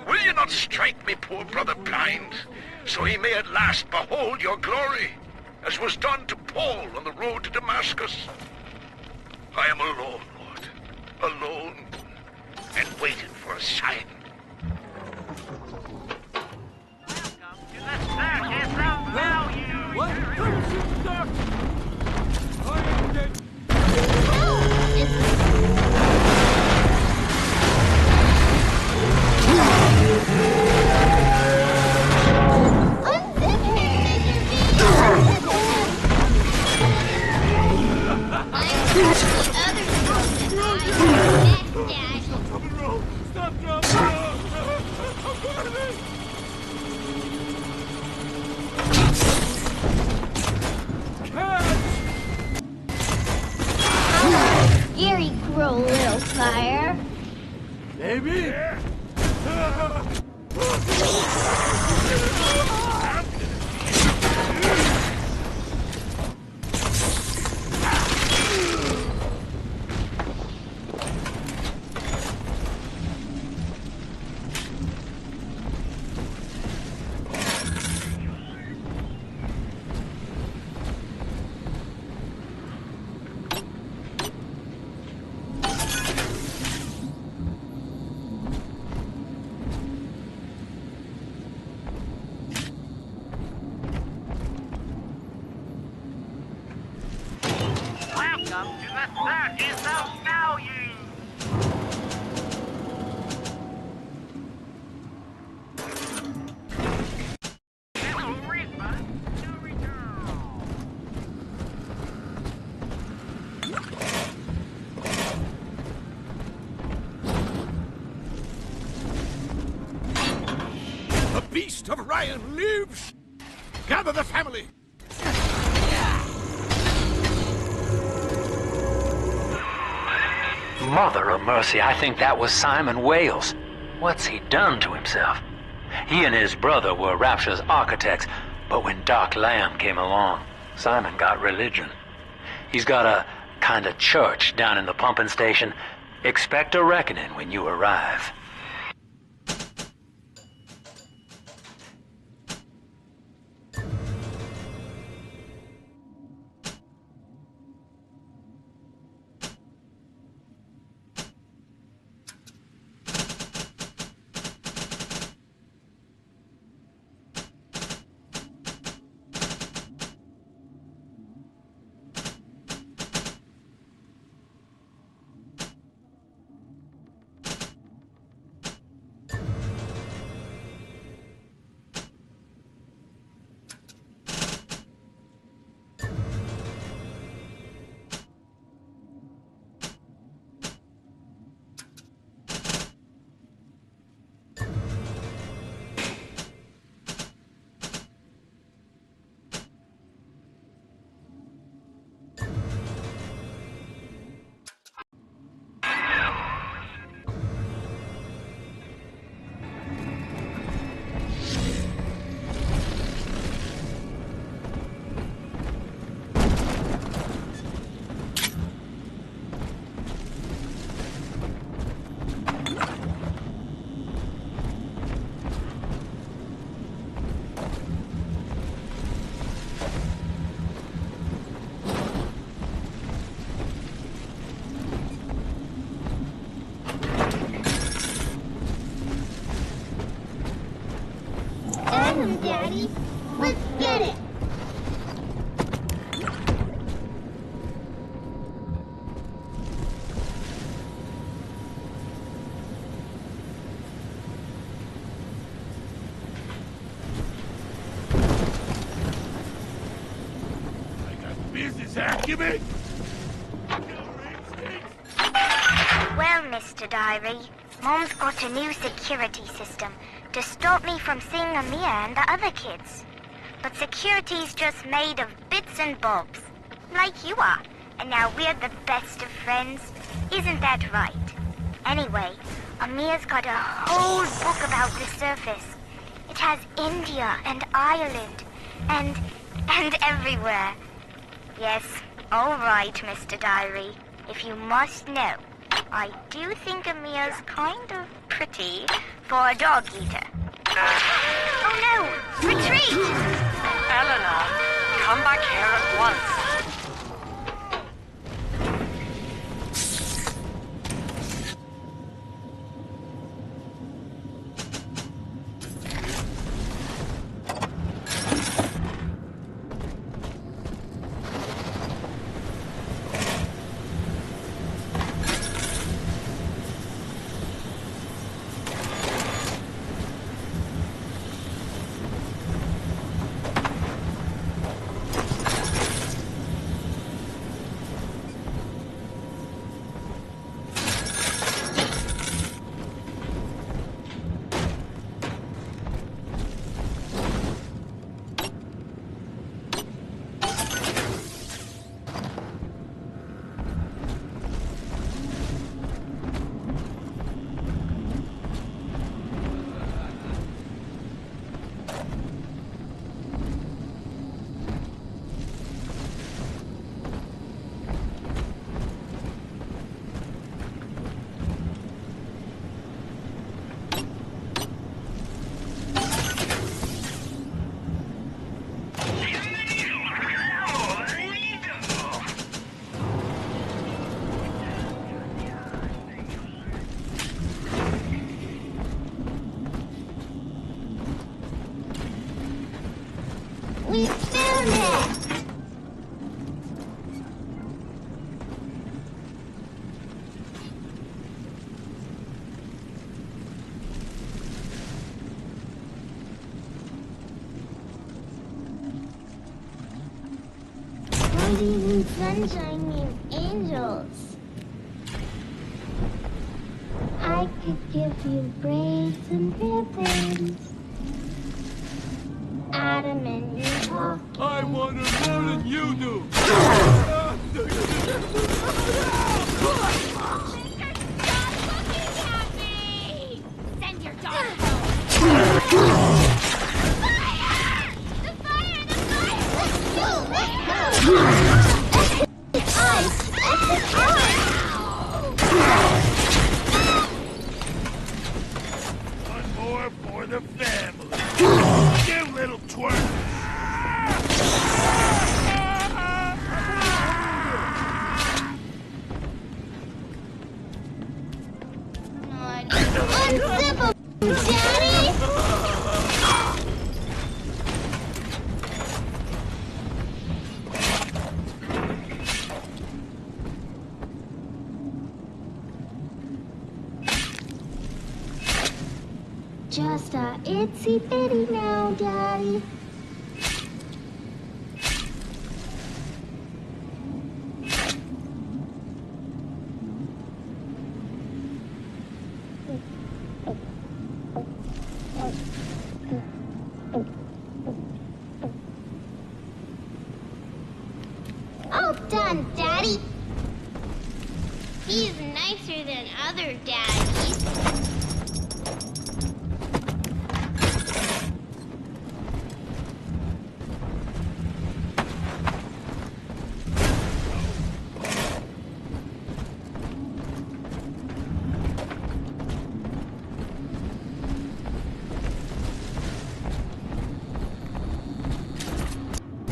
Will you not strike me poor brother blind, so he may at last behold your glory, as was done to Paul on the road to Damascus? I am alone, Lord, alone, and waiting for a sign. Welcome to the circus of value. What? Superstar! I am dead. Gary, grow a little fire. Baby? Welcome to the Circus of Value! The beast of Ryan lives! Gather the family! Mother of mercy, I think that was Simon Wales. What's he done to himself? He and his brother were Rapture's architects, but when Doc Lamb came along, Simon got religion. He's got a kind of church down in the pumping station. Expect a reckoning when you arrive. Daddy. Let's get it! I got business acumen! Well, Mr. Diary, Mom's got a new security system to stop me from seeing Amir and the other kids. But security's just made of bits and bobs, like you are, and now we're the best of friends. Isn't that right? Anyway, Amir's got a whole book about the surface. It has India and Ireland and everywhere. Yes, all right, Mr. Diary. If you must know, I do think Amir's kind of pretty for a dog eater. Oh no! Retreat! Eleanor, come back here at once. Ladies and sunshine mean angels. I could give you braids and ribbons. Adam and Eve talk. I want her more than you do! Send your daughter home! One more for the family. You little twerp. Unzip 'em, Daddy! Just a itsy bitty now, Daddy. All done, Daddy. He's nicer than other daddies.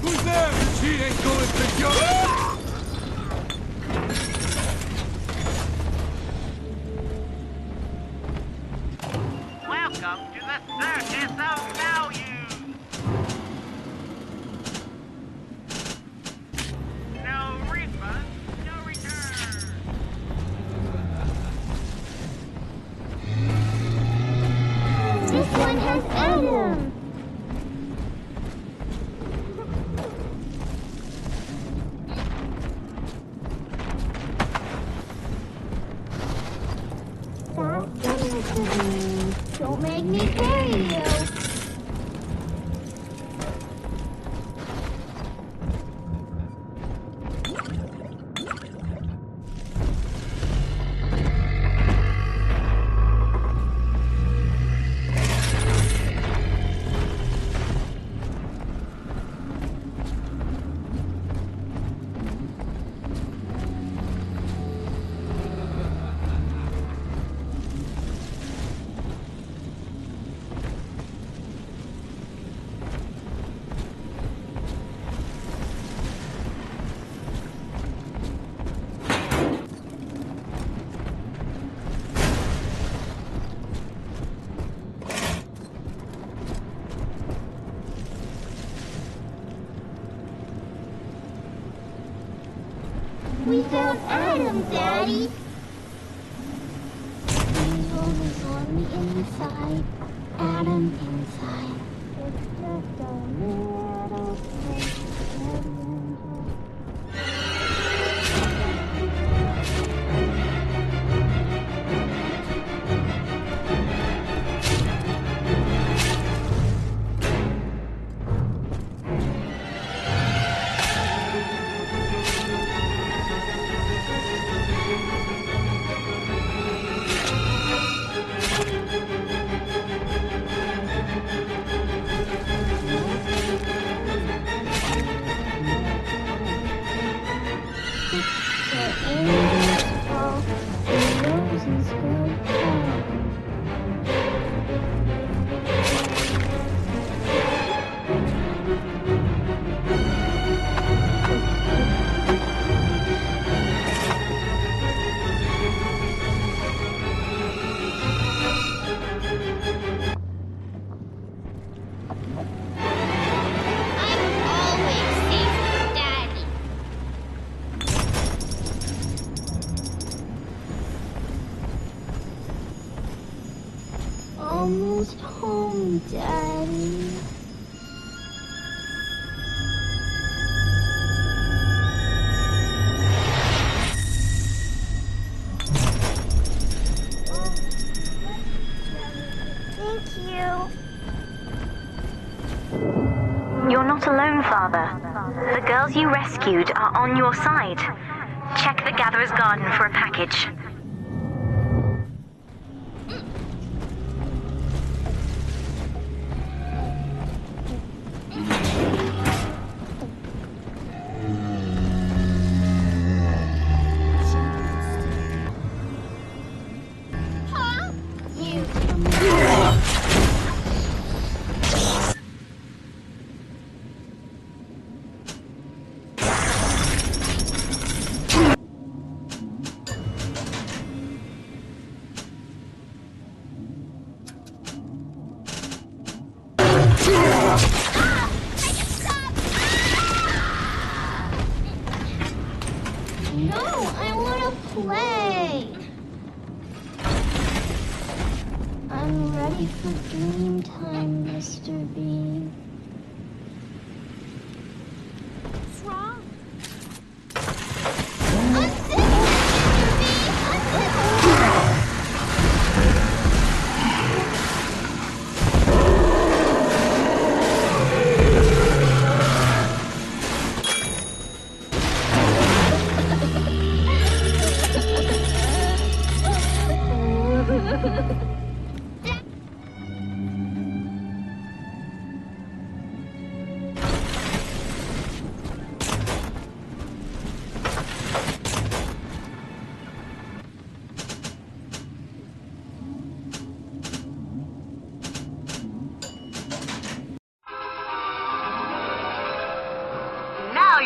Who's there? She ain't going to go! Welcome to the Circus of Value. No refund, no return. This one has Adam. Don't make me carry you. We found Adam, Daddy. Angel is on the inside. Adam inside. It's just a little place. Almost home, Daddy. girls you rescued are on your side. Check the Gatherer's Garden for a package.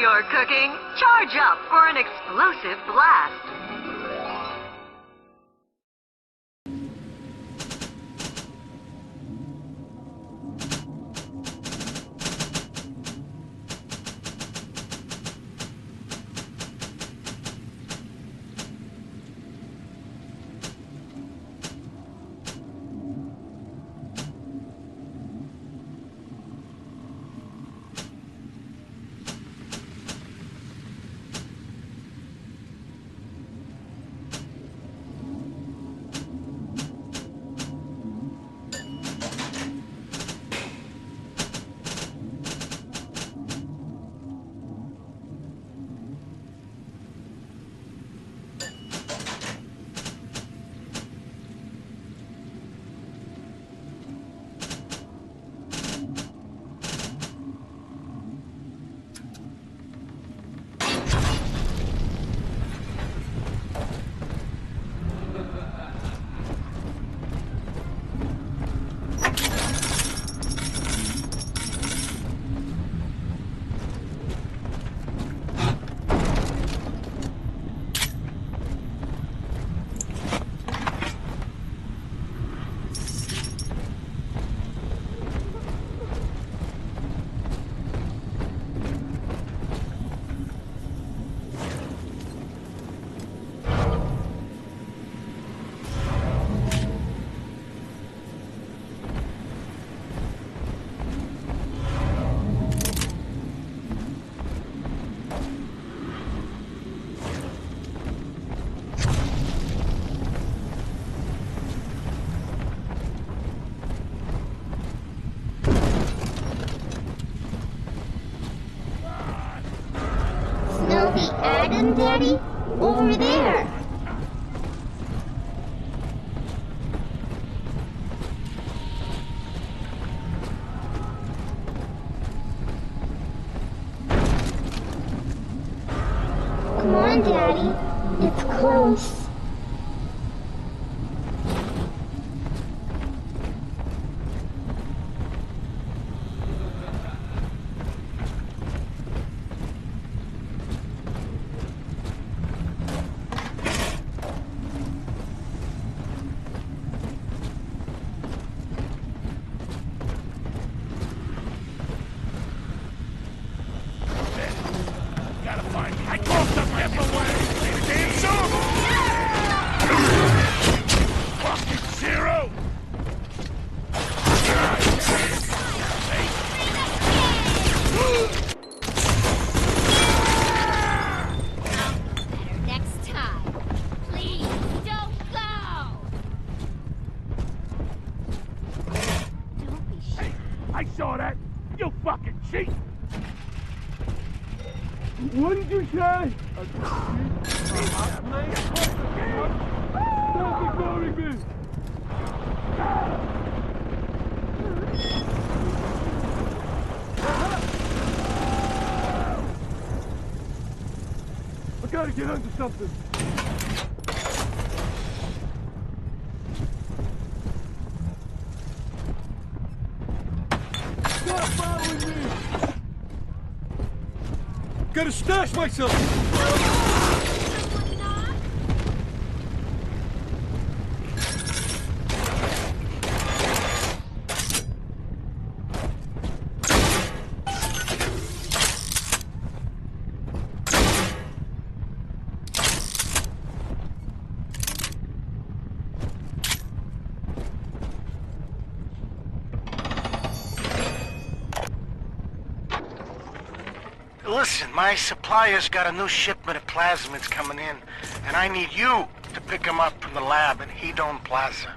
You're cooking. Charge up for an explosive blast. Daddy? Over there! Come on, Daddy. It's close. What did you say? Stop ignoring me! I gotta get under something. Stop following me! Gotta stash myself! Listen, my supplier's got a new shipment of plasmids coming in, and I need you to pick them up from the lab in Hedon Plaza.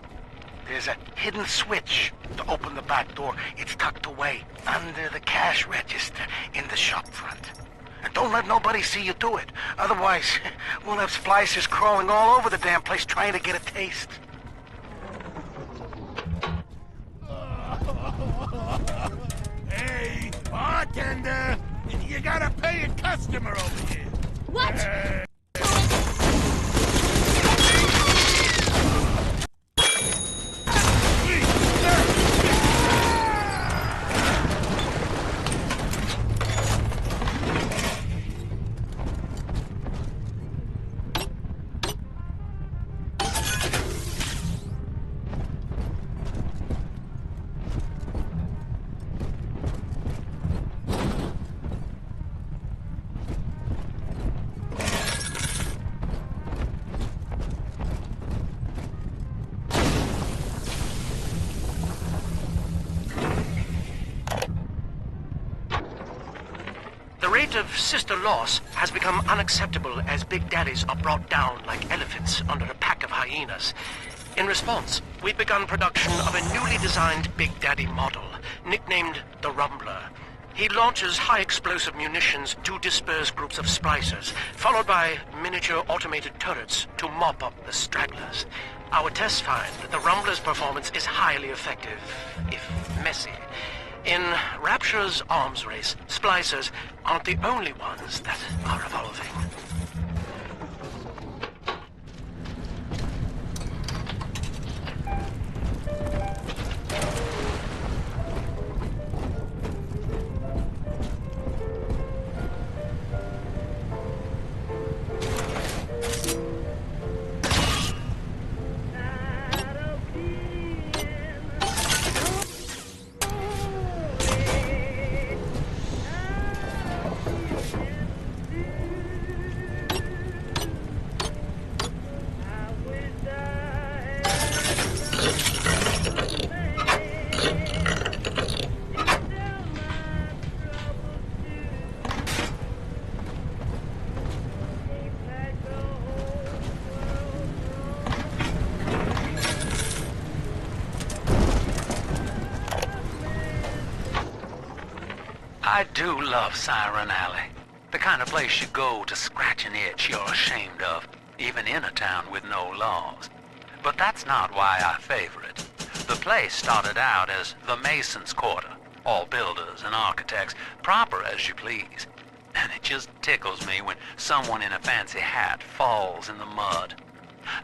There's a hidden switch to open the back door. It's tucked away under the cash register in the shop front. And don't let nobody see you do it. Otherwise, we'll have splicers crawling all over the damn place trying to get a taste. Hey, bartender! You got a paying customer over here. What? The rate of sister loss has become unacceptable as Big Daddies are brought down like elephants under a pack of hyenas. In response, we've begun production of a newly designed Big Daddy model, nicknamed the Rumbler. He launches high-explosive munitions to disperse groups of splicers, followed by miniature automated turrets to mop up the stragglers. Our tests find that the Rumbler's performance is highly effective, if messy. In Rapture's arms race, splicers aren't the only ones that are evolving. I do love Siren Alley. The kind of place you go to scratch an itch you're ashamed of, even in a town with no laws. But that's not why I favor it. The place started out as the Mason's Quarter, all builders and architects, proper as you please. And it just tickles me when someone in a fancy hat falls in the mud.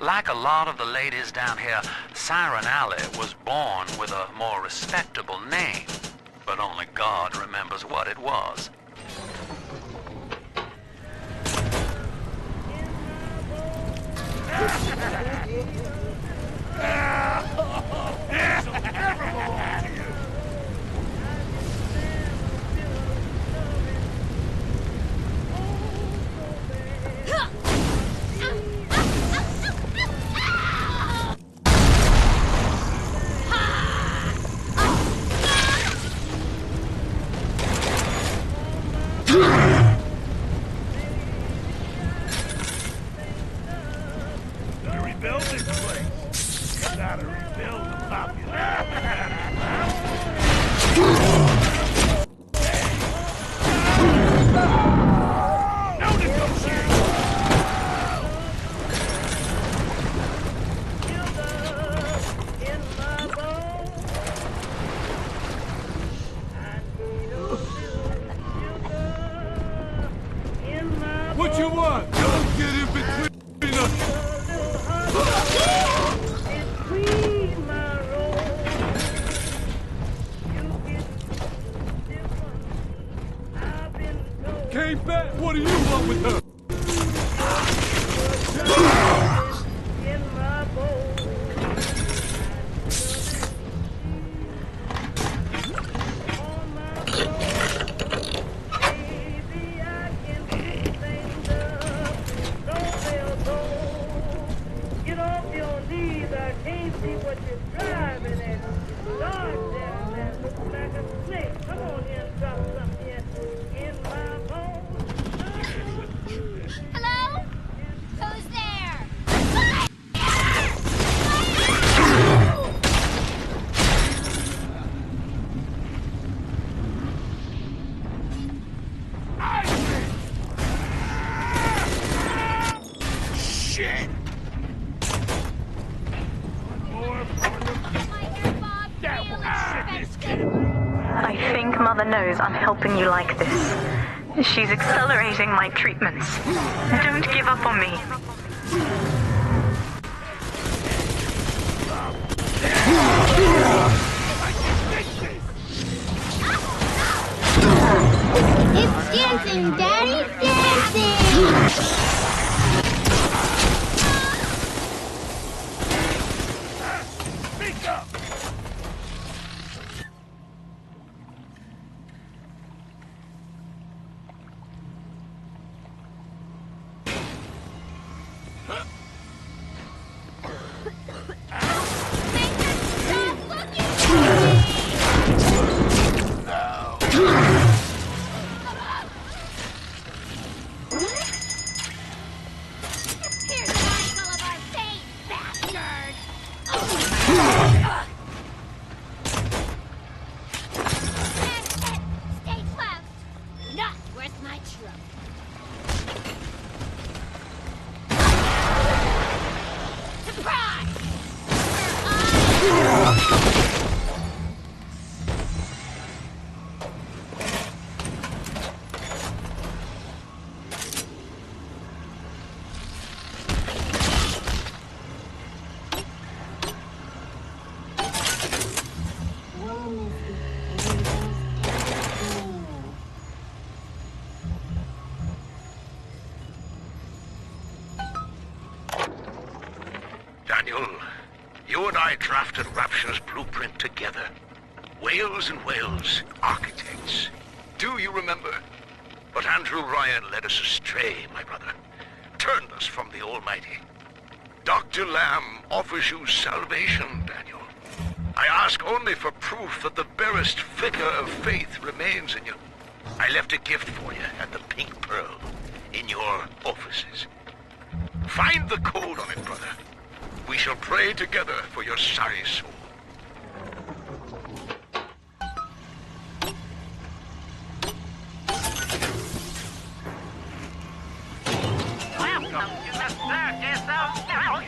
Like a lot of the ladies down here, Siren Alley was born with a more respectable name. But only God remembers what it was. Gotta rebuild this place. What you want? Don't get in between us! Came back! What do you want with her? Get off your knees, I can't see what you're driving at. Dog down there looks like a snake. Come on here and drop something here in my bones. Hello? Who's there? Shit! I think Mother knows I'm helping you like this. She's accelerating my treatments. Don't give up on me. It's dancing, Daddy, dancing! Speak up! Daniel, you and I drafted Rapture's blueprint together. Wales and Wales, architects. Do you remember? But Andrew Ryan led us astray, my brother. Turned us from the Almighty. Dr. Lamb offers you salvation, Daniel. I ask only for proof that the barest flicker of faith remains in you. I left a gift for you at the Pink Pearl, in your offices. Find the code on it, brother. We shall pray together for your sorry soul. Welcome to the circus of now.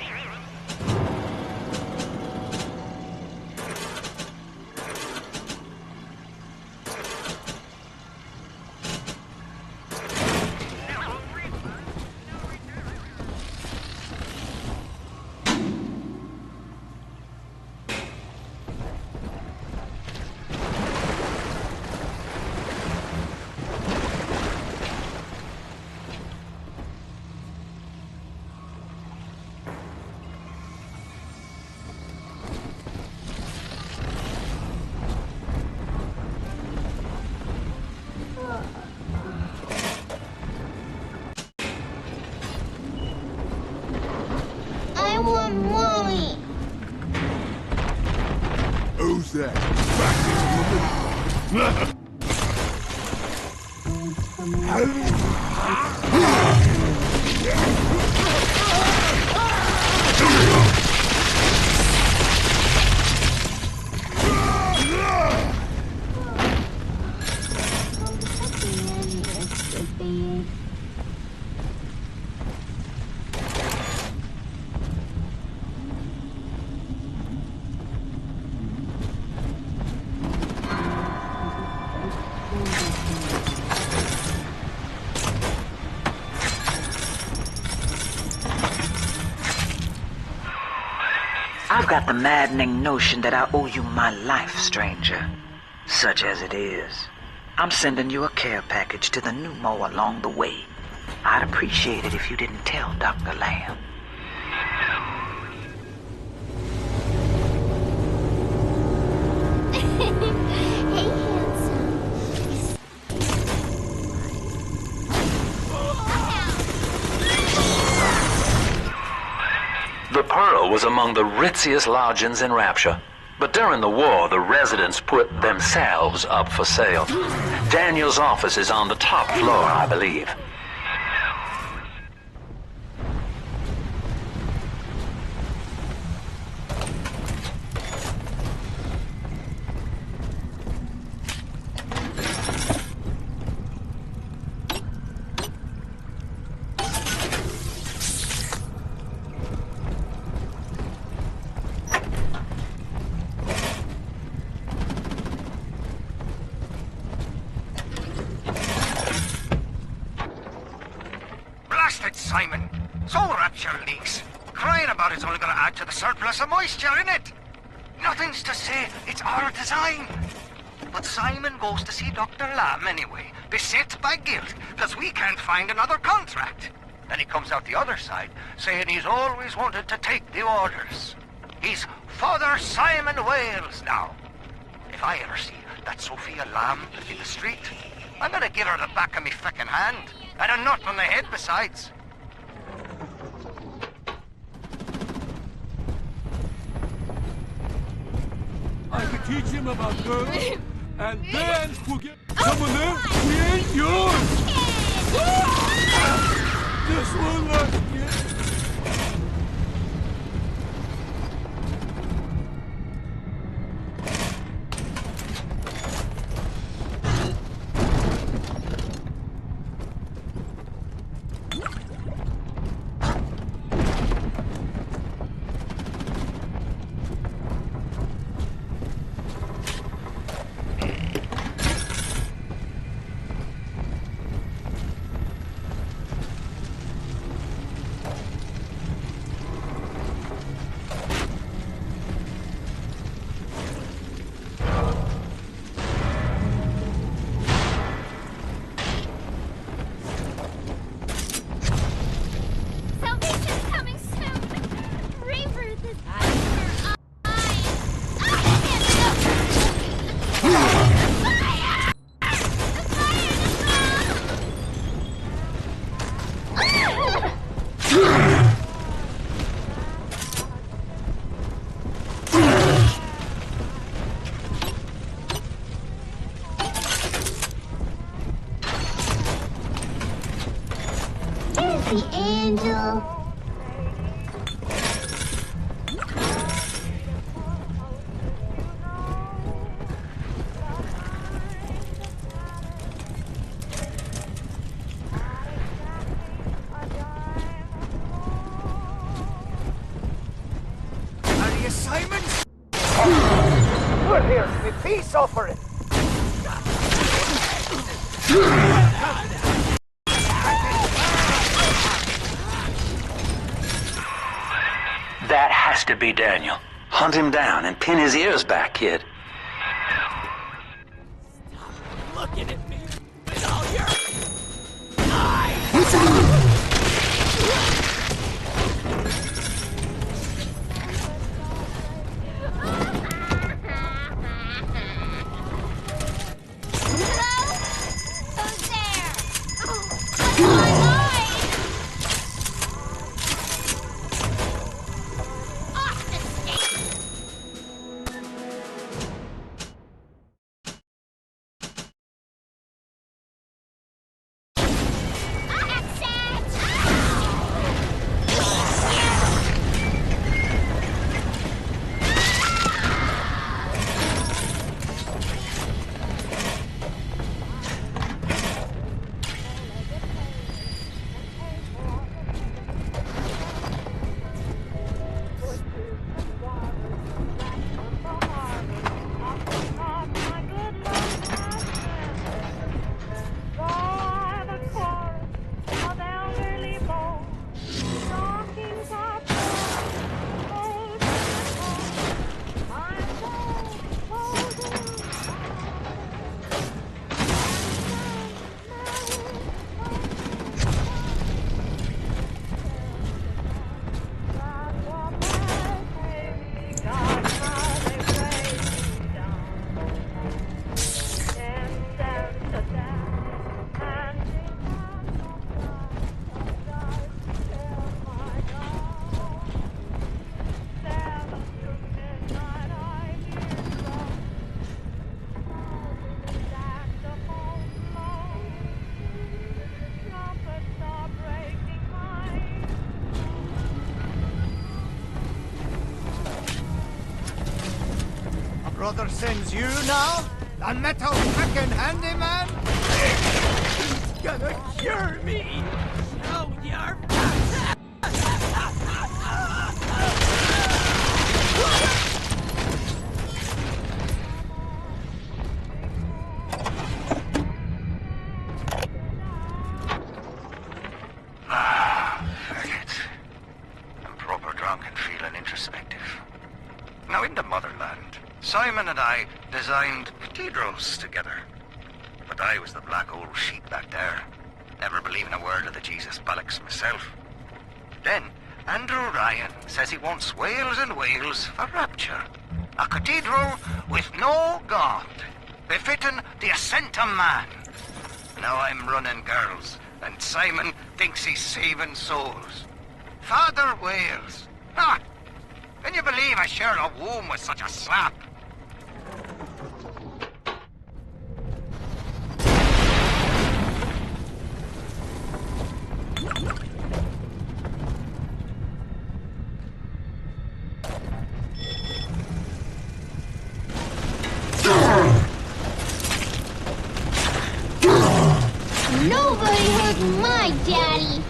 I want Mommy. Who's that? Practice I've got the maddening notion that I owe you my life, stranger. Such as it is. I'm sending you a care package to the pneumo along the way. I'd appreciate it if you didn't tell Dr. Lamb. The Pearl was among the ritziest lodgings in Rapture. But during the war, the residents put themselves up for sale. Daniel's office is on the top floor, I believe. Simon. So Rapture leaks. Crying about it's only going to add to the surplus of moisture, innit? Nothing's to say it's our design. But Simon goes to see Dr. Lamb anyway, beset by guilt, because we can't find another contract. Then he comes out the other side, saying he's always wanted to take the orders. He's Father Simon Wales now. If I ever see that Sofia Lamb in the street, I'm going to give her the back of me frickin' hand, and a nut on the head besides. I could teach him about girls, and then we'll get someone there. We ain't yours. This one left yet. The angel. Are you Simon? We're here to be peace offering. That has to be Daniel. Hunt him down and pin his ears back, kid. Stop looking at me with all your eyes. brother sends you now? A metal-picking handyman? He's gonna cure me! Show your I'm proper drunk and feeling introspective. Now, in the motherland, Simon and I designed cathedrals together. But I was the black old sheep back there, never believing a word of the Jesus bollocks myself. Then, Andrew Ryan says he wants whales and whales for Rapture. A cathedral with no God, befitting the ascent of man. Now I'm running girls, and Simon thinks he's saving souls. Father Wales. Ha! Can you believe I share a womb with such a slap? Nobody hurt my daddy!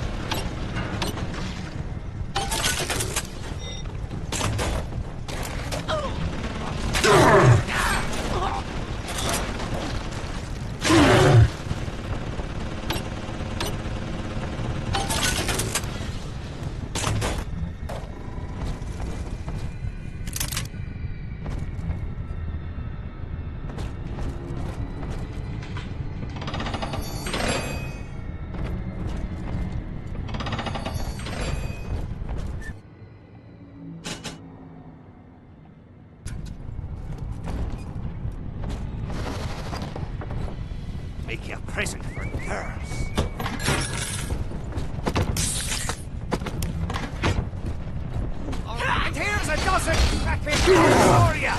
Make you a present for girls. And here's a dozen cracking for you!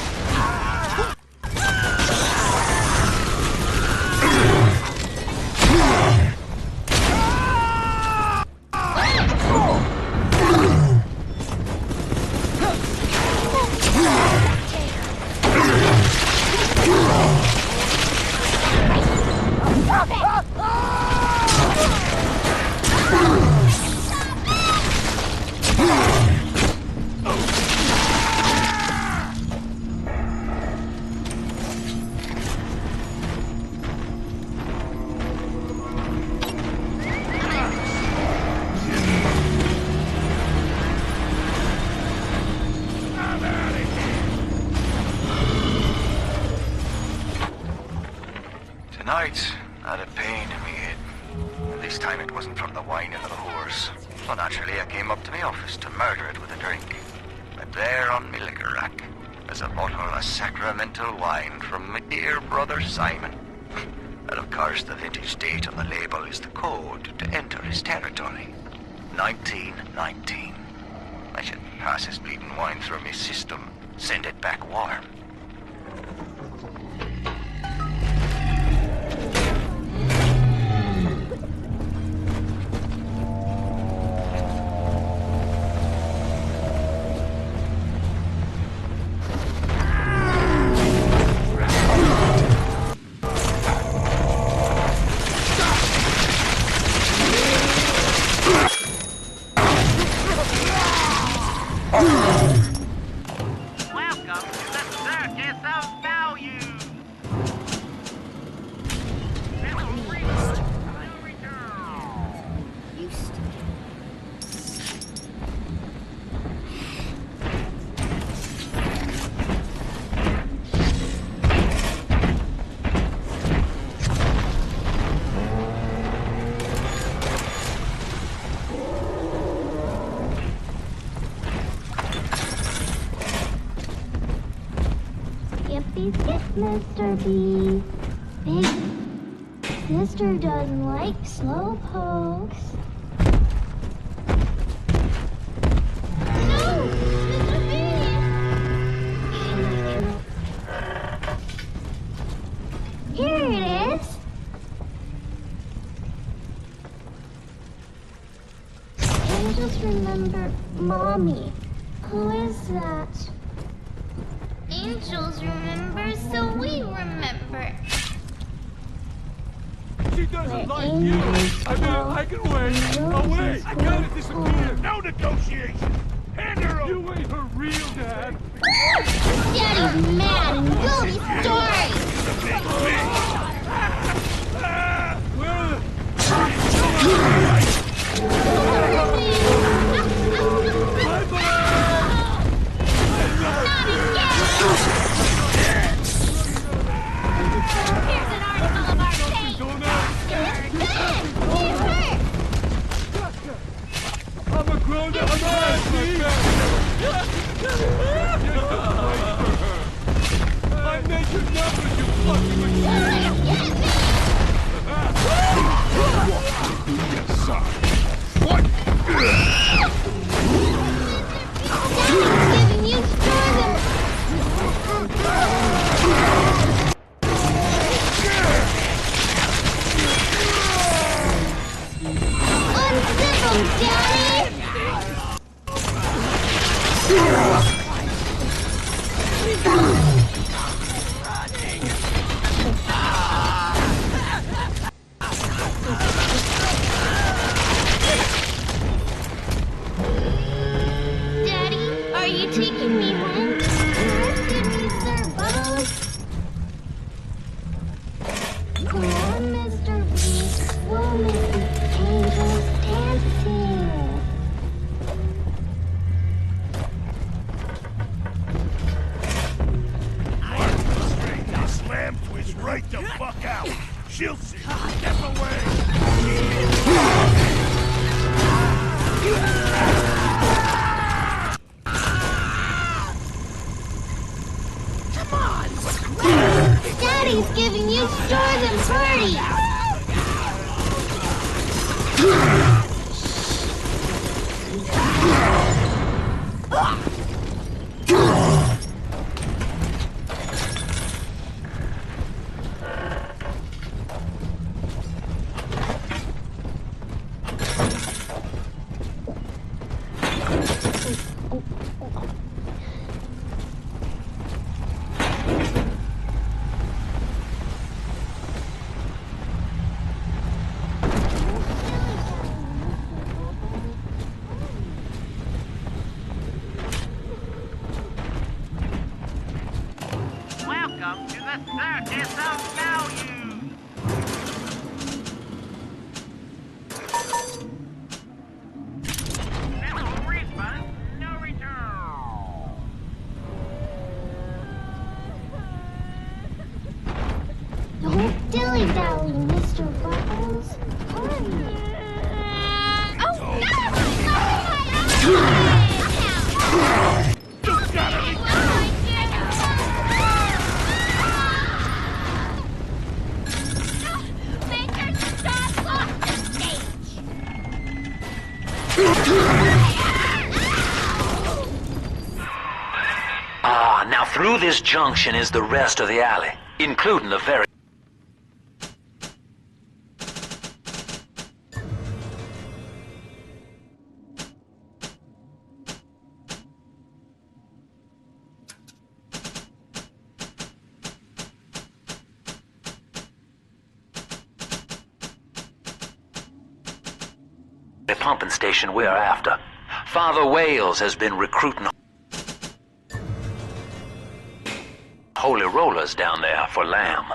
Tonight, I had a pain in me head. This time it wasn't from the wine and the whores. So naturally I came up to my office to murder it with a drink. But there on my liquor rack is a bottle of sacramental wine from my dear brother Simon. And of course the vintage date on the label is the code to enter his territory. 1919. I should pass his bleeding wine through my system, send it back warm. Mr. B. Big Sister doesn't like slow pokes. No! Mr. B! Here it is! I just remembered Mommy. Who is that? angels remember, so we remember. She doesn't like you. I can wait. Away! I gotta disappear. No negotiation. Hand her over. You ain't her real dad. Daddy's mad and will be sorry. I'm a grown-up man, I made your numbers, you fucking machine! What? Giving you stardom. Uncivil, Daddy! Daddy, are you taking me home? Did we serve bubbles? Come on, Mr. B. We'll make the angels dancing. This lamb twist right the fuck out. She'll see. Step away. Daddy's giving you stores and parties! Welcome to the Circus of Value! No refund, no return! Don't dilly-dally, Mr. Bubbles. Hurry. Oh, Now through this junction is the rest of the alley, including the very... the pumping station we're after. Father Wales has been recruiting holy rollers down there for Lamb.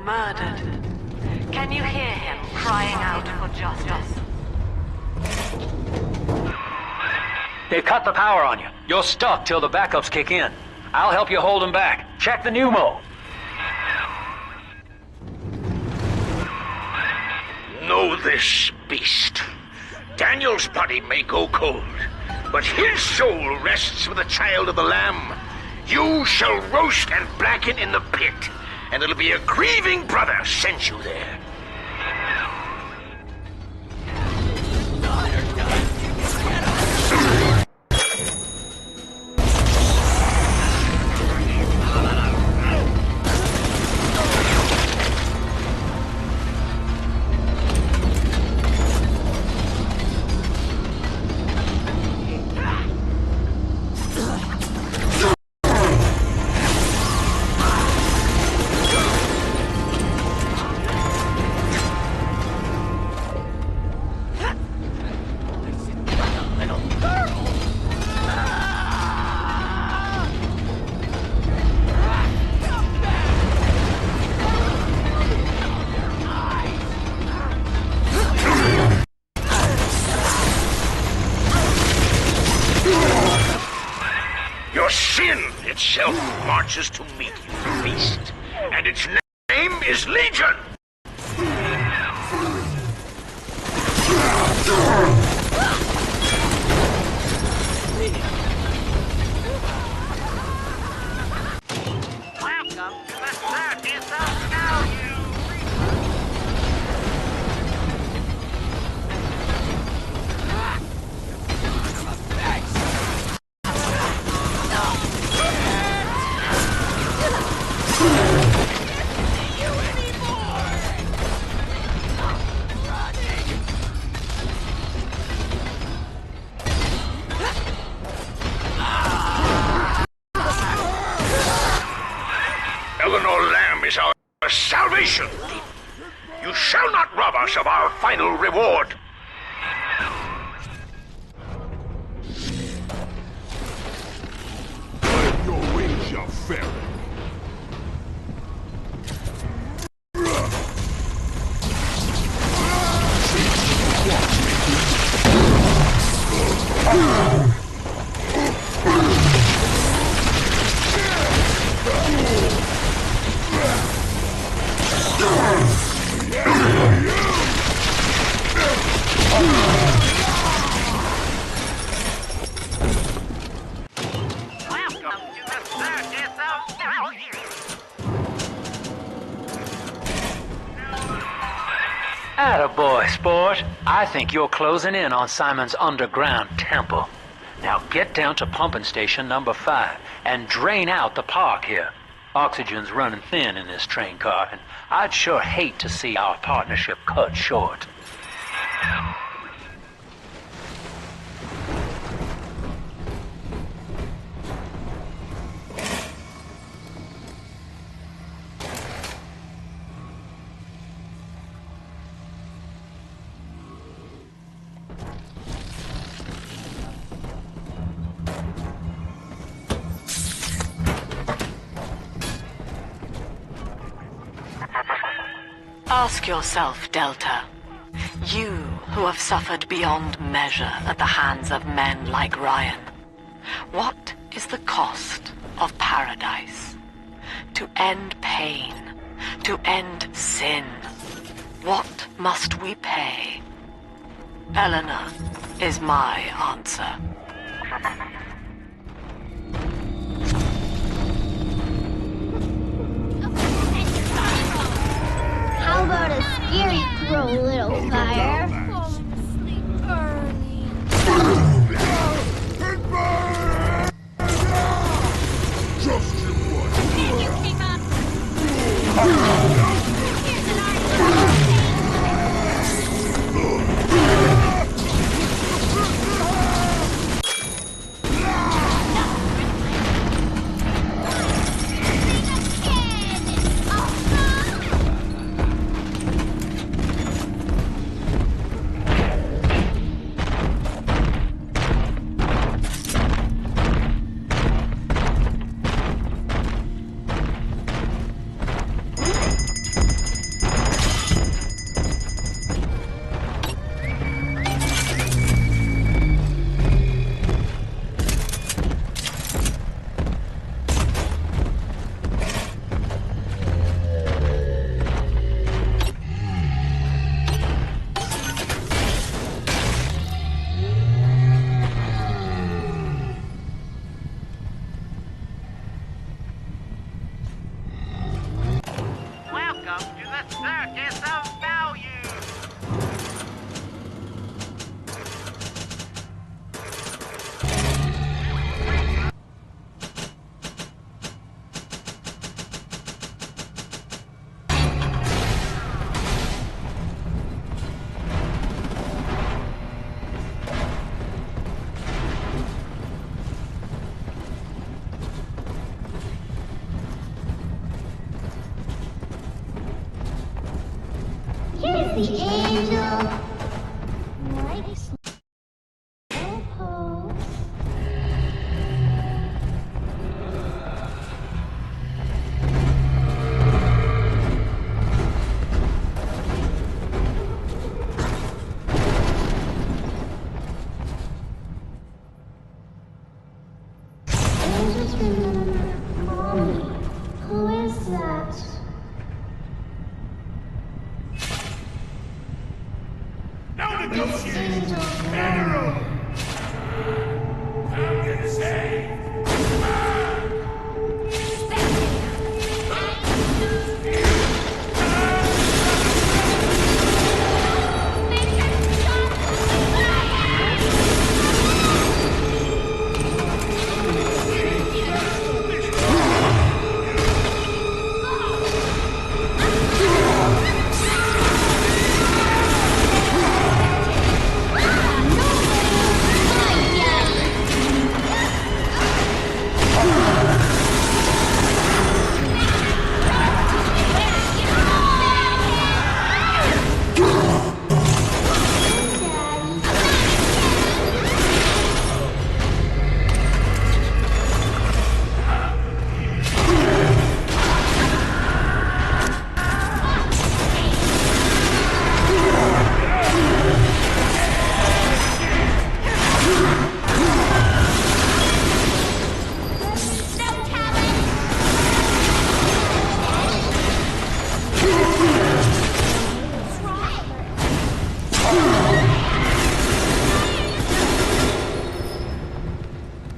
murdered. Can you hear him crying out for justice? They've cut the power on you. You're stuck till the backups kick in. I'll help you hold them back. Check the pneumo. Know this, beast. Daniel's body may go cold, but his soul rests with the child of the Lamb. You shall roast and blacken in the pit, and it'll be a grieving brother sent you there. Itself marches to meet you, beast, and its name is Legion! Welcome to the circus of now, you! Eleanor Lamb is our salvation. You shall not rob us of our final reward. Let your wings, you ferret. Attaboy, sport. I think you're closing in on Simon's underground temple. Now get down to pumping station number 5 and drain out the park here. Oxygen's running thin in this train car, and I'd sure hate to see our partnership cut short. Ask yourself, Delta. You who have suffered beyond measure at the hands of men like Ryan. What is the cost of paradise? To end pain, to end sin. What must we pay? Eleanor is my answer. How about a scary crow, little fire? Just you what? Can you keep up? circus of value. Here's the angel. Nice. Pose. Angels remember, call me. Who is that? No negotiations! General! I'm gonna say...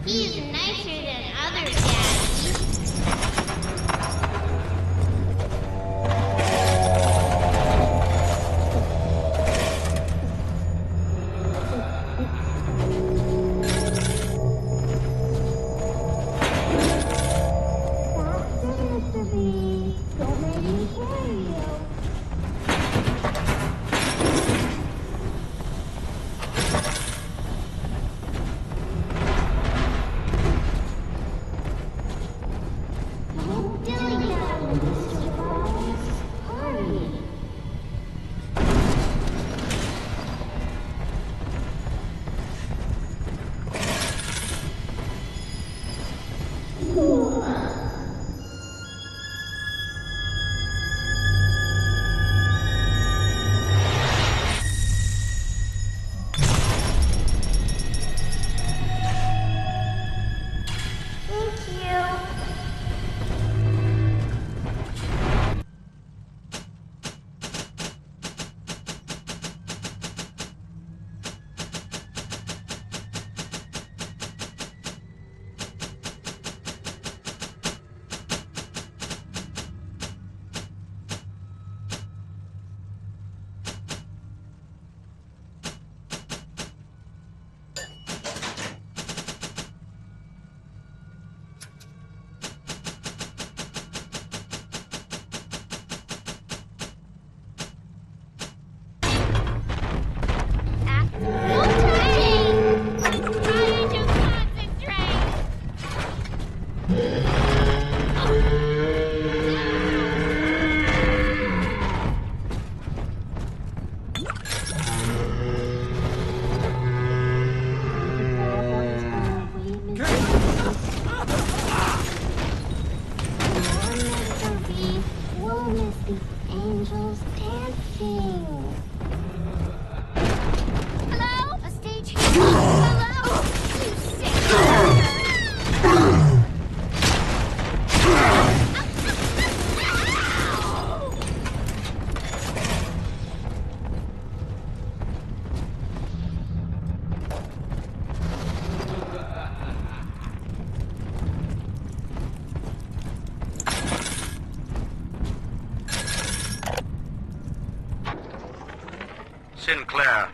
He's nicer than other daddies. Faster, Mr. B. Don't let him carry you. Sinclair,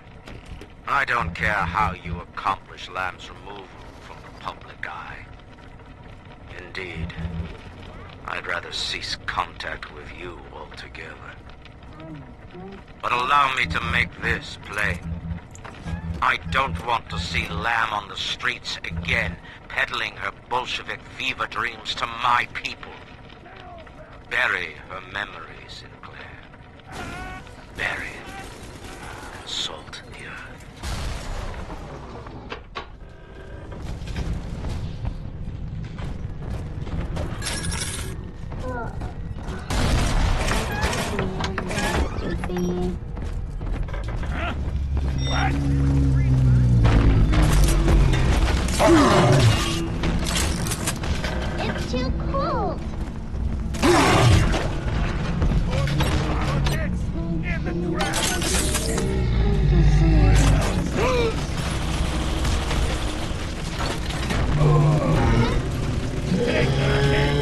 I don't care how you accomplish Lamb's removal from the public eye. Indeed, I'd rather cease contact with you altogether. But allow me to make this plain. I don't want to see Lamb on the streets again, peddling her Bolshevik fever dreams to my people. Bury her memory, Sinclair. Bury it and salt the earth. What? It's too cold. In the ground. Take the head.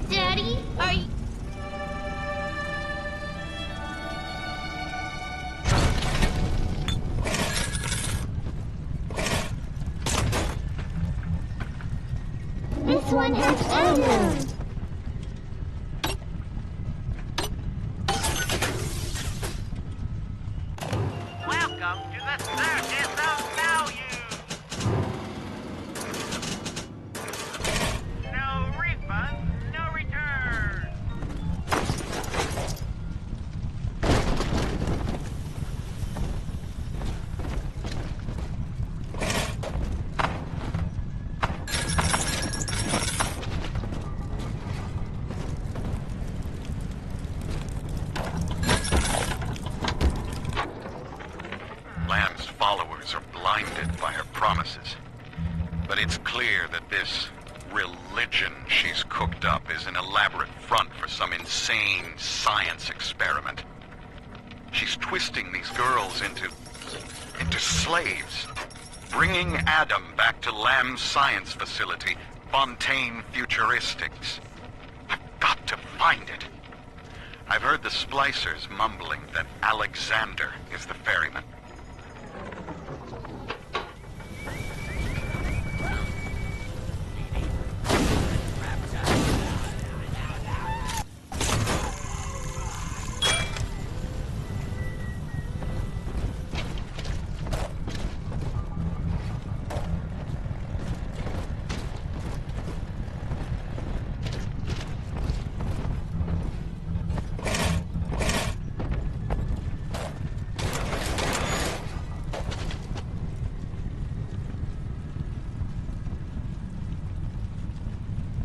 Daddy, are you... This one has Eleanor. Welcome to the Circus of Value. No refund, no return. Lamb's followers are blinded by her promises. But it's clear that this religion she's cooked up is an elaborate front for some insane science experiment. She's twisting these girls into slaves, bringing Adam back to Lamb's science facility, Fontaine Futuristics. I've got to find it. I've heard the Splicers mumbling that Alexander is the ferryman.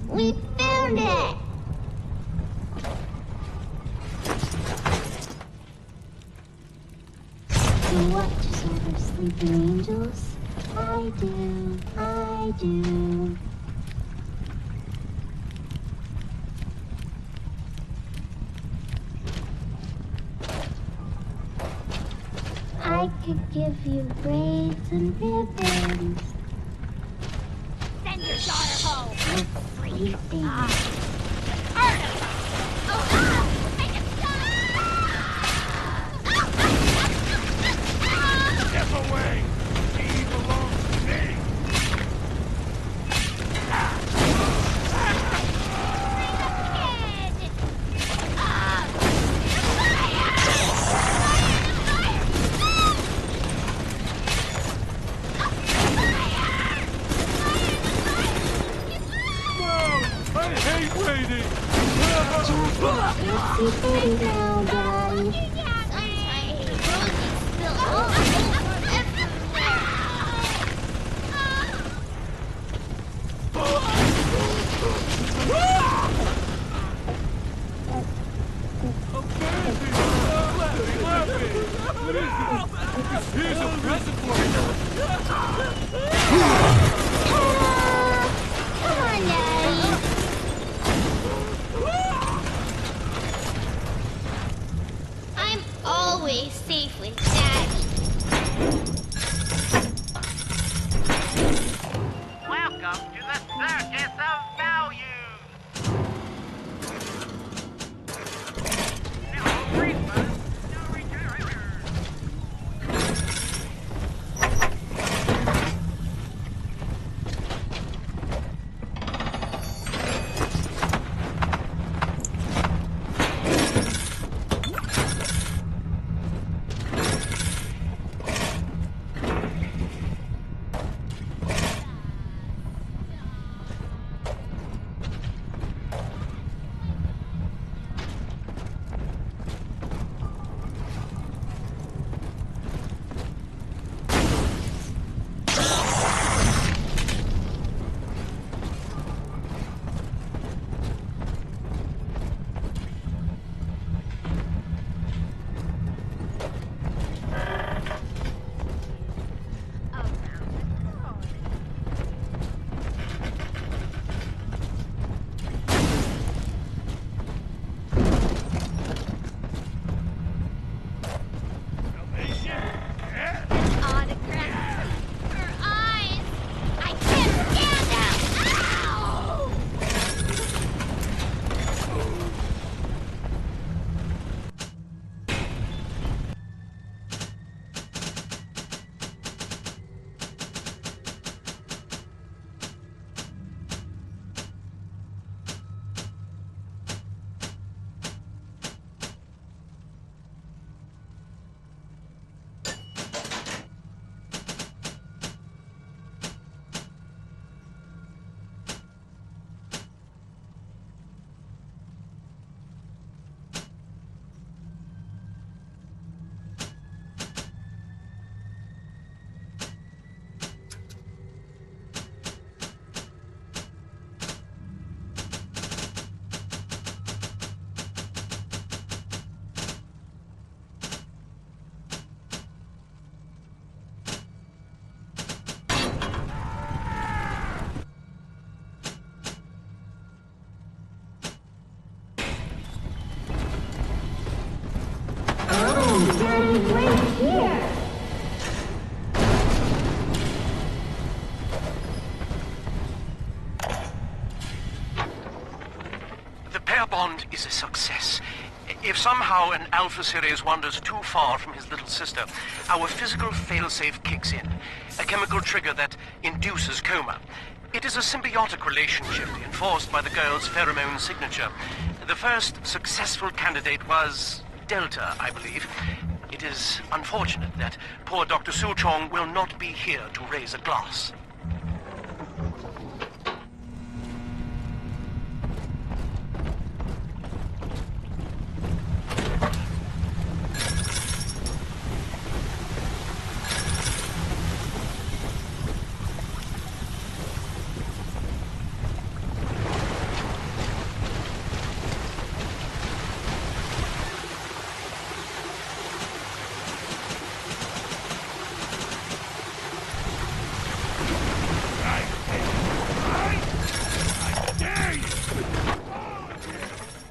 We found it! You watch over sleeping angels? I do, I do. I could give you braids and ribbons. Send your daughter home. Sleeping. Artemis! Oh, make it stop! Step away. He belongs to me. I hate waiting! Let's see pretty now, Daddy. Here's a present for you! Come on, Daddy. Welcome to the Circus of Values! No refund, no return! Daddy's right here! The pair bond is a success. If somehow an Alpha Series wanders too far from his little sister, our physical failsafe kicks in, a chemical trigger that induces coma. It is a symbiotic relationship enforced by the girl's pheromone signature. The first successful candidate was Delta, I believe. It is unfortunate that poor Dr. Suchong will not be here to raise a glass.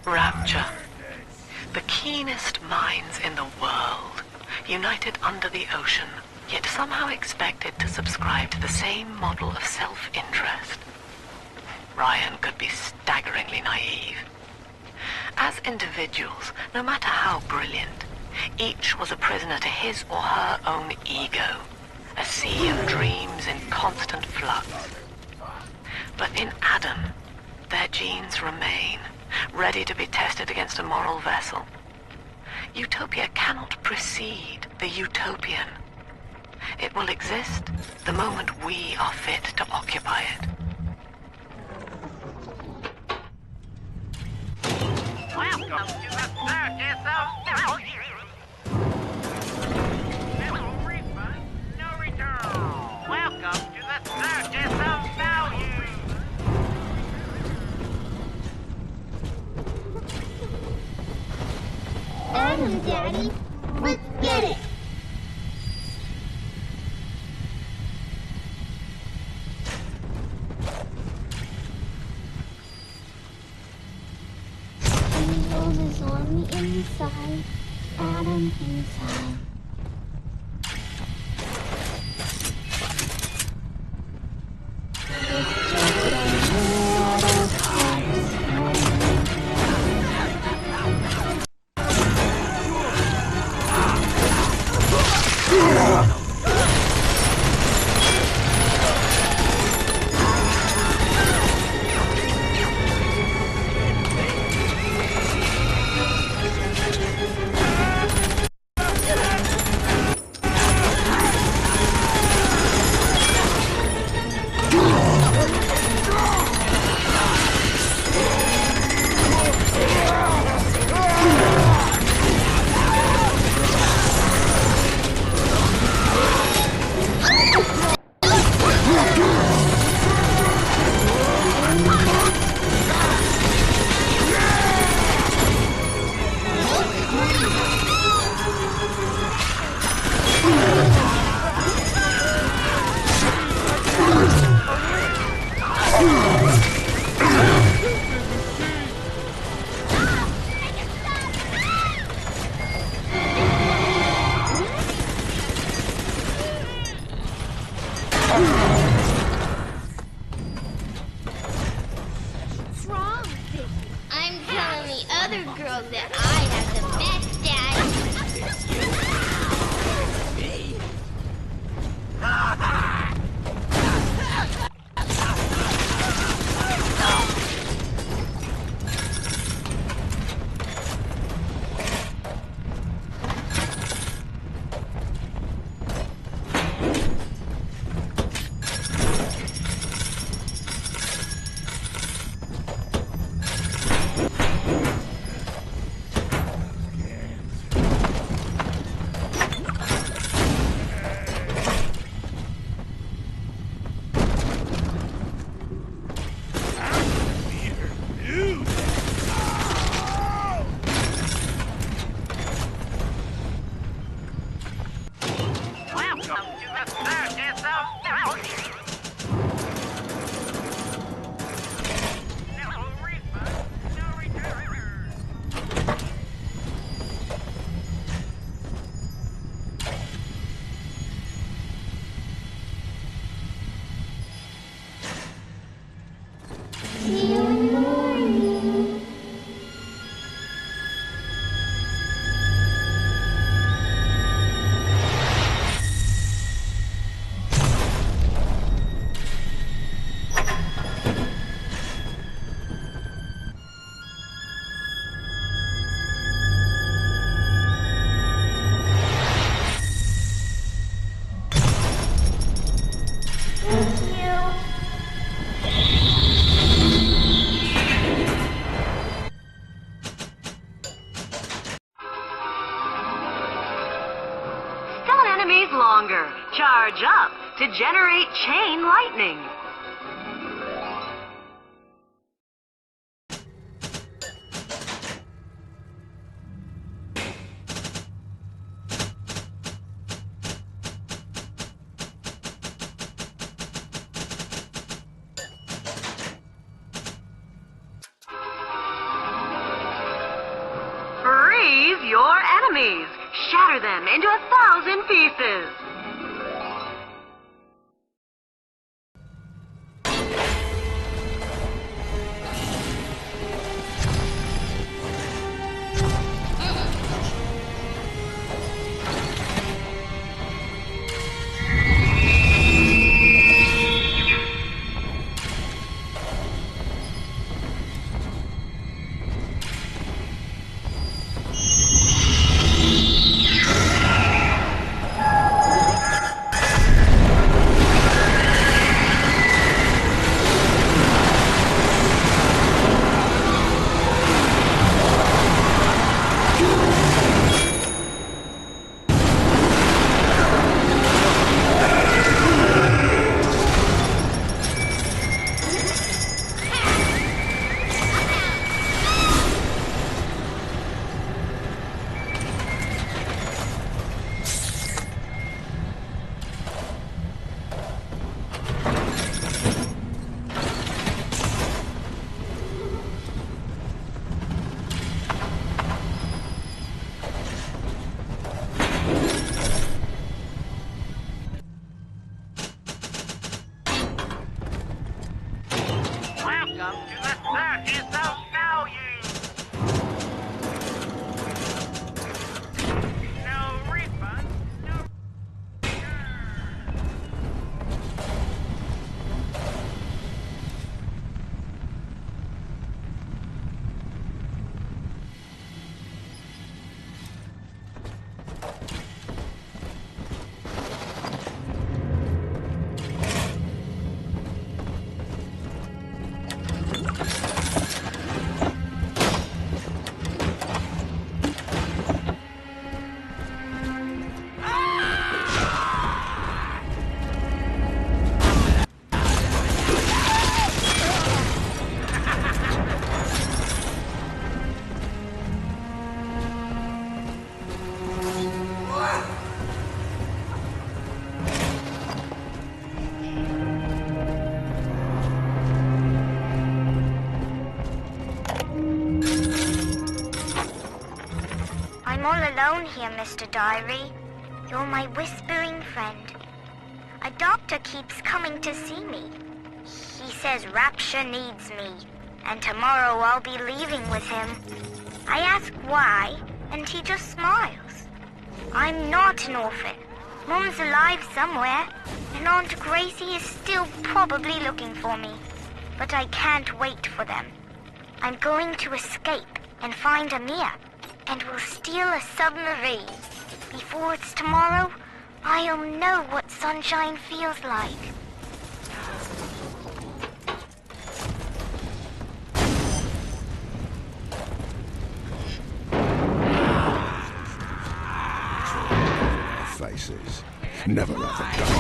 Rapture. The keenest minds in the world, united under the ocean, yet somehow expected to subscribe to the same model of self-interest. Ryan could be staggeringly naive. As individuals, no matter how brilliant, each was a prisoner to his or her own ego, a sea of dreams in constant flux. But in Adam, their genes remain, ready to be tested against a moral vessel. Utopia cannot precede the utopian. It will exist the moment we are fit to occupy it. Welcome to the Circus of Values! No refund, no return! Welcome to the Circus of Values! Adam, Daddy, let's get it! Angels is on the inside, Adam inside. It's What's wrong, Vicky? I'm telling the other girls that I have the best daddy. It's you. Me. Longer. Charge up to generate chain lightning. Freeze your enemies. Shatter them into 1,000 pieces. I'm all alone here, Mr. Diary. You're my whispering friend. I doctor keeps coming to see me. He says Rapture needs me, and tomorrow I'll be leaving with him. I ask why, and he just smiles. I'm not an orphan. Mom's alive somewhere, and Aunt Gracie is still probably looking for me. But I can't wait for them. I'm going to escape and find Amir, and we'll steal a submarine. Before it's tomorrow, I'll know what sunshine feels like. Faces. Never have a gun.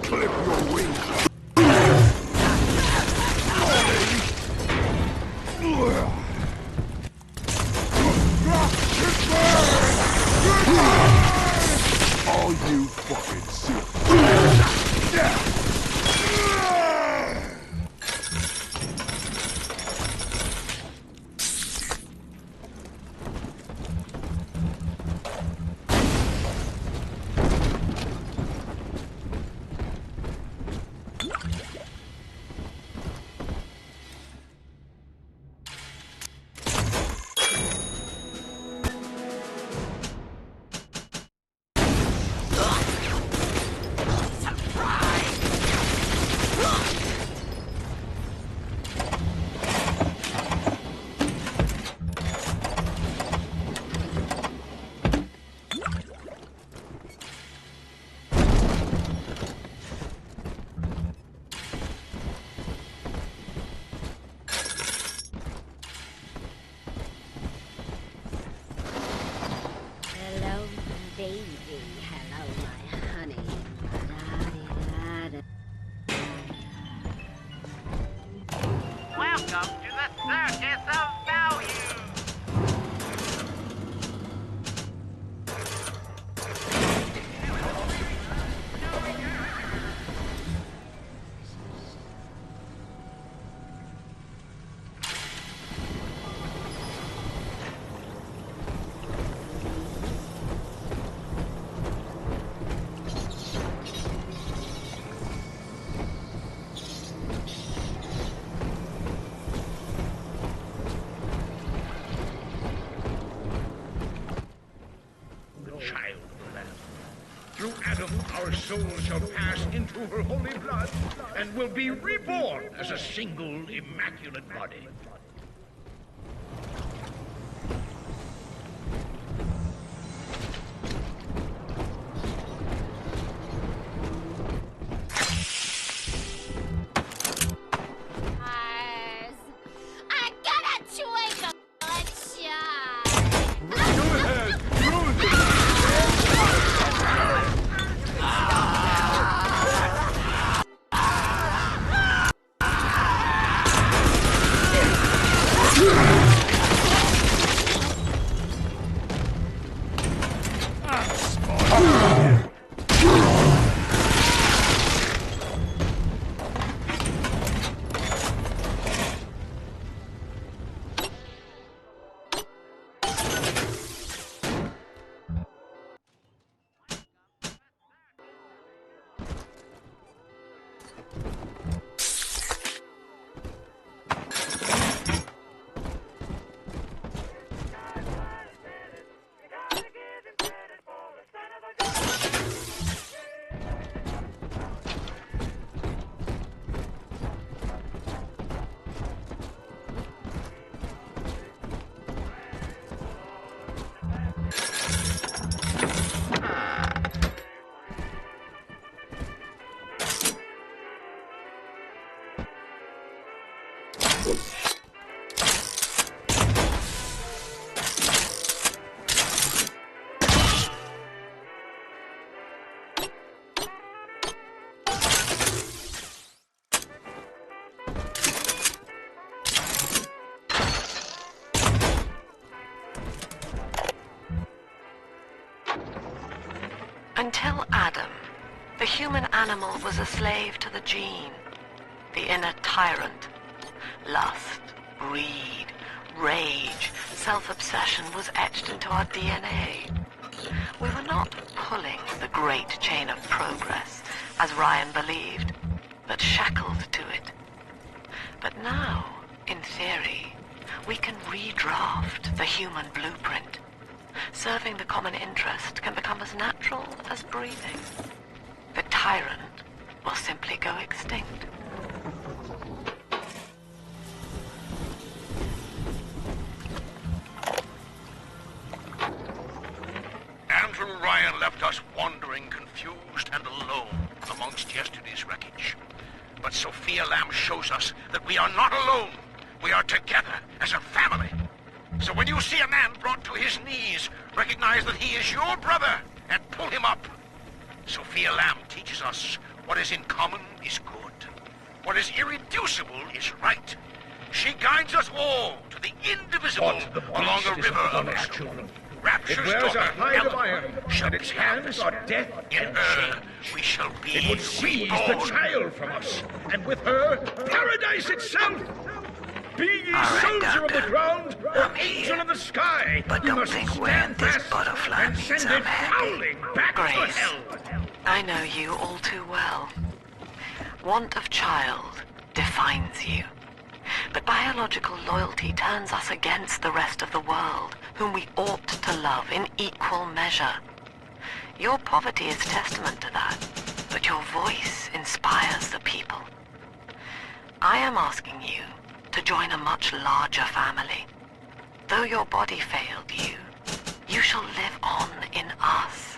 Clip your wings. All you fucking sick. Our soul shall pass into her holy blood and will be reborn as a single immaculate body. Until Adam, the human animal was a slave to the gene, the inner tyrant. Lust, greed, rage, self-obsession was etched into our DNA. We were not pulling the great chain of progress, as Ryan believed, but shackled to it. But now, in theory, we can redraft the human blueprint. Serving the common interest can become as natural as breathing. The tyrant will simply go extinct. Andrew Ryan left us wandering, confused, and alone amongst yesterday's wreckage. But Sofia Lamb shows us that we are not alone. We are together as a family. So when you see a man brought to his knees, recognize that he is your brother and pull him up. Sofia Lamb teaches us what is in common is good. What is irreducible is right. She guides us all to the indivisible along a river of action. Rapture's it wears a daughter, hide of Eleanor, iron, and its hands are death in and her, shame. we shall be It would seize the reborn. child from us, and with her, paradise itself! Be ye All right, soldier of the Doctor. ground, or angel of the sky, But you don't must think wearing stand this fast butterfly and means send I'm it happy. howling back to Grace, hell. I know you all too well. Want of child defines you. But biological loyalty turns us against the rest of the world, whom we ought to love in equal measure. Your poverty is testament to that, but your voice inspires the people. I am asking you to join a much larger family. Though your body failed you, you shall live on in us.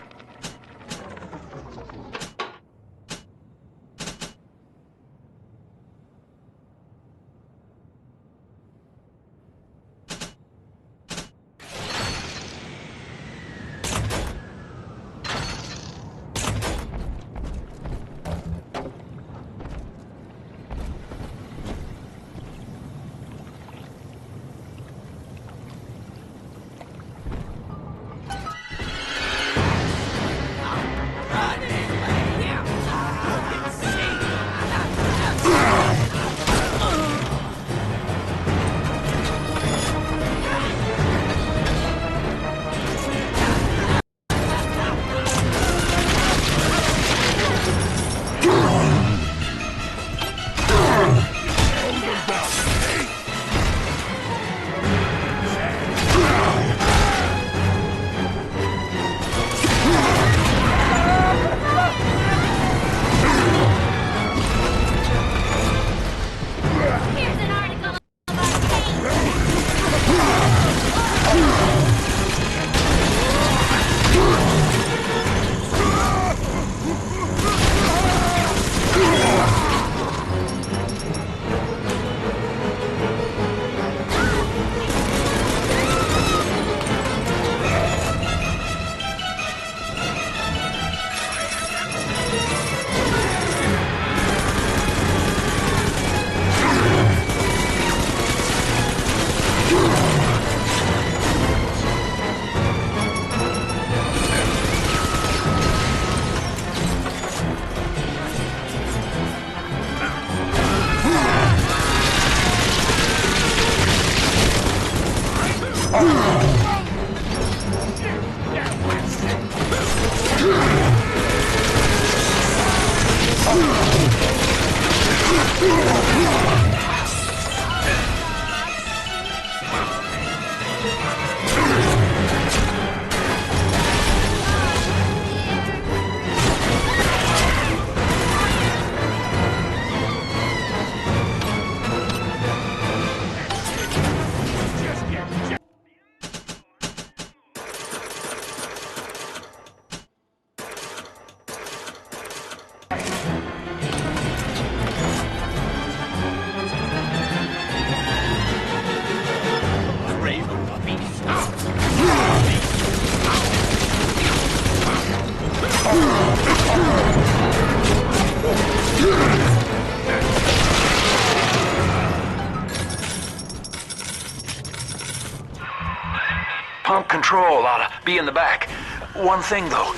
Pump control ought to be in the back. One thing, though.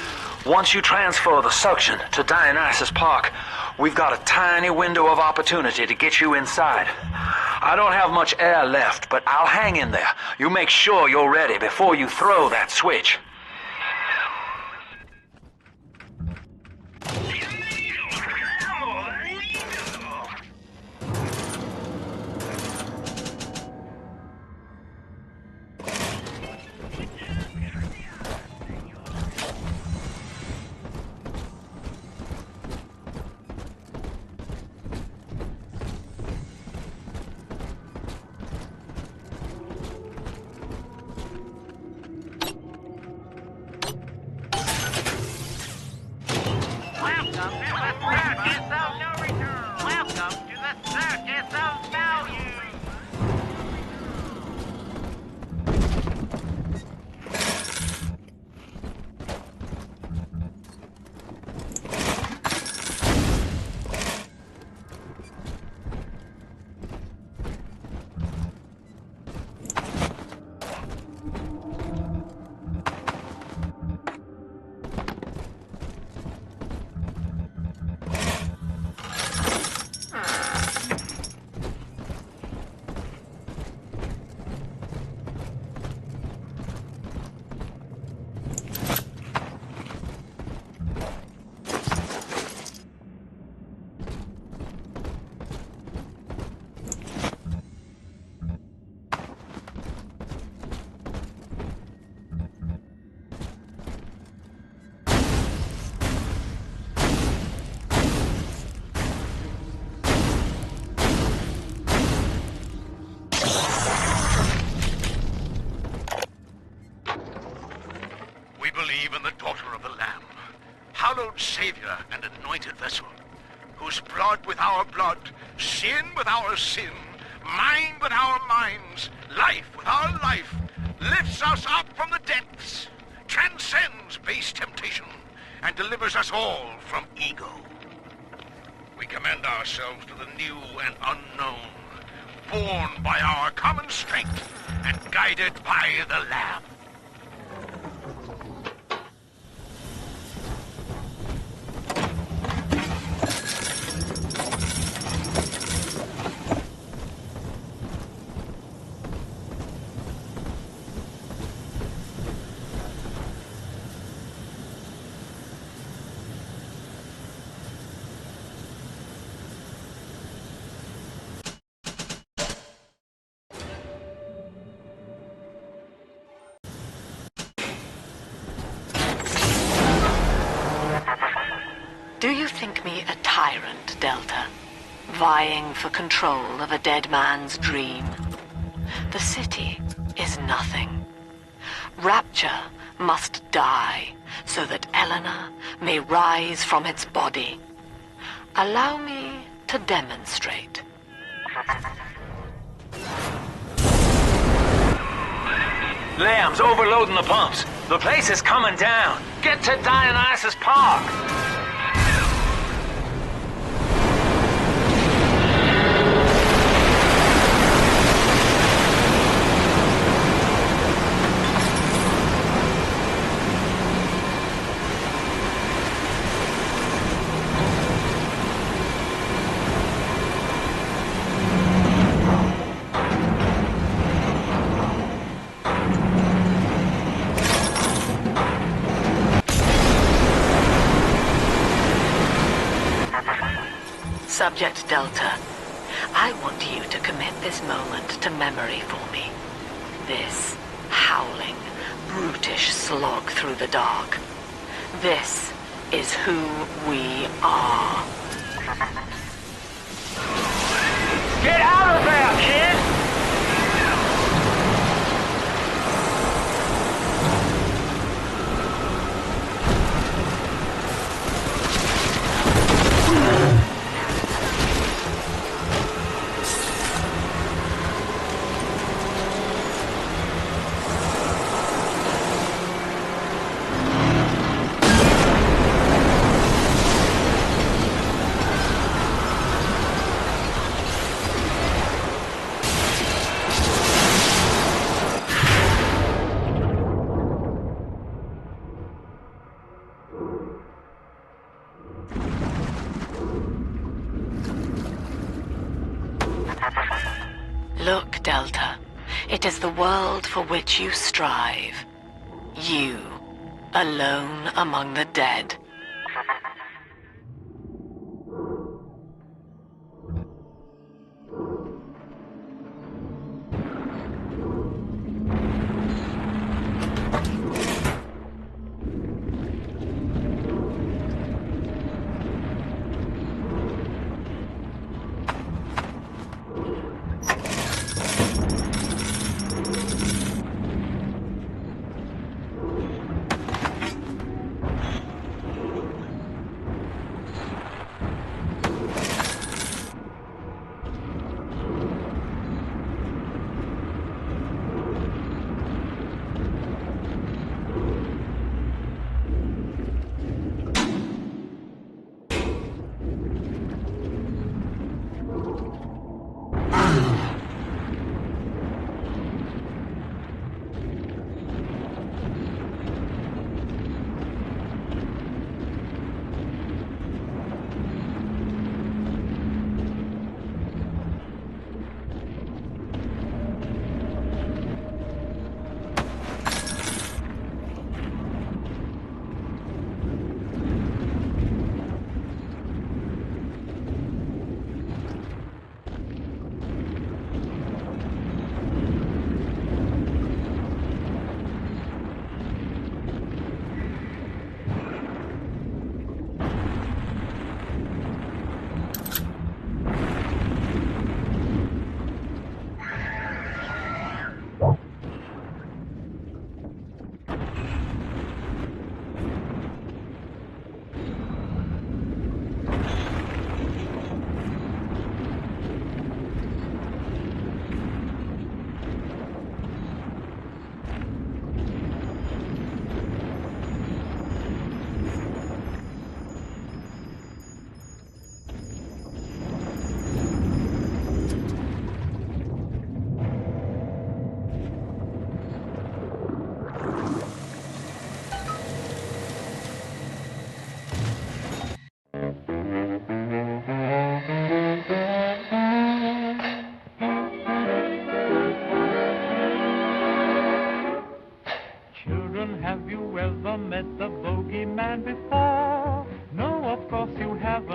Once you transfer the suction to Dionysus Park, we've got a tiny window of opportunity to get you inside. I don't have much air left, but I'll hang in there. You make sure you're ready before you throw that switch. Welcome to the circus of value. Savior and anointed vessel, whose blood with our blood, sin with our sin, mind with our minds, life with our life, lifts us up from the depths, transcends base temptation, and delivers us all from ego. We commend ourselves to the new and unknown, born by our common strength and guided by the Lamb. Do you think me a tyrant, Delta? Vying for control of a dead man's dream? The city is nothing. Rapture must die so that Eleanor may rise from its body. Allow me to demonstrate. Lamb's overloading the pumps. The place is coming down. Get to Dionysus Park. Subject Delta, I want you to commit this moment to memory for me. This howling, brutish slog through the dark. This is who we are. Get out of there, kid! Look, Delta, it is the world for which you strive. You, alone among the dead.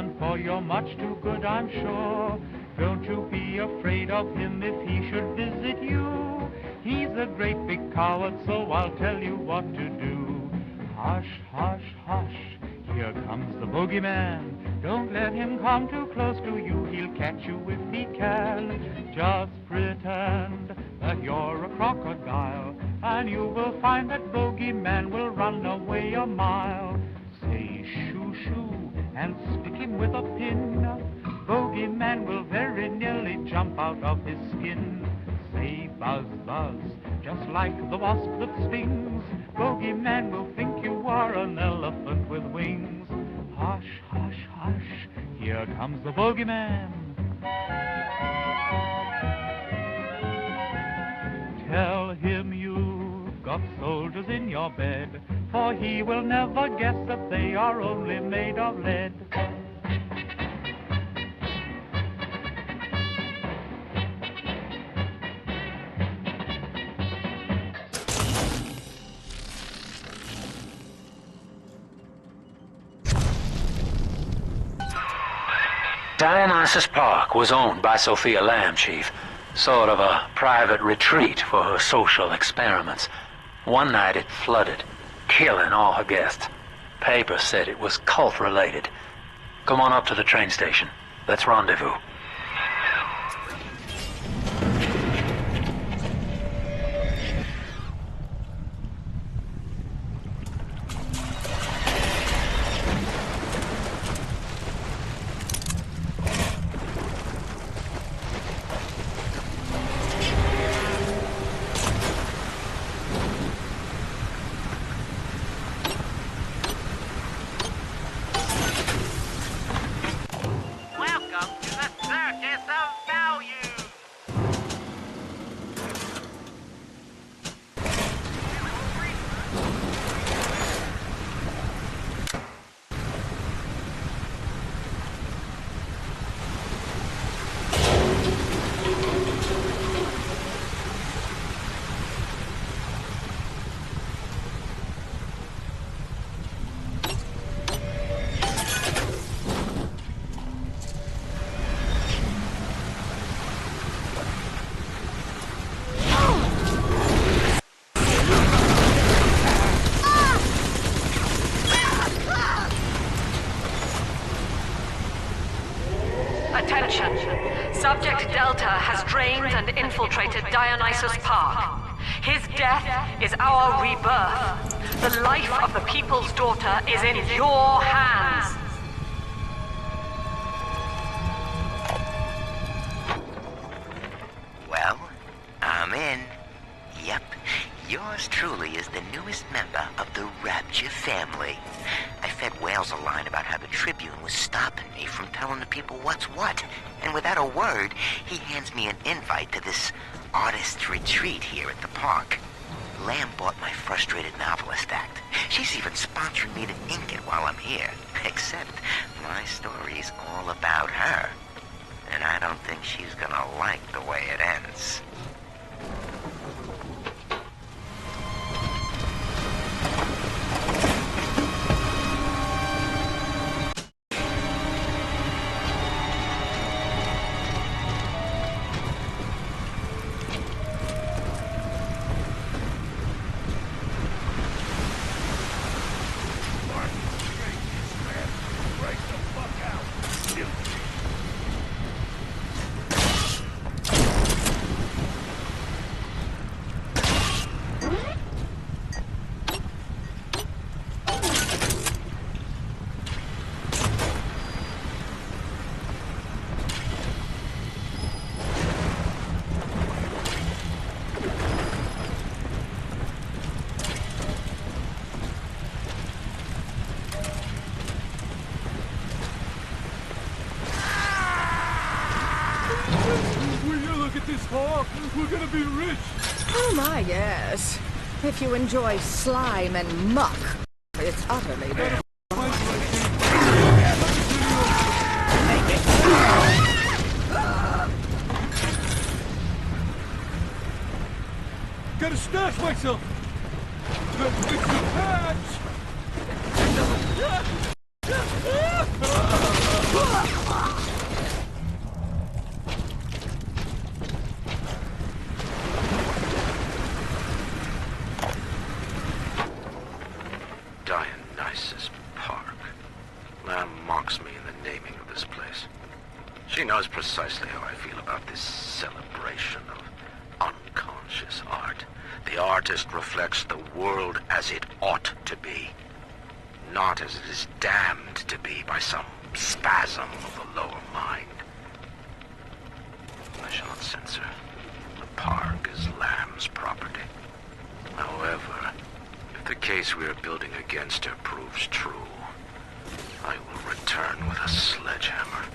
and for you're much too good, I'm sure. Don't you be afraid of him if he should visit you. He's a great big coward, so I'll tell you what to do. Hush, hush, hush, here comes the boogeyman. Don't let him come too close to you, he'll catch you if he can. Just pretend that you're a crocodile, and you will find that boogeyman will run away a mile. Say shoo shoo and stick him with a pin. Boogeyman will very nearly jump out of his skin. Say buzz buzz, just like the wasp that stings. Boogeyman will think you are an elephant with wings. Hush, hush, hush, here comes the boogeyman. Tell him you've got soldiers in your bed, for he will never guess that they are only made of lead. Dionysus Park was owned by Sofia Lamb, Chief. Sort of a private retreat for her social experiments. One night it flooded, killing all her guests. Paper said it was cult-related. Come on up to the train station. Let's rendezvous. Subject Delta has drained and infiltrated Dionysus Park. His death is our rebirth. The life of the people's daughter is in your hands. Well, I'm in. Yep, yours truly is the newest member of the Rapture family. I fed Wales a line about how the Tribune was stopping me from telling the people what's what. And without a word, he hands me an invite to this artist retreat here at the park. Lamb bought my Frustrated Novelist Act. She's even sponsoring me to ink it while I'm here. Except my story's all about her. And I don't think she's gonna like the way it ends. We're gonna be rich! Oh my, yes. If you enjoy slime and muck, it's utterly Gotta stash myself! Let's fix the patch! mocks me in the naming of this place. She knows precisely how I feel about this celebration of unconscious art. The artist reflects the world as it ought to be, not as it is damned to be by some spasm of the lower mind. I shall not censor. The park is Lamb's property. However, if the case we are building against her proves true, I will return with a sledgehammer.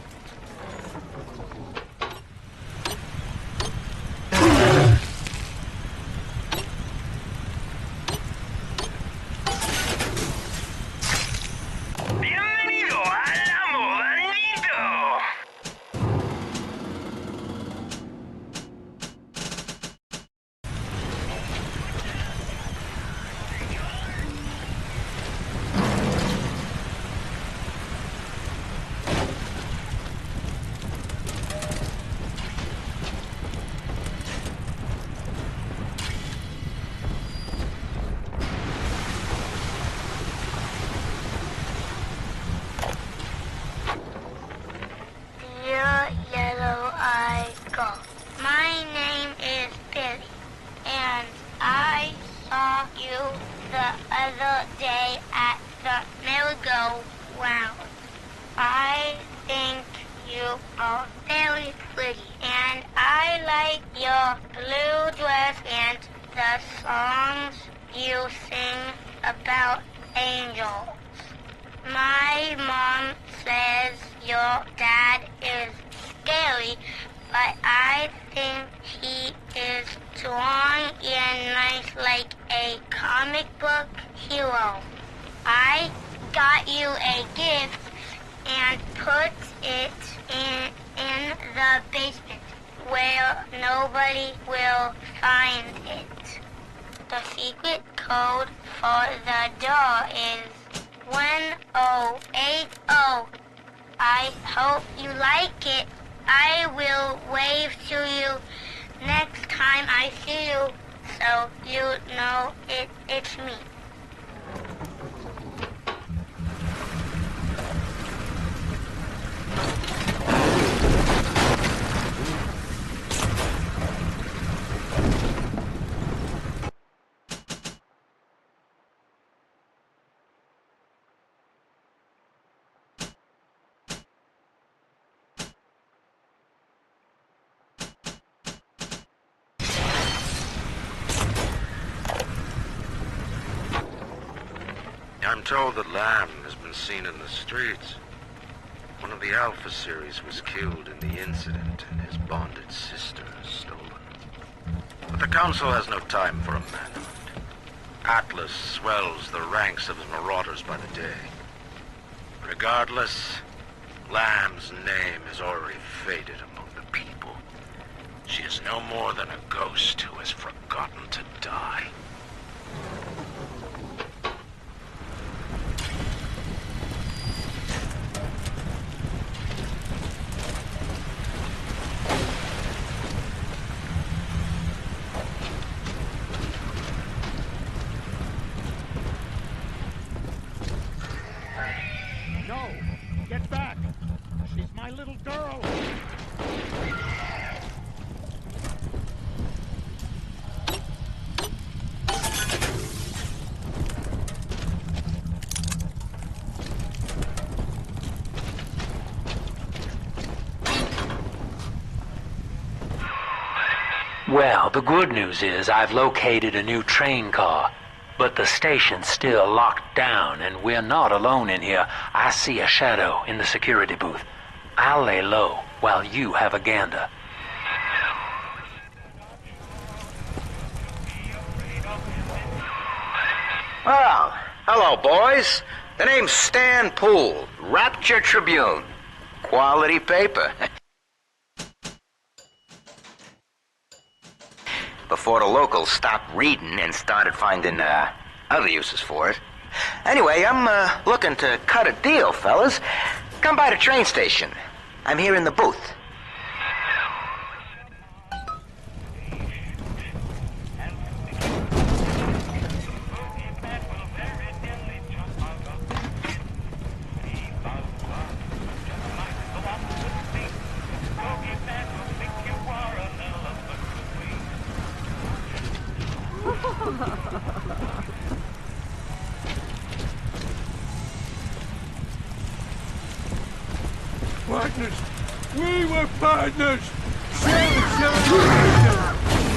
I'm told that Lamb has been seen in the streets. One of the Alpha series was killed in the incident, and his bonded sister is stolen. But the Council has no time for a manhunt. Atlas swells the ranks of his marauders by the day. Regardless, Lamb's name is already faded among the people. She is no more than a ghost who has forgotten to die. Well, the good news is I've located a new train car, but the station's still locked down and we're not alone in here. I see a shadow in the security booth. I'll lay low while you have a gander. Well, hello, boys. The name's Stan Poole, Rapture Tribune. Quality paper. Before the locals stopped reading and started finding other uses for it. Anyway, I'm looking to cut a deal, fellas. Come by the train station. I'm here in the booth. partners. We were partners.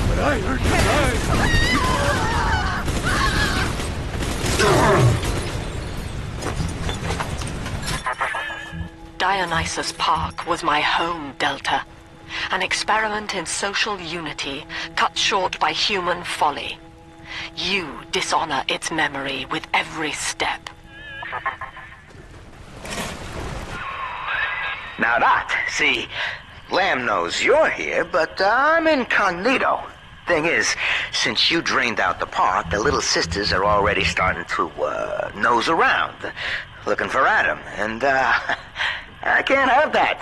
But I heard you lies. Dionysus Park was my home, Delta. An experiment in social unity, cut short by human folly. You dishonor its memory with every step. Now that, see, Lamb knows you're here, but I'm incognito. Thing is, since you drained out the park, the little sisters are already starting to, nose around, looking for Adam, and, I can't have that.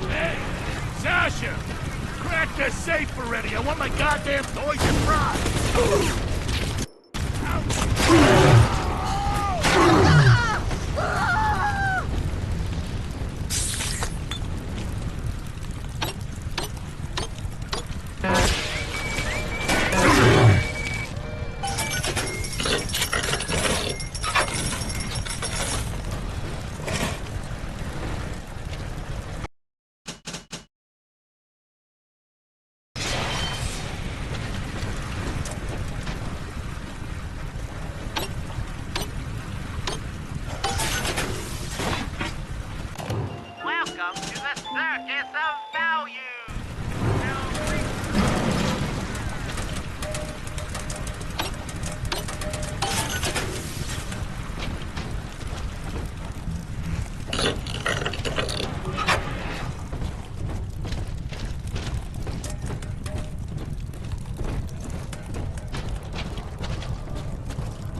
Hey, Sasha! Crack the safe already! I want my goddamn toys and fries! Welcome to the Circus of Value!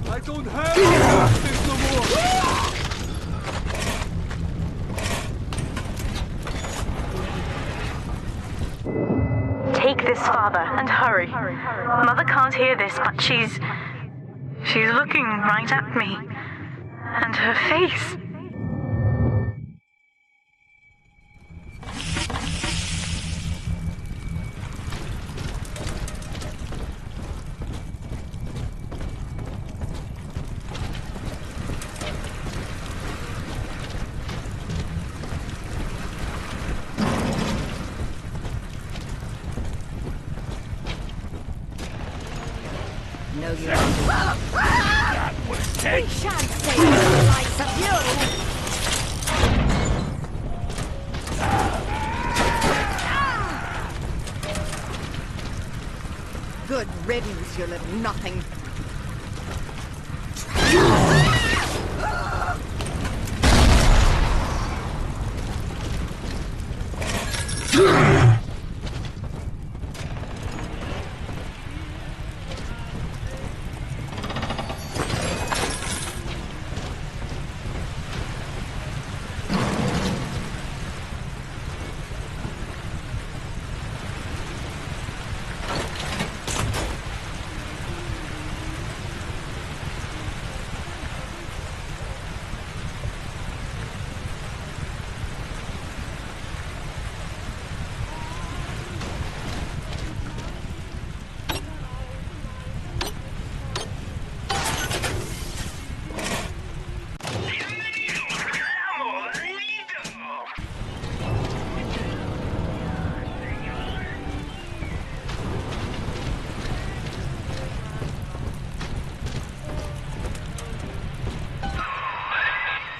I don't have this no more. Take this, Father, and hurry. Mother can't hear this, but she's looking right at me. And her face. No, you don't. That was take. We shan't save the likes of you! Good riddance, you little nothing.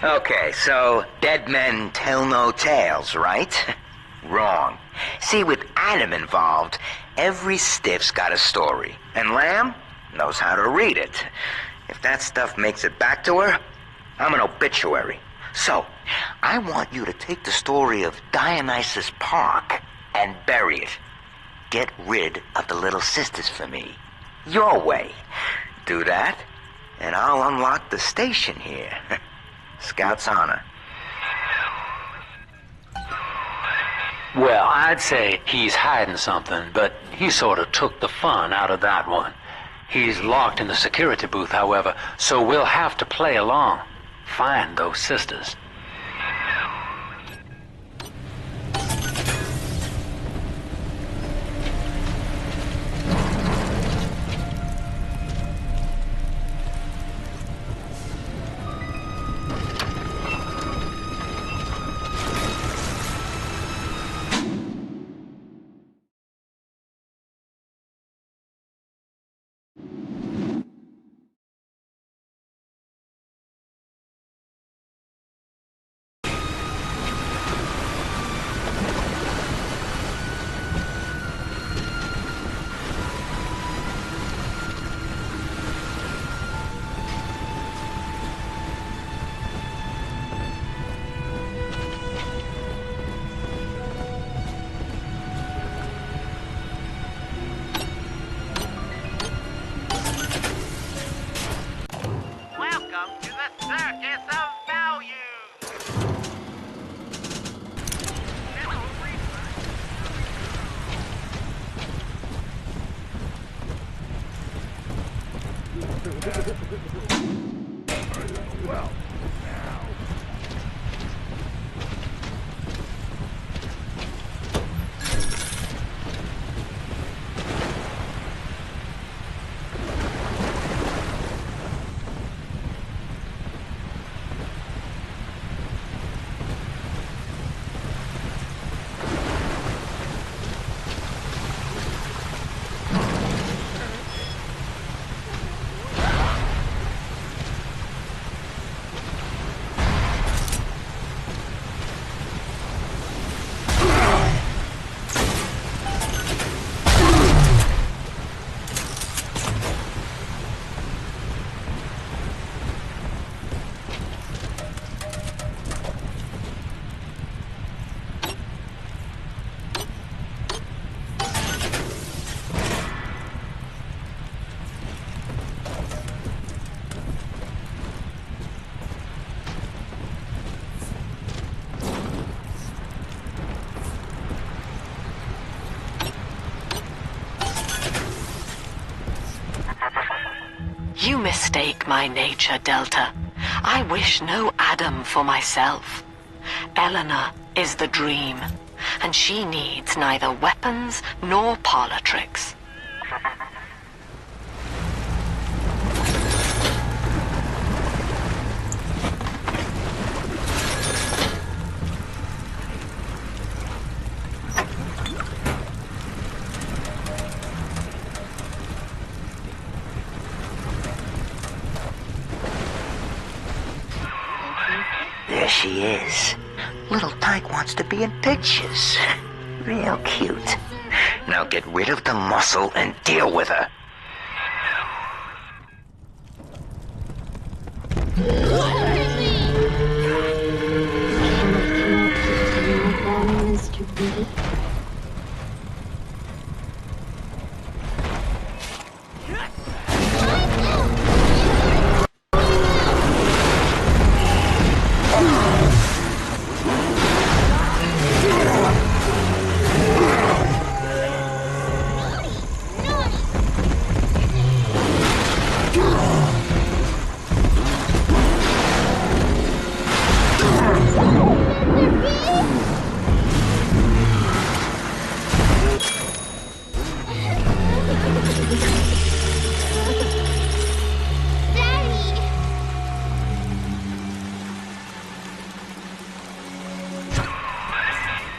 Okay, so dead men tell no tales, right? Wrong. See, with Adam involved, every stiff's got a story, and Lamb knows how to read it. If that stuff makes it back to her, I'm an obituary. So, I want you to take the story of Dionysus Park and bury it. Get rid of the little sisters for me. Your way. Do that, and I'll unlock the station here. Scout's honor. Well, I'd say he's hiding something, but he sort of took the fun out of that one. He's locked in the security booth, however, so we'll have to play along. Find those sisters. Well, You mistake my nature, Delta. I wish no Adam for myself. Eleanor is the dream, and she needs neither weapons nor parlor tricks. There she is. Little Tyke wants to be in pictures. Real cute. Now get rid of the muscle and deal with her.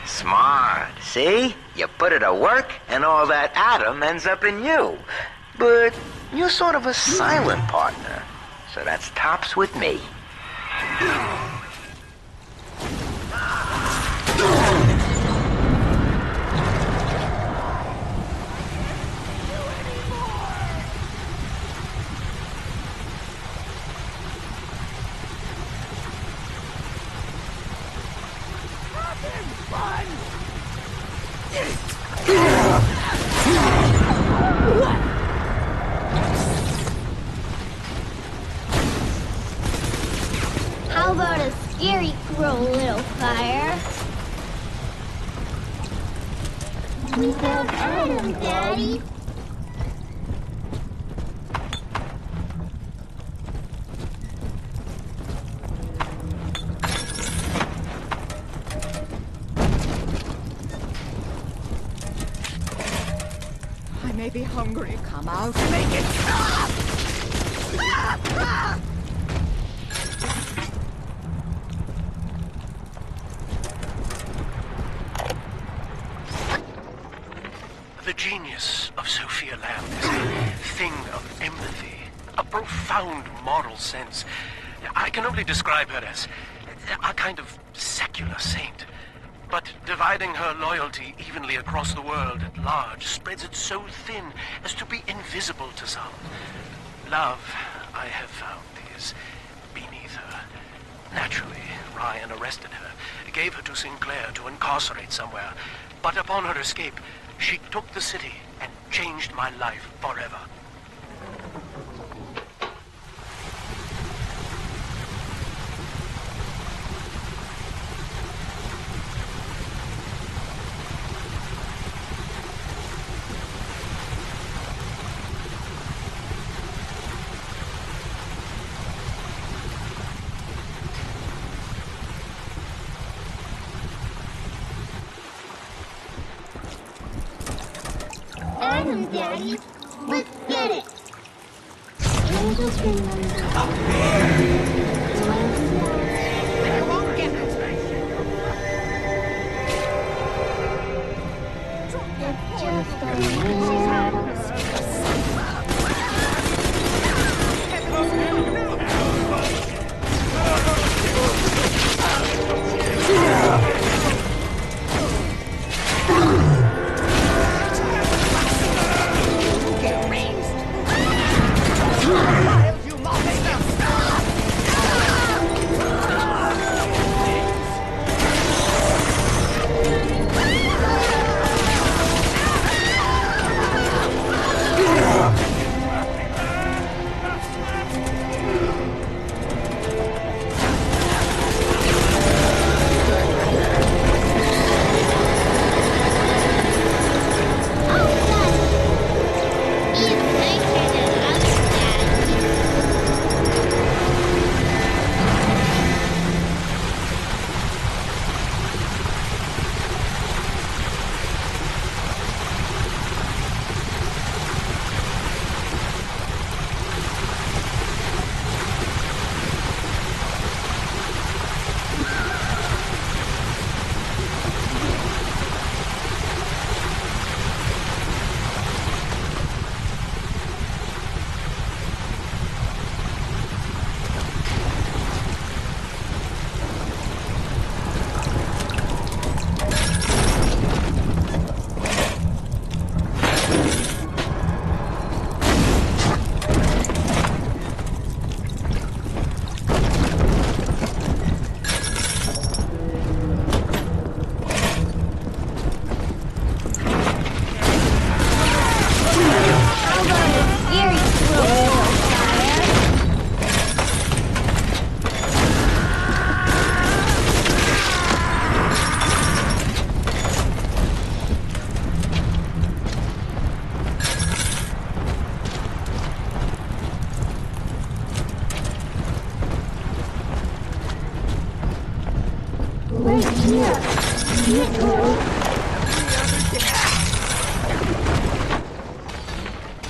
Smart, see? You put it to work, and all that Adam ends up in you. But you're sort of a silent partner, so that's tops with me. How about a scary crow, little fire? We found Adam, Daddy. I may be hungry. Come out, make it stop! The genius of Sofia Lamb is a thing of empathy, a profound moral sense. I can only describe her as a kind of secular saint. But dividing her loyalty evenly across the world at large spreads it so thin as to be invisible to some. Love, I have found, is beneath her. Naturally, Ryan arrested her, gave her to Sinclair to incarcerate somewhere. But upon her escape, she took the city and changed my life forever. Daddy. Let's get it. Angels remember. I won't get it. It's just a little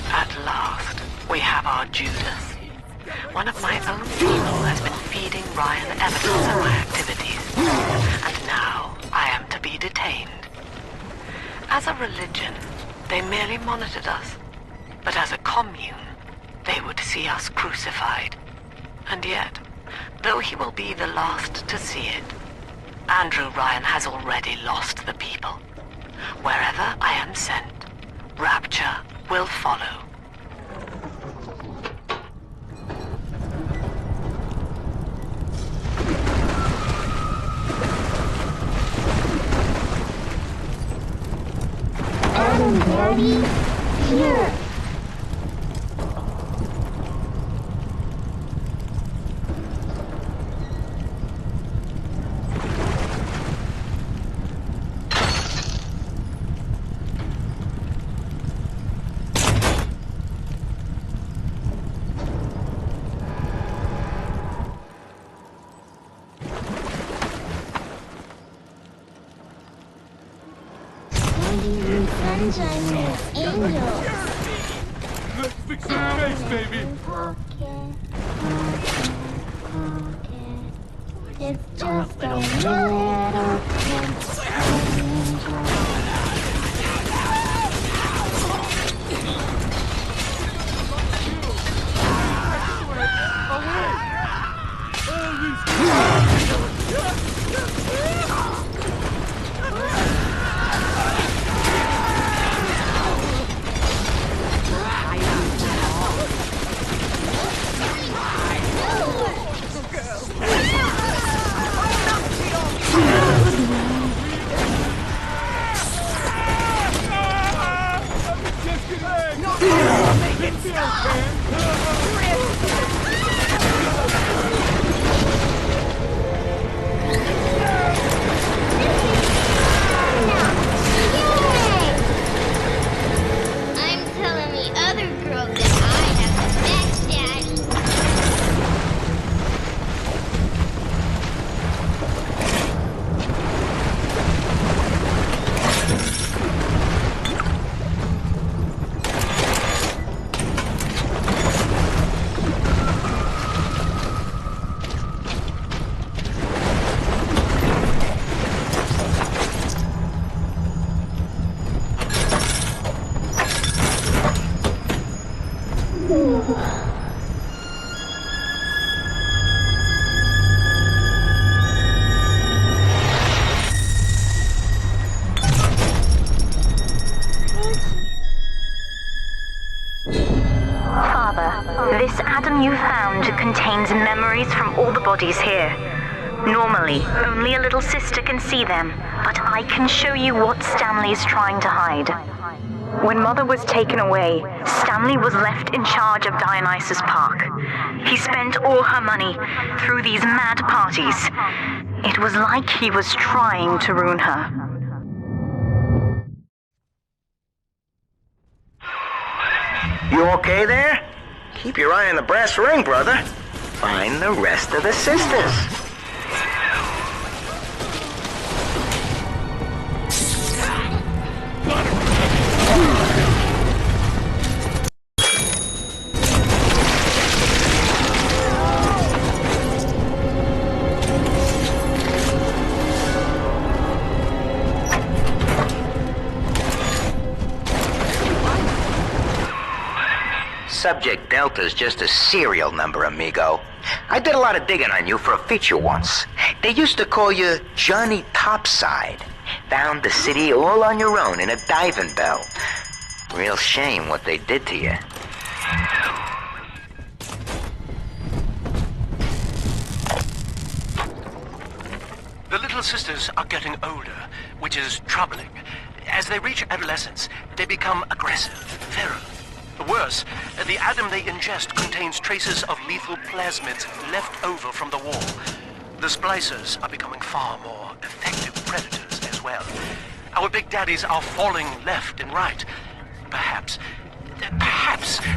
At last, we have our Judas. One of my own people has been feeding Ryan evidence of my activities, and now I am to be detained. As a religion, they merely monitored us, but as a commune, they would see us crucified. And yet, though he will be the last to see it, Andrew Ryan has already lost the people. Wherever I am sent, Rapture will follow. Adam, Daddy, here. Sunshine with angels. Let's fix your face, baby. It's just a little Father, this atom you found contains memories from all the bodies here. Normally, only a little sister can see them, but I can show you what Stanley is trying to hide. When Mother was taken away, Stanley was left in charge of Dionysus Park. He spent all her money through these mad parties. It was like he was trying to ruin her. You okay there? Keep your eye on the brass ring, brother. Find the rest of the sisters. Subject Delta's just a serial number, amigo. I did a lot of digging on you for a feature once. They used to call you Johnny Topside. Found the city all on your own in a diving bell. Real shame what they did to you. The little sisters are getting older, which is troubling. As they reach adolescence, they become aggressive, feral. Worse, the atom they ingest contains traces of lethal plasmids left over from the war. The splicers are becoming far more effective predators as well. Our big daddies are falling left and right. Perhaps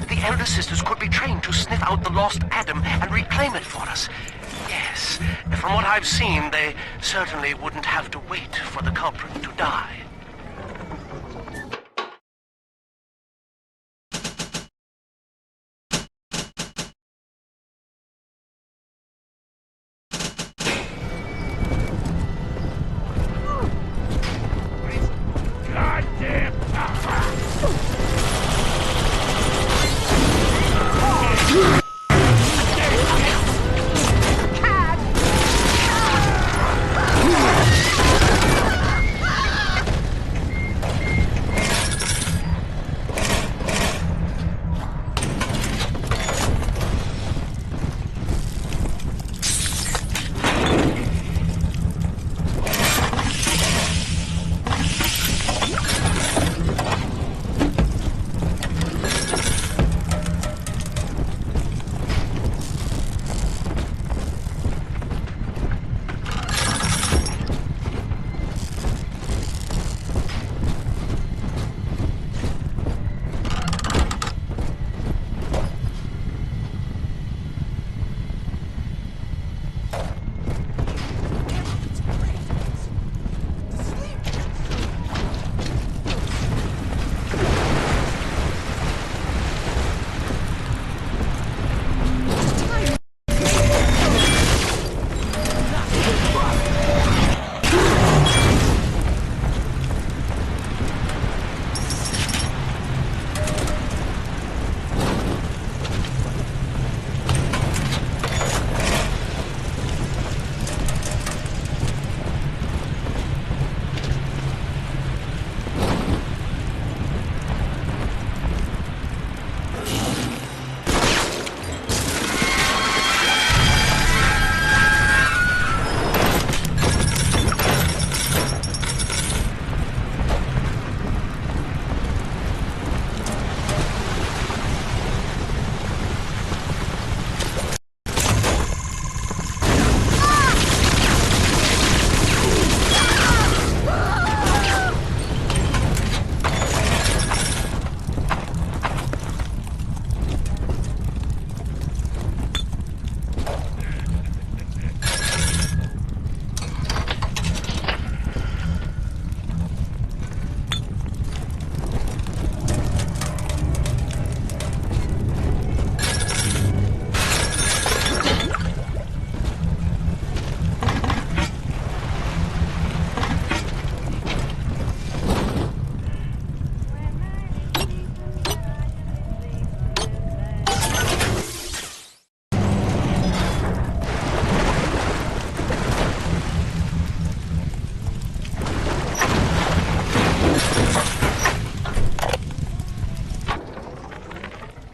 the elder sisters could be trained to sniff out the lost atom and reclaim it for us. Yes, from what I've seen, they certainly wouldn't have to wait for the culprit to die.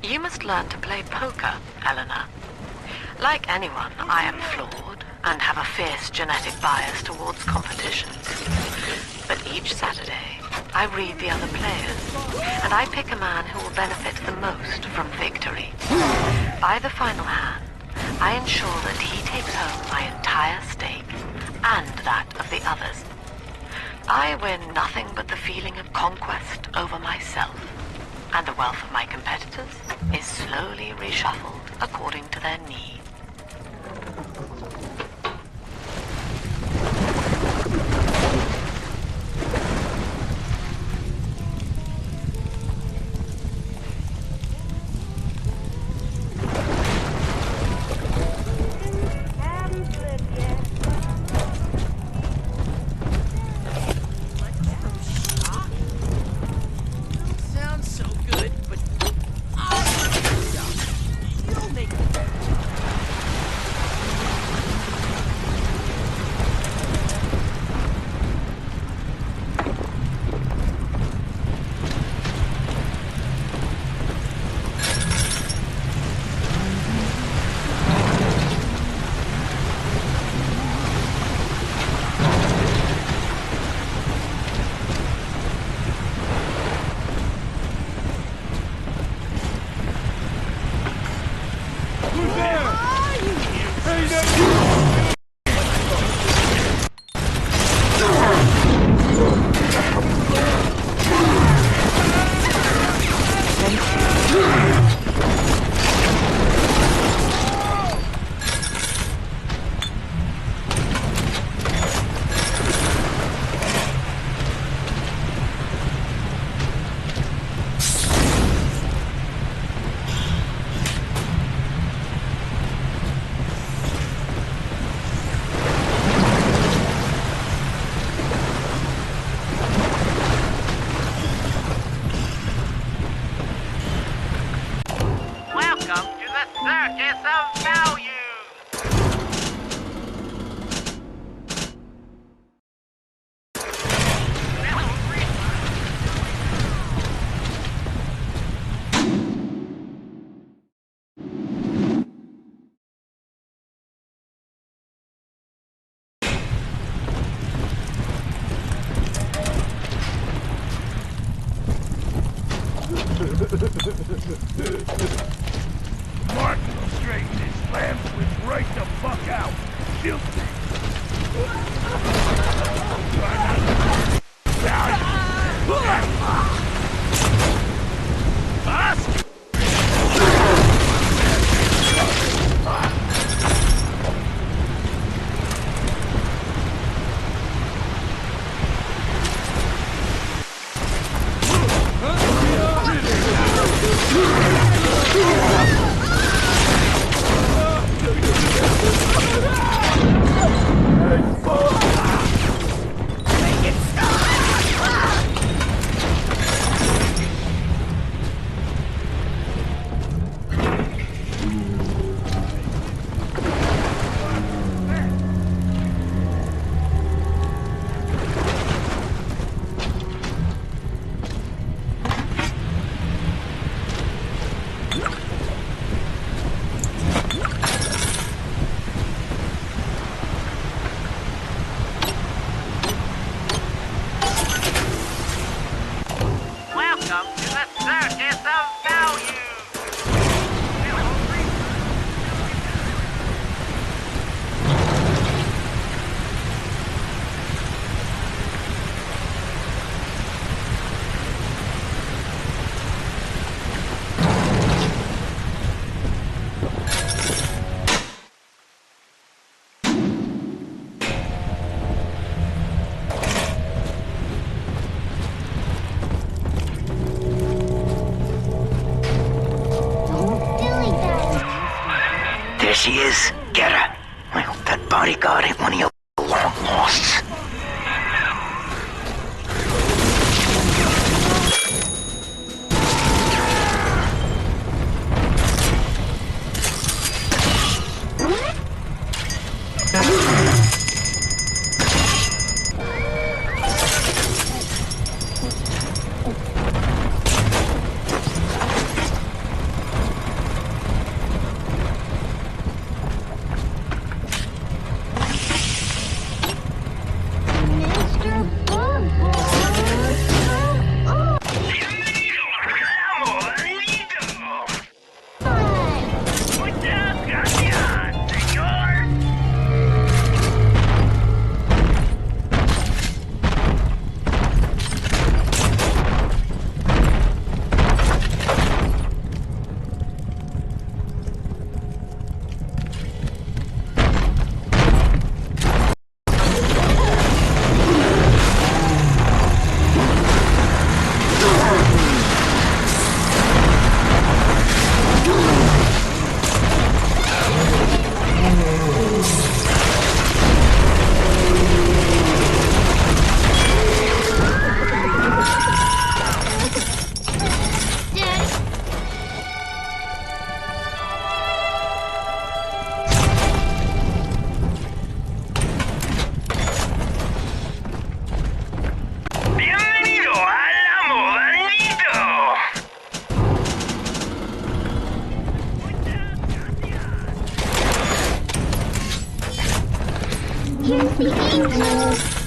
You must learn to play poker, Eleanor. Like anyone, I am flawed and have a fierce genetic bias towards competition. But each Saturday, I read the other players, and I pick a man who will benefit the most from victory. By the final hand, I ensure that he takes home my entire stake, and that of the others. I win nothing but the feeling of conquest over myself, and the wealth of my competitors is slowly reshuffled according to their needs. Martin straighten his slam switch right the fuck out. Guilty. She is. Get her. I hope that bodyguard ain't one of your long losts. the angels.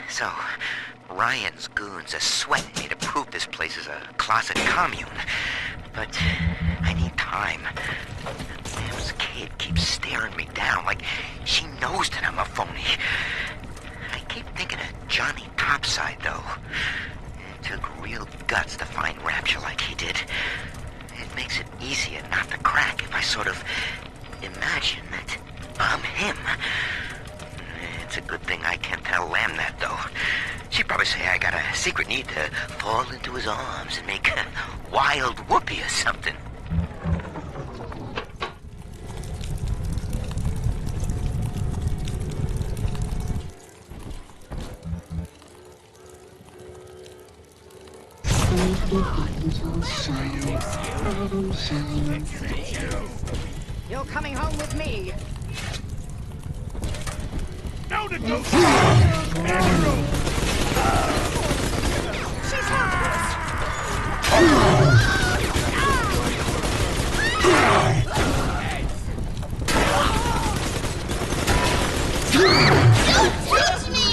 So, Ryan's goons are sweating me to prove this place is a closet commune. But I need time. This kid keeps staring me down like she knows that I'm a phony. I keep thinking of Johnny Topside, though. It took real guts to find Rapture like he did. It makes it easier not to crack if I sort of imagine that I'm him. It's a good thing I can't tell Lamb that, though. She'd probably say I got a secret need to fall into his arms and make a wild whoopee or something. You're coming home with me. Now to go! She's helpless. Don't touch me!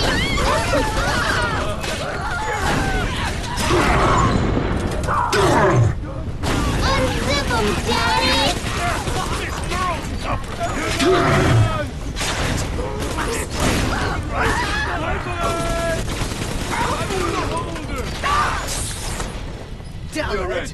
Unzip him, Daddy! Done it.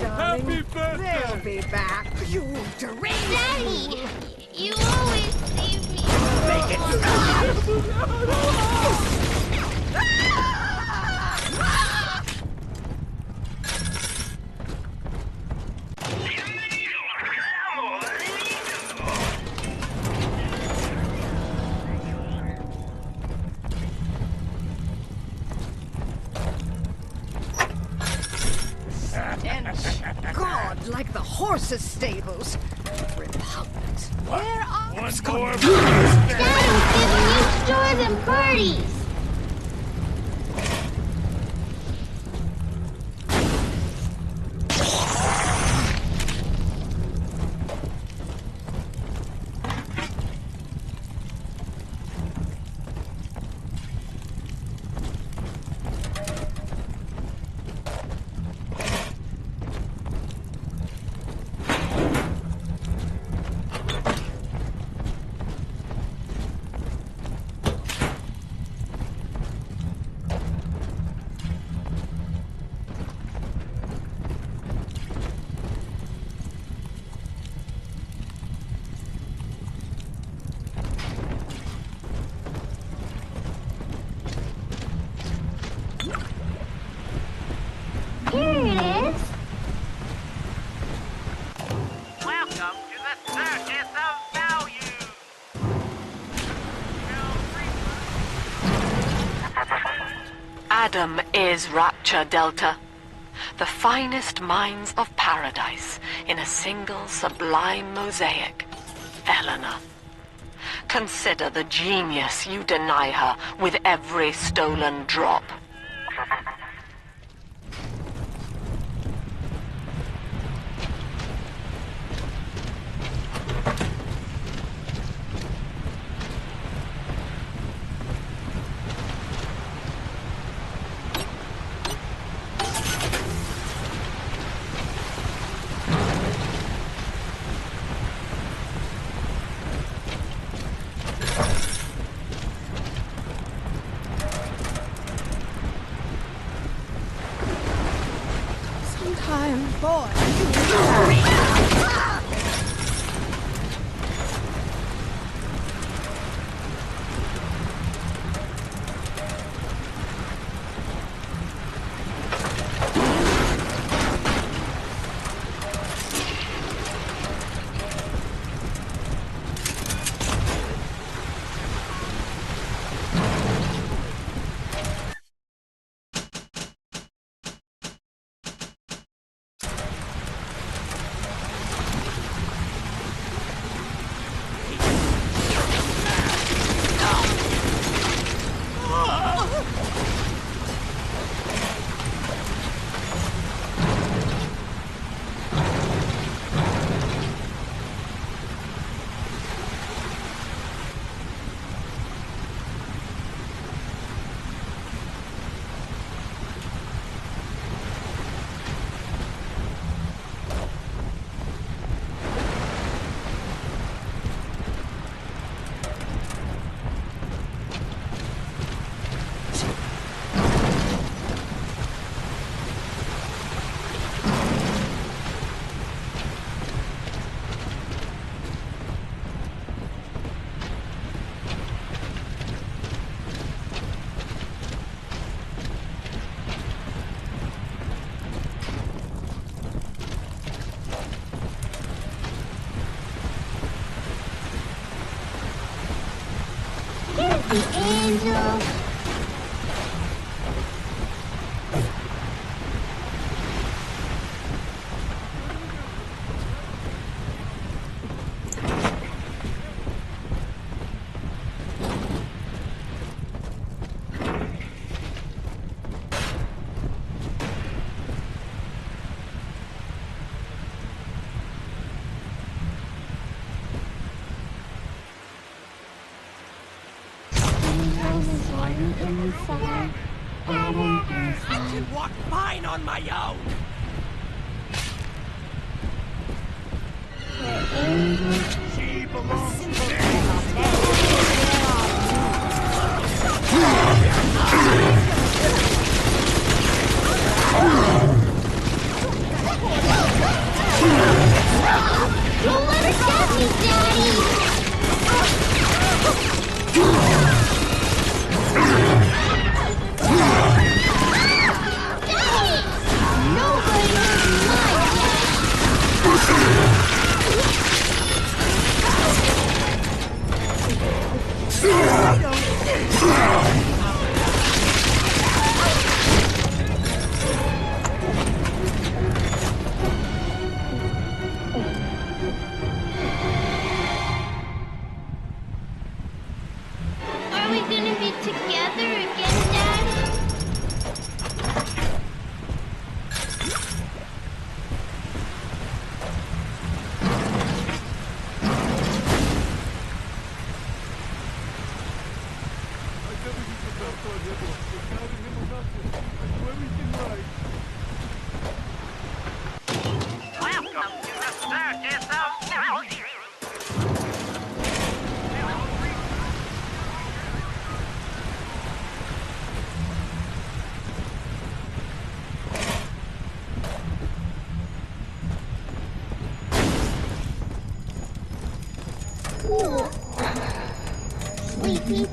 Happy birthday! They'll be back. You deranged. Daddy! You always save me. Make it God, like the horses' stables. Repugnant. Where are... One more! Daddy's giving you stores and parties! Here it is. Welcome to the Circus of Value. Adam is Rapture Delta, the finest minds of paradise in a single sublime mosaic. Eleanor. Consider the genius you deny her with every stolen drop. the angel. I can walk fine on my own. She belongs to Don't let her get me, Daddy! Are we gonna be together again, Daddy? Welcome to the circus of value. Sleepy.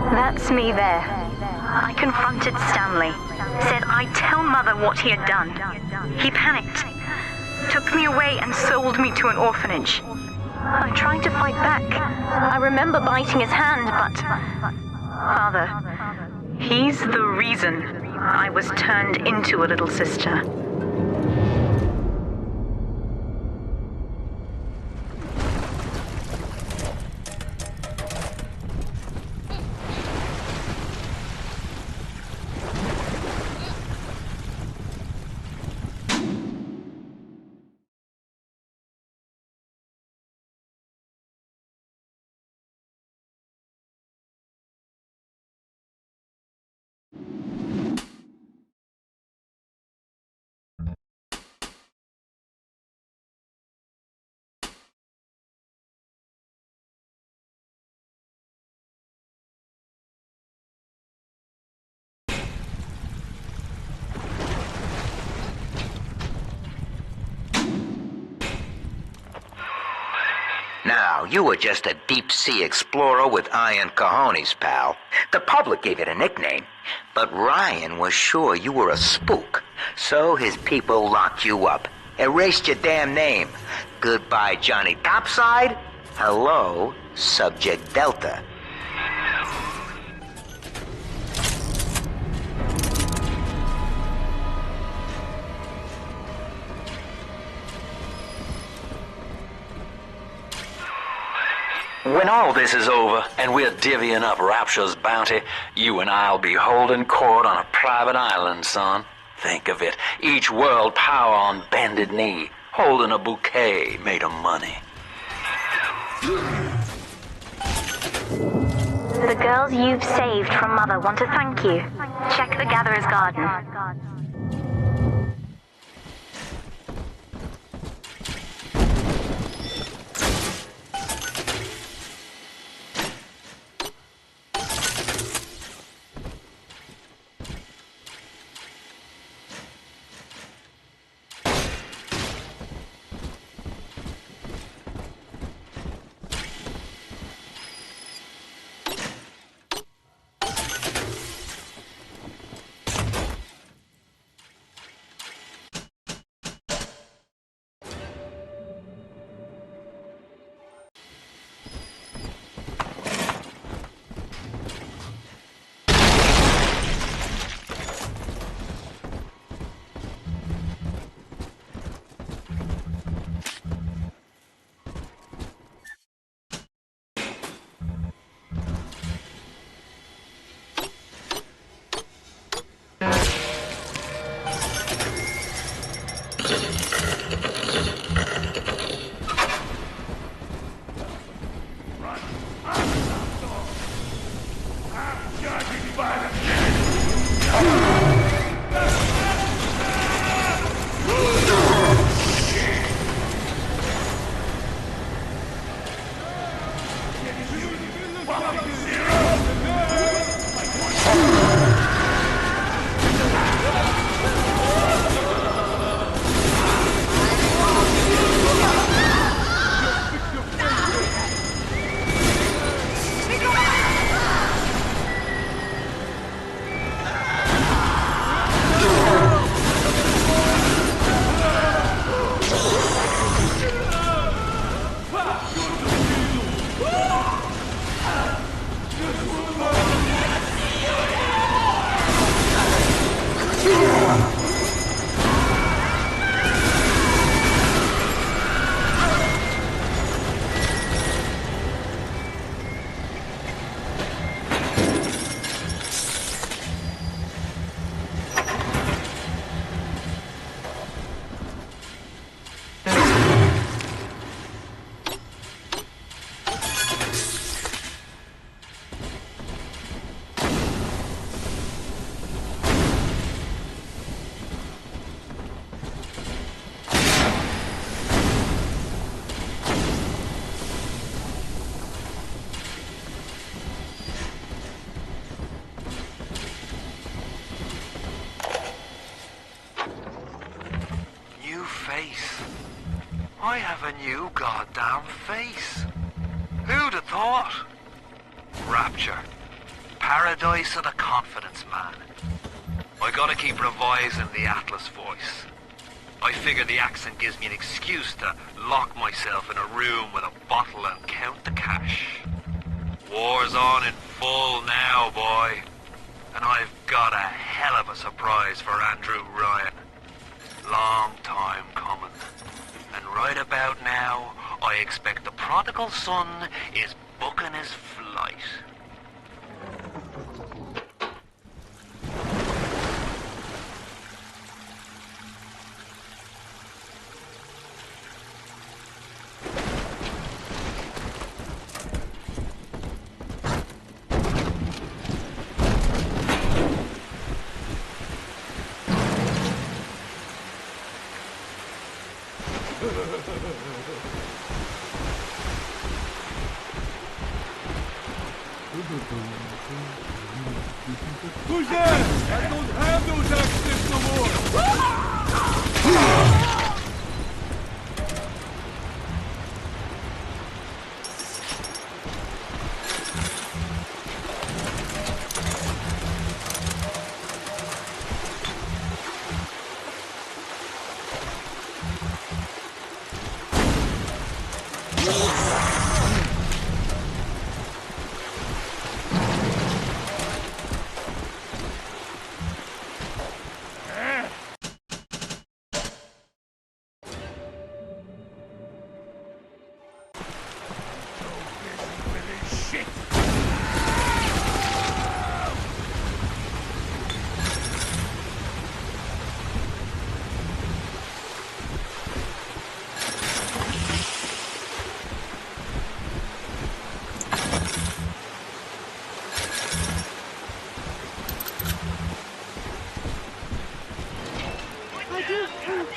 That's me there. I confronted Stanley. Said I'd tell Mother what he had done. He panicked. Took me away and sold me to an orphanage. I tried to fight back. I remember biting his hand, but... Father, he's the reason I was turned into a little sister. Now, you were just a deep-sea explorer with iron cojones, pal. The public gave it a nickname, but Ryan was sure you were a spook, so his people locked you up, erased your damn name. Goodbye, Johnny Topside. Hello, Subject Delta. When all this is over and we're divvying up Rapture's bounty, you and I'll be holding court on a private island, son. Think of it. Each world power on bended knee, holding a bouquet made of money. The girls you've saved from Mother want to thank you. Check the Gatherer's Garden. I have a new goddamn face. Who'd have thought? Rapture. Paradise of the confidence man. I gotta keep revising the Atlas voice. I figure the accent gives me an excuse to lock myself in a room with a bottle and count the cash. War's on in full now, boy. And I've got a hell of a surprise for Andrew Ryan. Long time coming. And right about now, I expect the prodigal son is booking his flight. Who's there? I don't have those accidents no more!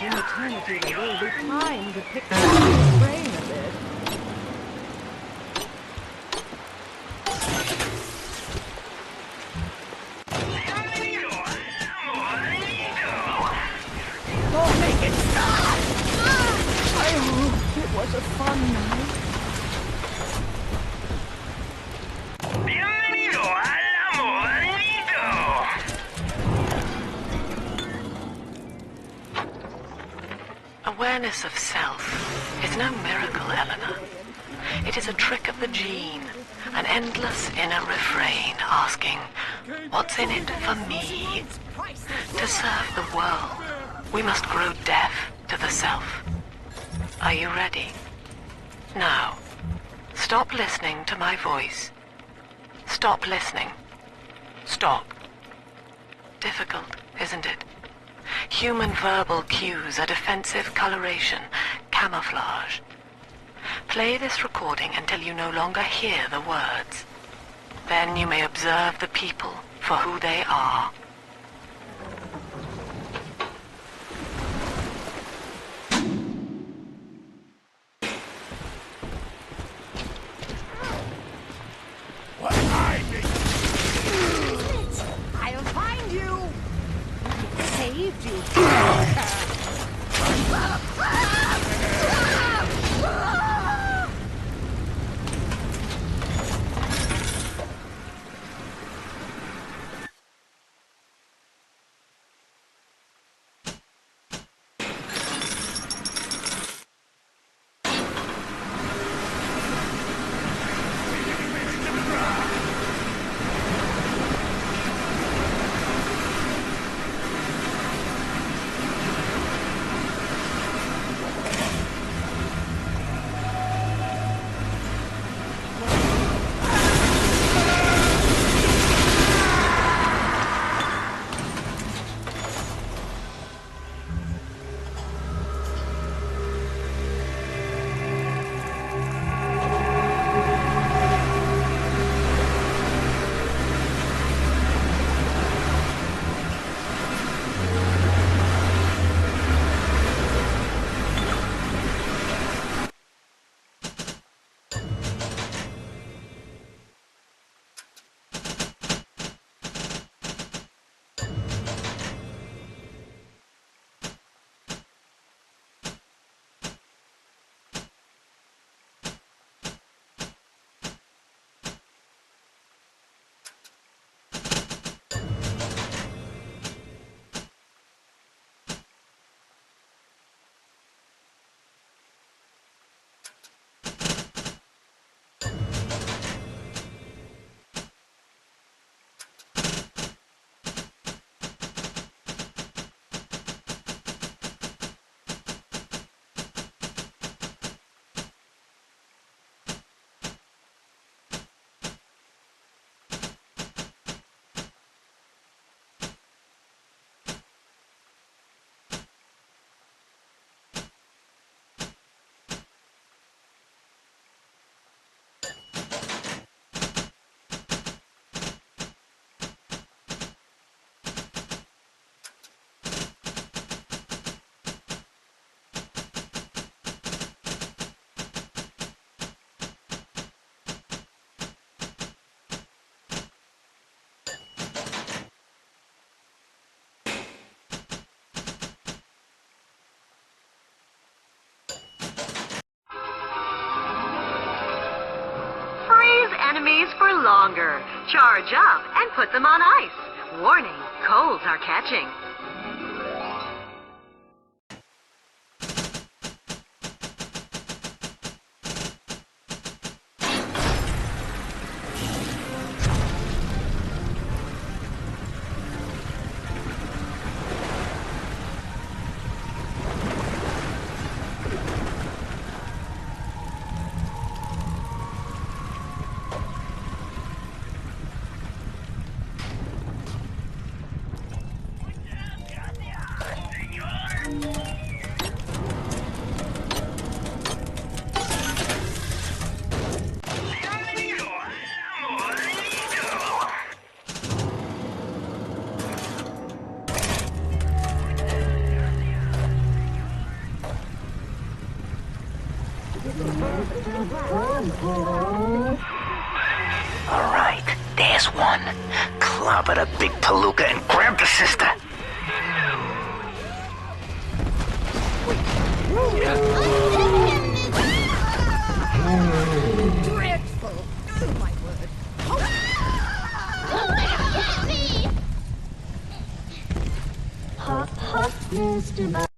Eternity will be time to pick up the brain a bit. Don't make it stop! I hope it was a fun night. Awareness of self is no miracle, Eleanor. It is a trick of the gene, an endless inner refrain asking, what's in it for me? To serve the world, we must grow deaf to the self. Are you ready? Now, stop listening to my voice. Stop listening. Stop. Difficult, isn't it? Human verbal cues are defensive coloration, camouflage. Play this recording until you no longer hear the words. Then you may observe the people for who they are. What hiding? I'll find you! Saved you. enemies for longer. Charge up and put them on ice. Warning, colds are catching. Alright, there's one. Clobber the big palooka and grab the sister. Dreadful. Oh, my word. Hop, hop, Mr. Bubble.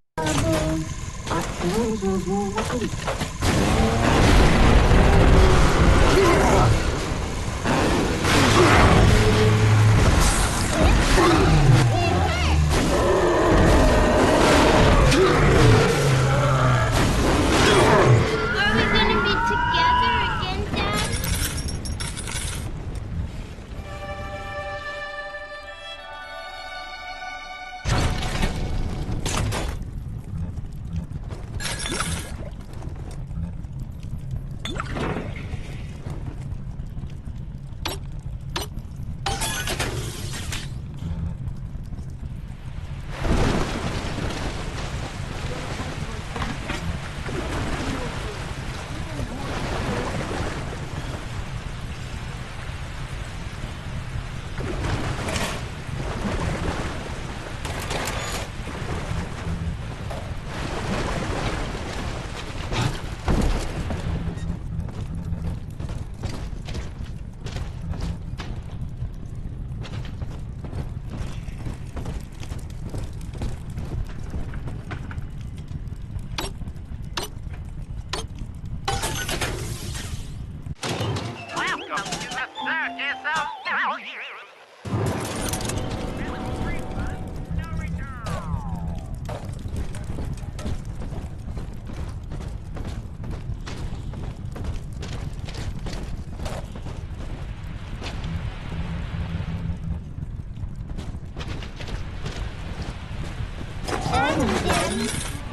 Are we gonna be together again, Dad?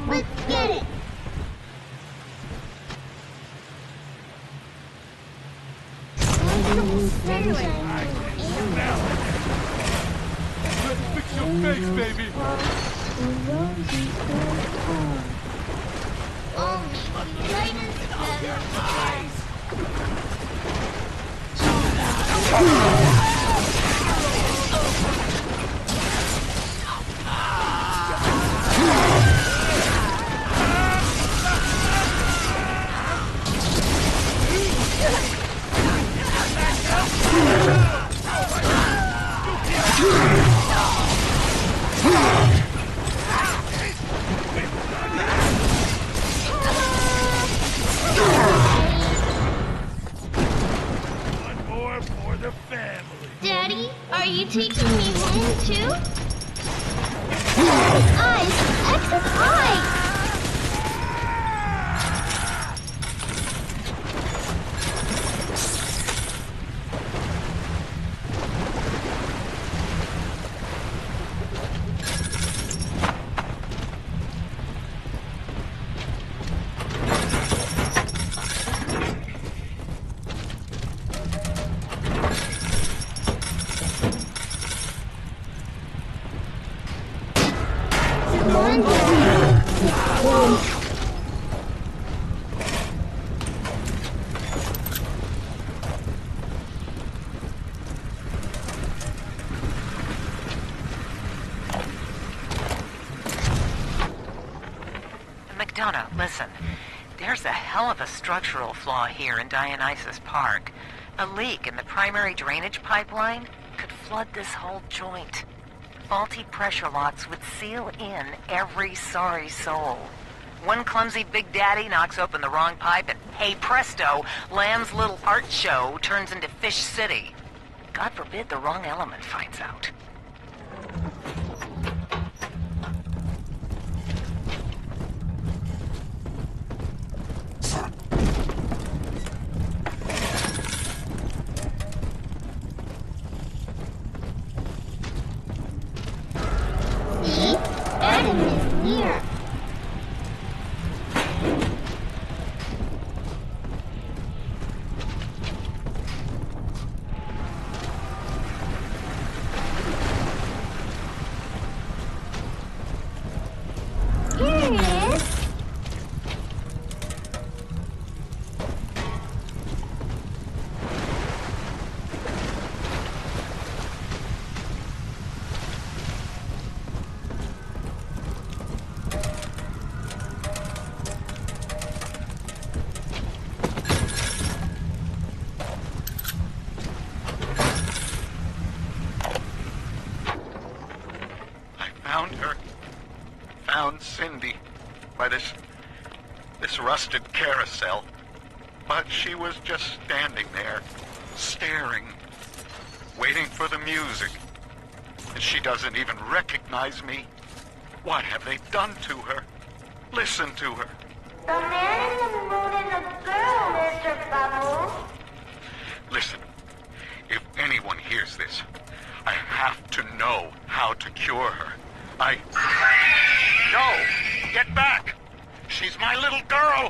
Let's get it! Fix your face, baby! Daddy, are you taking me home too? Eyes! Exit eyes! McDonough, listen. There's a hell of a structural flaw here in Dionysus Park. A leak in the primary drainage pipeline could flood this whole joint. Faulty pressure locks would seal in every sorry soul. One clumsy Big Daddy knocks open the wrong pipe and, hey presto, Lamb's little art show turns into Fish City. God forbid the wrong element finds out. See? Adam is here. Here it is. Found her. Found Cindy by this rusted carousel. But she was just standing there, staring, waiting for the music. And she doesn't even recognize me. What have they done to her? Listen to her. The man in the moon is a girl, Mr. Bubbles. Listen, if anyone hears this, I have to know how to cure her. No! Get back! She's my little girl!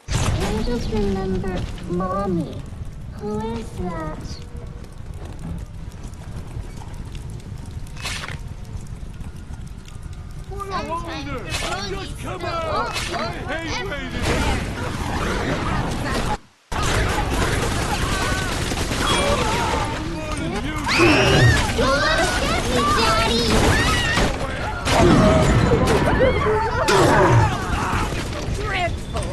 I just remember Mommy. Who is that? Just come out! I hate waiting! Don't let us get me, Daddy! Dreadful!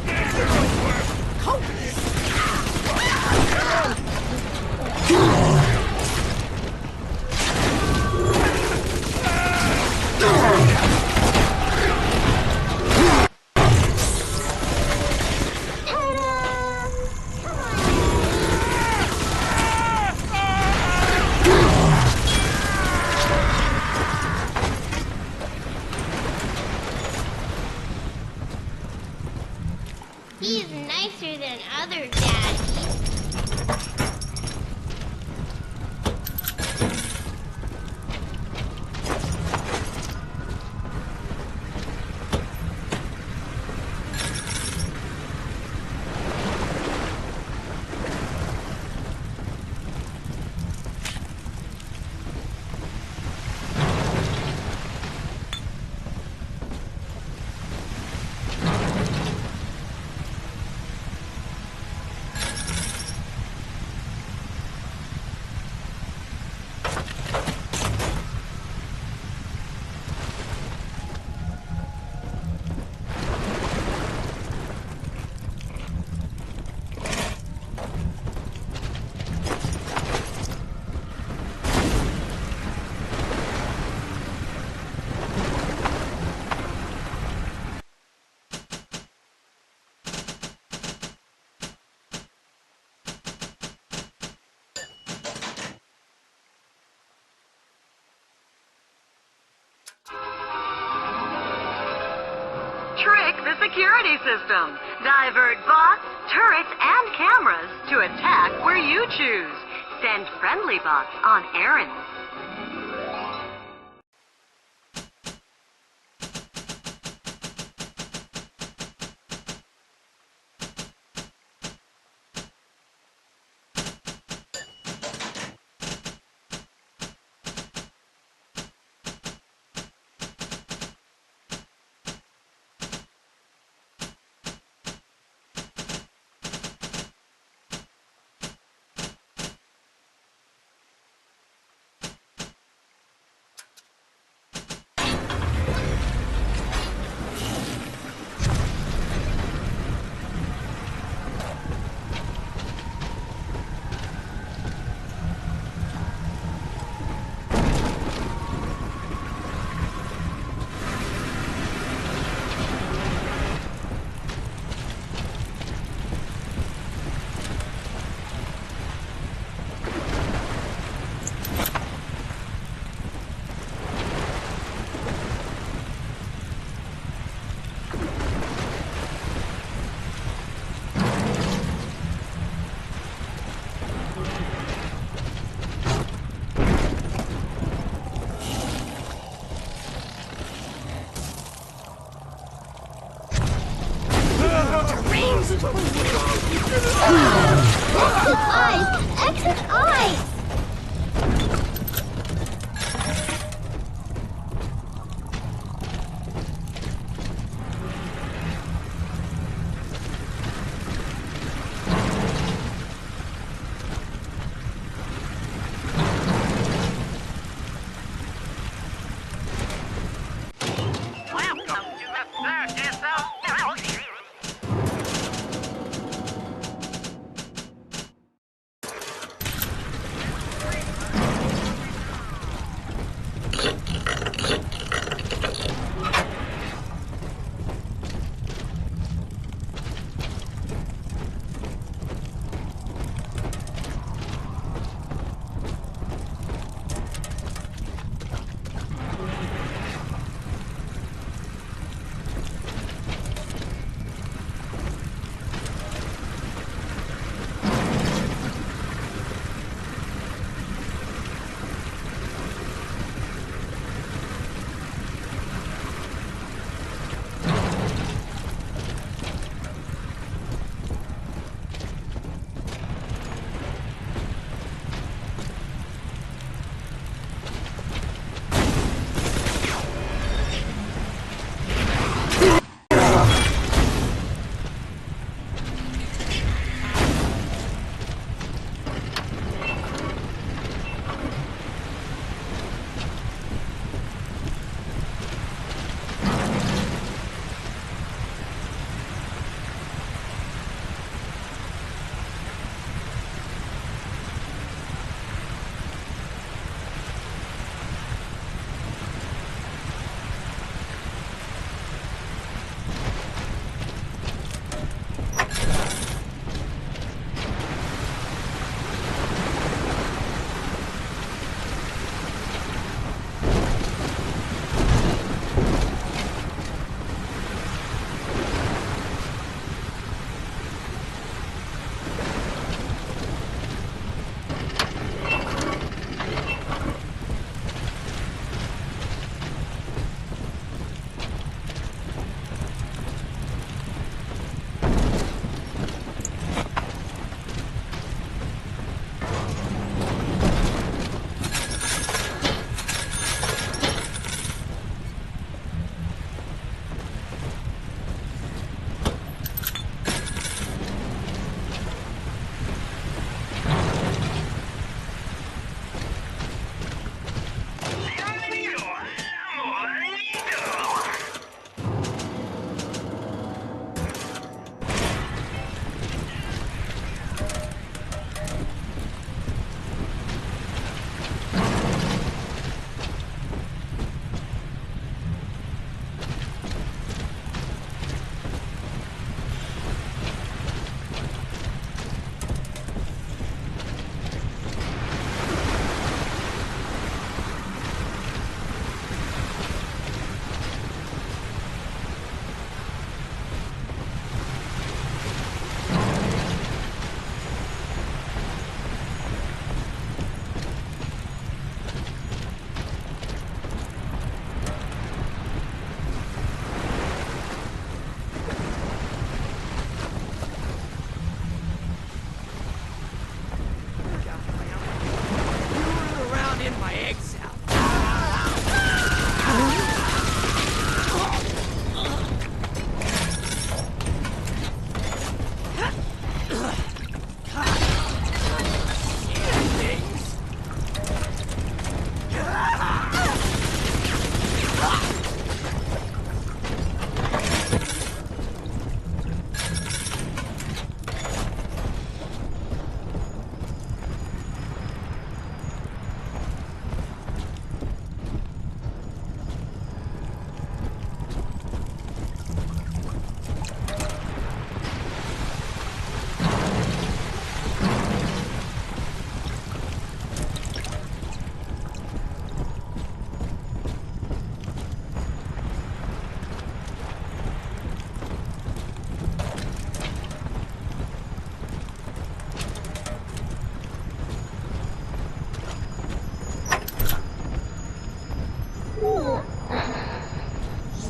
He's nicer than other daddies. Trick the security system. Divert bots, turrets, and cameras to attack where you choose. Send friendly bots on errands. Eyes! Exit eyes!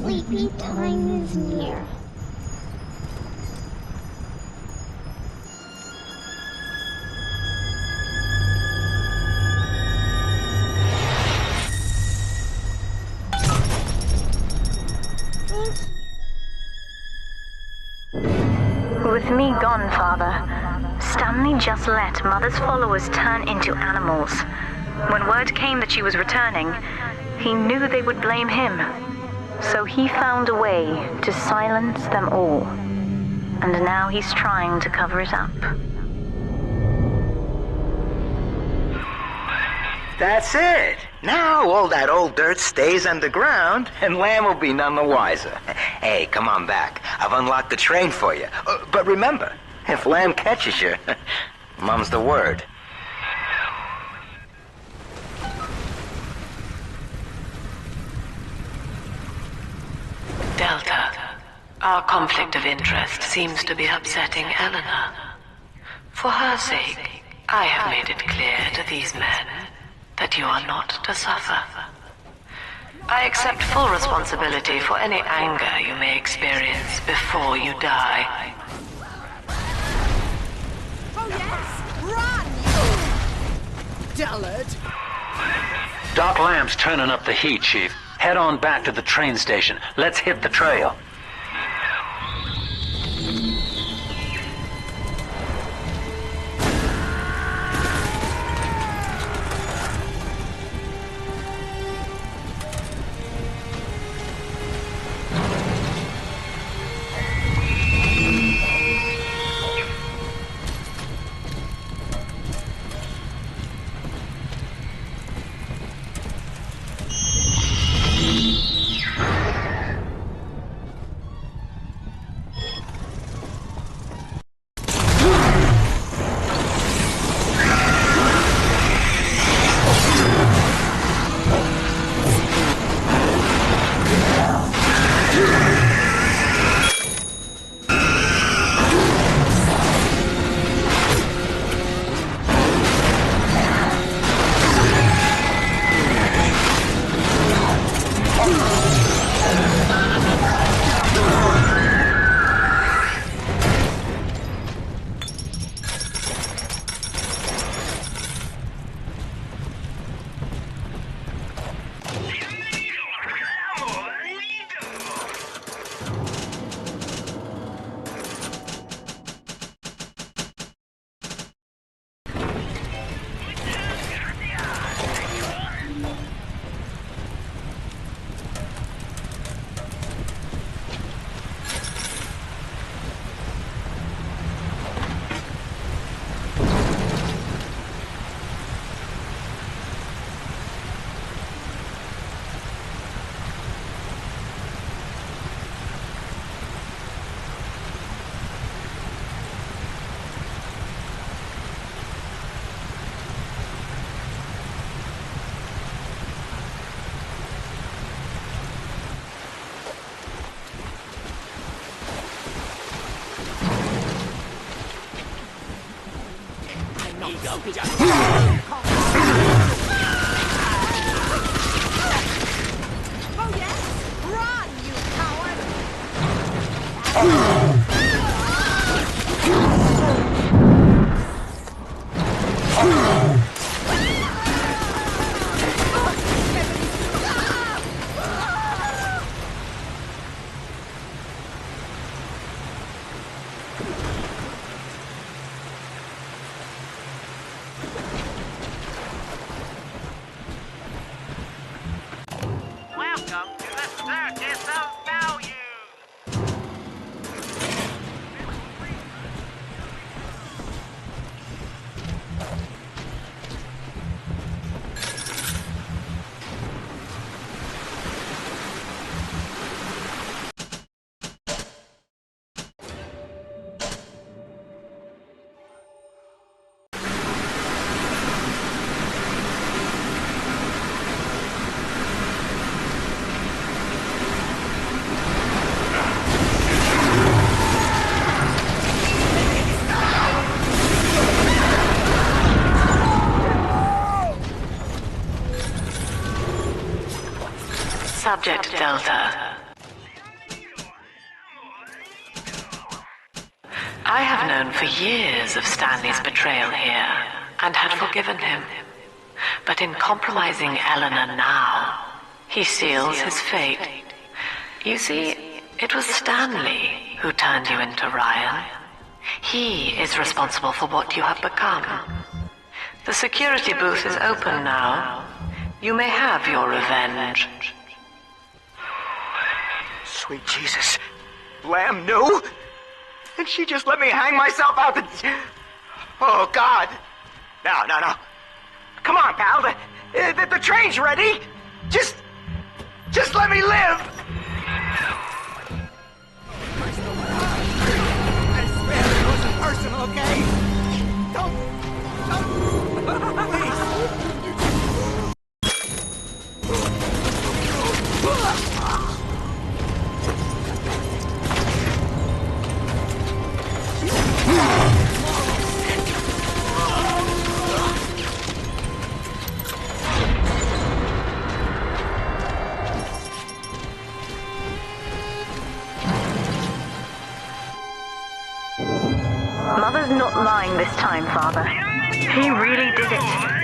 Sleepy time is near. With me gone, Father, Stanley just let Mother's followers turn into animals. When word came that she was returning, he knew they would blame him. So he found a way to silence them all. And now he's trying to cover it up. That's it. Now all that old dirt stays underground, and Lamb will be none the wiser. Hey, come on back. I've unlocked the train for you. But remember, if Lamb catches you, mum's the word. Delta, our conflict of interest seems to be upsetting Eleanor. For her sake, I have made it clear to these men that you are not to suffer. I accept full responsibility for any anger you may experience before you die. Oh yes! Run, you dullard! Doc Lamb's turning up the heat, Chief. Head on back to the train station. Let's hit the trail. Oh yes! Run, you Welcome to the Circus of Value! Subject Delta. I have known for years of Stanley's betrayal here, and had forgiven him. But in compromising Eleanor now, he seals his fate. You see, it was Stanley who turned you into Ryan. He is responsible for what you have become. The security booth is open now. You may have your revenge. Sweet Jesus. Lamb knew? And she just let me hang myself out the... Oh, God. No. Come on, pal. The train's ready. Just let me live. I swear it wasn't personal, okay? Don't, please. Mother's not lying this time, Father. He really did it.